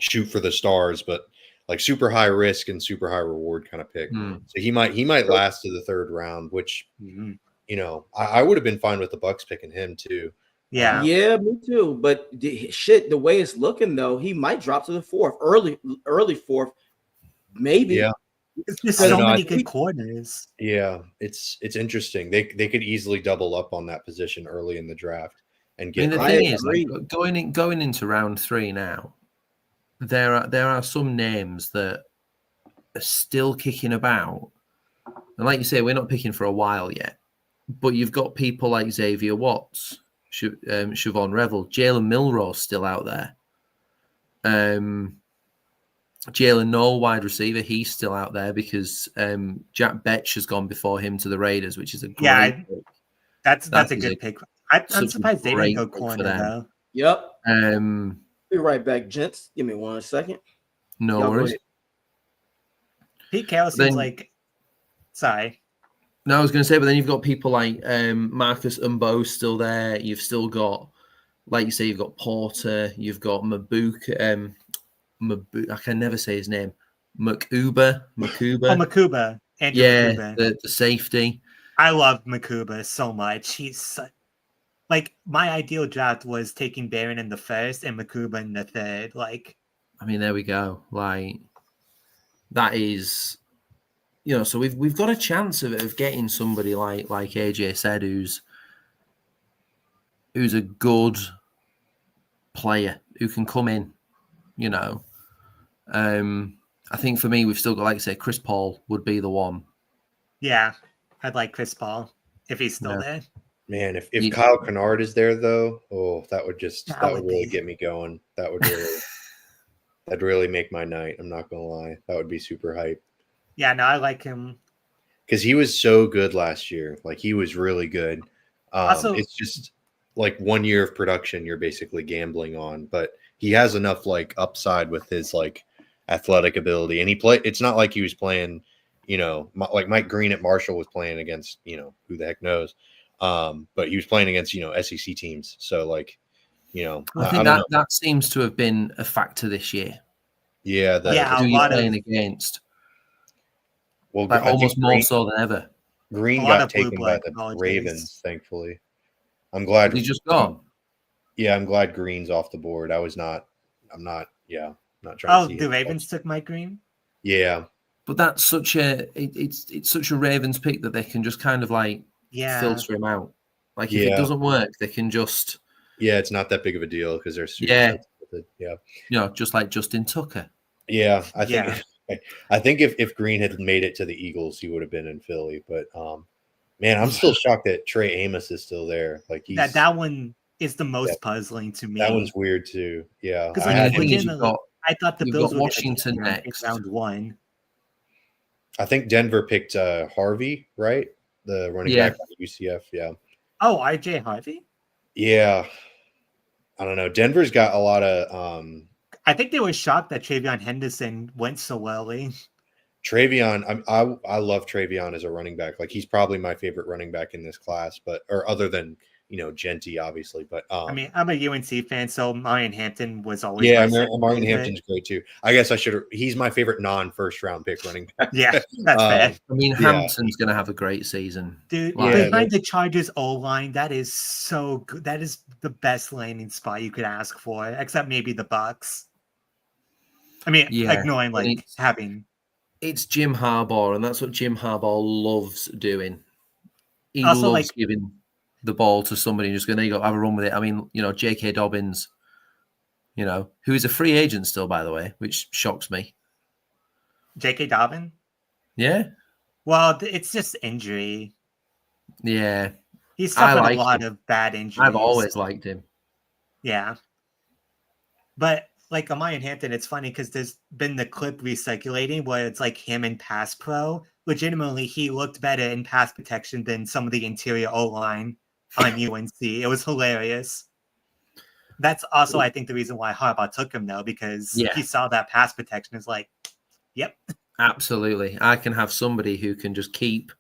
shoot for the stars, but like super high risk and super high reward kind of pick. So he might last to the third round, which I would have been fine with the Bucs picking him too. Yeah, me too. But the way it's looking though, he might drop to the fourth, early fourth, maybe. Yeah, There's I don't so know, many good corners. Yeah, it's interesting. They could easily double up on that position early in the draft and I get. mean, the thing is, like, going into round 3 now, there are some names that are still kicking about, and like you say, we're not picking for a while yet. But you've got people like Xavier Watts, Siobhan Revel, Jalen Milrose still out there. Jalen Noel, wide receiver, he's still out there because Jack Betch has gone before him to the Raiders, which is a great pick. That's a good pick. I'm surprised they didn't go corner though. Yep. Um, Be right back, gents. Give me 1 second. no Y'all go worries. ahead. Pete Carroll seems like. Sorry. No, I was going to say, but then you've got people like Marcus Umbo still there. You've still got, like you say, you've got Porter. You've got Mabuka. I can never say his name. Makuba. Oh, Makuba. Andrew Yeah, Makuba. the safety. I love Makuba so much. He's like my ideal draft was taking Barron in the 1st and Makuba in the 3rd. Like, I mean, there we go. Like, that is, so we've got a chance of getting somebody like AJ said, who's a good player who can come in. I think for me, we've still got, like I say, Chris Paul would be the one. Yeah, I'd like Chris Paul if he's still there. Man, if Kyle Kennard is there though, that would really get me going. That would really that'd really make my night. I'm not gonna lie. That would be super hype. Yeah, no, I like him. Because he was so good last year. Like, he was really good. Also, it's just like 1 year of production you're basically gambling on, but he has enough like upside with his like athletic ability, and it's not like he was playing, like Mike Green at Marshall was playing against, who the heck knows, but he was playing against SEC teams. So like, I think that seems to have been a factor this year. Yeah, who you're playing against. Well, like almost more so than ever. Green got taken by the Ravens, thankfully. I'm glad he just gone. Yeah, I'm glad Green's off the board. I'm not trying to see the Ravens took Mike Green? Yeah. But that's such it's such a Ravens pick that they can just kind of like filter him out. Like if it doesn't work, they can just it's not that big of a deal because they're super sensitive with it. Just like Justin Tucker. Yeah, I think if Green had made it to the Eagles, he would have been in Philly. But man, I'm still shocked that Trey Amos is still there. Like that one is the most puzzling to me. That one's weird too. Yeah, because I thought the Bills would Washington next round 1. I think Denver picked Harvey, right? The running back at UCF. Yeah. Oh, RJ Harvey. Yeah, I don't know. Denver's got a lot of. I think they were shocked that Travion Henderson went so early. Travion, I love Travion as a running back. Like, he's probably my favorite running back in this class, or other than Genty, obviously. But I mean, I'm a UNC fan, so Marion Hampton was always Marion Hampton's great too. I guess I should. He's my favorite non-first round pick running back. Yeah, that's fair. I mean, Hampton's going to have a great season, dude. Behind the Chargers O-line, that is so good. That is the best landing spot you could ask for, except maybe the Bucs. I mean, ignoring having. It's Jim Harbaugh, and that's what Jim Harbaugh loves doing. He also, loves giving the ball to somebody and just going, there you go, have a run with it. I mean, J.K. Dobbins, who is a free agent still, by the way, which shocks me. J.K. Dobbins? Yeah. Well, it's just injury. Yeah. He's suffered a lot of bad injuries. I've always liked him. Yeah. But like Marion Hampton, it's funny because there's been the clip recirculating where it's like him in pass pro. Legitimately, he looked better in pass protection than some of the interior O-line on UNC. It was hilarious. That's also, I think, the reason why Harbaugh took him, though, because he saw that pass protection is like, yep. Absolutely. I can have somebody who can just keep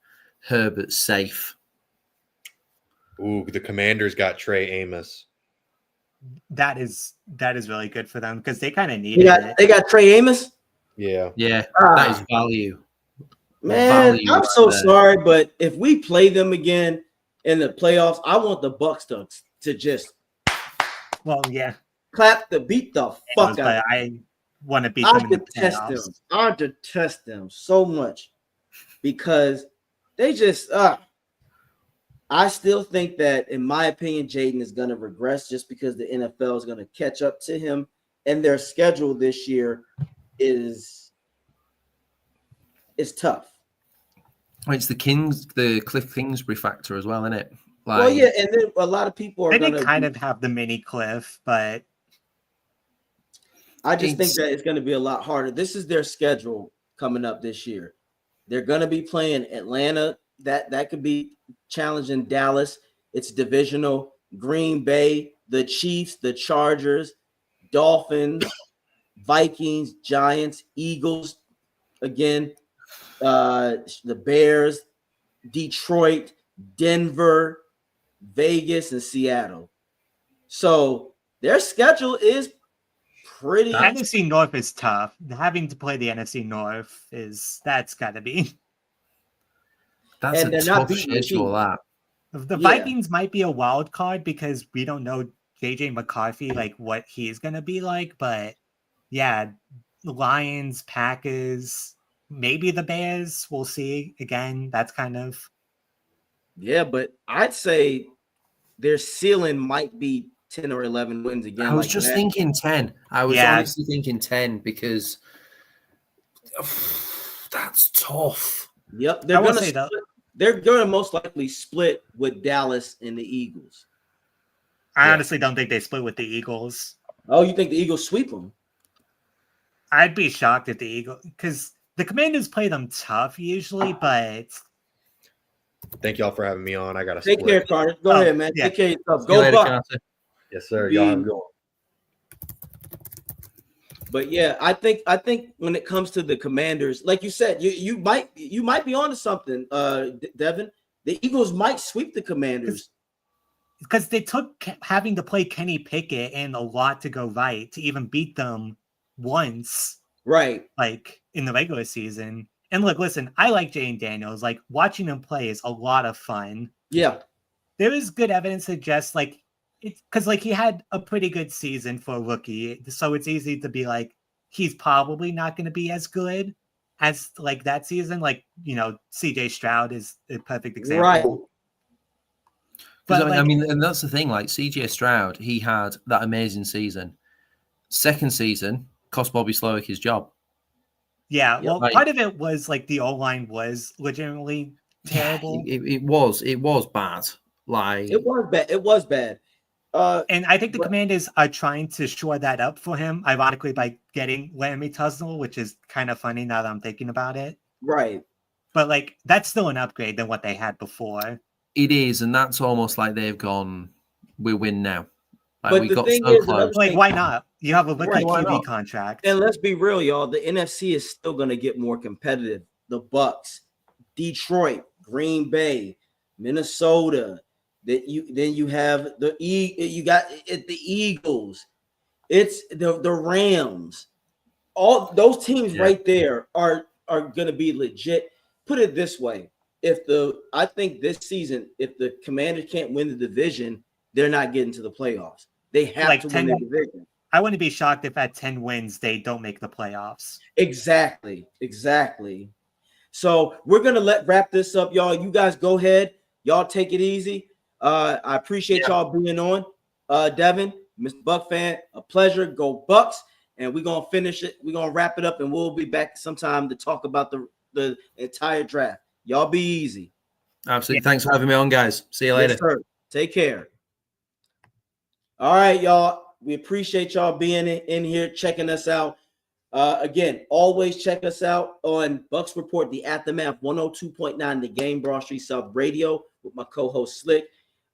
Herbert safe. Ooh, the Commanders got Trey Amos. That is really good for them because they kind of needed it. They got Trey Amos? Yeah. Yeah, that is value. Man, I'm so sorry, but if we play them again in the playoffs, I want the Bucs to just beat the fuck out. want to beat I them in the detest them. playoffs. I detest them so much because they just. I still think that, in my opinion, Jaden is going to regress just because the NFL is going to catch up to him, and their schedule this year is tough. It's the Cliff Kingsbury factor as well, isn't it? Like, Well, yeah, and then a lot of people are They going did to kind of have the mini cliff, but I just think that it's going to be a lot harder. This is their schedule coming up this year. They're going to be playing Atlanta. That could be challenging. Dallas, it's divisional. Green Bay, the Chiefs, the Chargers, Dolphins, Vikings, Giants, Eagles, again, the Bears, Detroit, Denver, Vegas, and Seattle. So their schedule is pretty. the NFC North is tough. Having to play the NFC North that's got to be. That's and a they're not tough beating the schedule. Chiefs. The Vikings might be a wild card because we don't know JJ McCarthy, like what he's going to be like. But yeah, Lions, Packers, maybe the Bears. We'll see. Again, that's kind of. Yeah, but I'd say their ceiling might be 10 or 11 wins again. I was just thinking 10. I was honestly thinking 10 because that's tough. Yep, they're going to most likely split with Dallas and the Eagles. I honestly don't think they split with the Eagles. Oh, you think the Eagles sweep them? I'd be shocked if the Eagles, because the Commanders play them tough usually, but. Thank y'all for having me on. I got to take care, Carter. Go ahead, man. Take care of yourself. Go Bucs. Yes, sir. Y'all have a good one. But yeah, I think when it comes to the Commanders, like you said, you might be onto something, Devin. The Eagles might sweep the Commanders because they took having to play Kenny Pickett and a lot to go right to even beat them once, right? Like in the regular season. And look, listen, I like Jane Daniels. Like watching him play is a lot of fun. Yeah, there is good evidence to suggest like. Because like he had a pretty good season for a rookie, so it's easy to be like he's probably not going to be as good as like that season. Like CJ Stroud is a perfect example, right? But I mean, and that's the thing. Like CJ Stroud, he had that amazing season. Second season cost Bobby Slowick his job. Yeah, well, part of it was like the O-line was legitimately terrible. Yeah, it was bad. Like it was bad. It was bad. And I think the Commanders are trying to shore that up for him, ironically, by getting Laramie Tunsil, which is kind of funny now that I'm thinking about it. Right. But, like, that's still an upgrade than what they had before. It is, and that's almost like they've gone, we win now. Like, but we the got thing so is, close. Like, why not? You have a rookie QB not? contract. And let's be real, y'all. The NFC is still going to get more competitive. The Bucs, Detroit, Green Bay, Minnesota. Then you have the Eagles, it's the Rams. All those teams right there are going to be legit. Put it this way: I think this season, if the Commanders can't win the division, they're not getting to the playoffs. They have to win the division. I wouldn't be shocked if at 10 wins they don't make the playoffs. Exactly. So we're gonna wrap this up, y'all. You guys go ahead. Y'all take it easy. I appreciate y'all being on. Devin, Mr. Buck fan, a pleasure. Go Bucs. And we're going to finish it. We're going to wrap it up, and we'll be back sometime to talk about the entire draft. Y'all be easy. Absolutely. Thanks for having me on, guys. See you later. Yes, sir. Take care. All right, y'all. We appreciate y'all being in here, checking us out. Again, always check us out on Bucs Report, the Aftermath 102.9, the Game, Broad Street South Radio with my co-host Slick.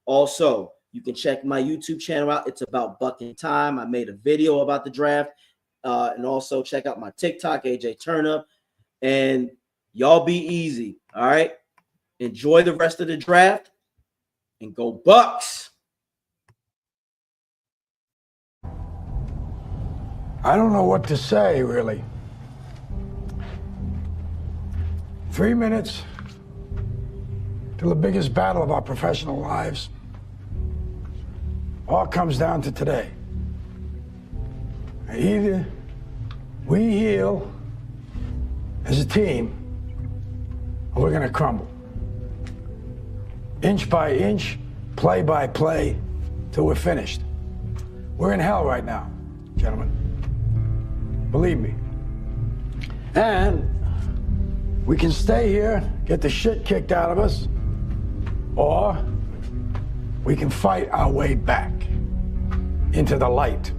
Also, you can check my YouTube channel out. It's about Bucking Time. I made a video about the draft. And also check out my TikTok, AJ Turnup. And y'all be easy. All right. Enjoy the rest of the draft and go Bucs. I don't know what to say, really. 3 minutes till the biggest battle of our professional lives. All comes down to today. Either We heal as a team, or we're going to crumble. Inch by inch, play by play, till we're finished. We're in hell right now, gentlemen. Believe me. And we can stay here, get the shit kicked out of us, or we can fight our way back into the light.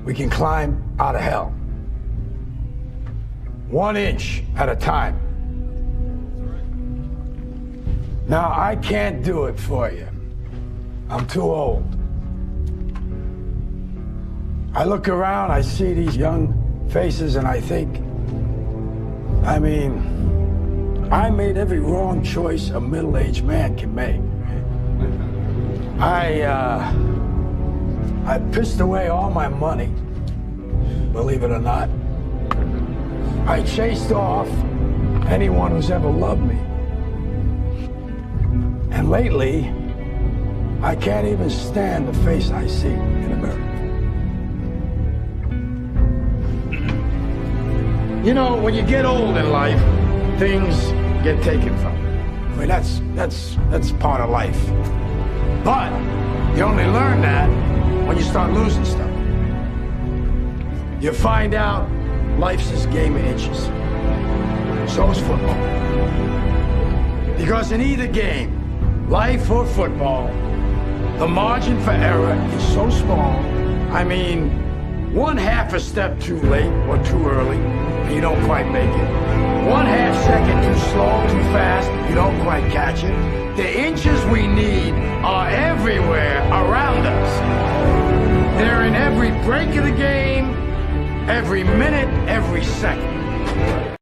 We can climb out of hell. 1 inch at a time. Now, I can't do it for you. I'm too old. I look around, I see these young faces, and I think, I mean, I made every wrong choice a middle-aged man can make. I pissed away all my money, believe it or not. I chased off anyone who's ever loved me. And lately, I can't even stand the face I see in the mirror. You know, when you get old in life, things get taken from you. I mean, that's part of life. But you only learn that when you start losing stuff. You find out life's this game of inches. So is football. Because in either game, life or football, the margin for error is so small. I mean, 1/2 step too late or too early, and you don't quite make it. 1/2 second too slow, too fast, you don't quite catch it. The inches we need are everywhere around us. They're in every break of the game, every minute, every second.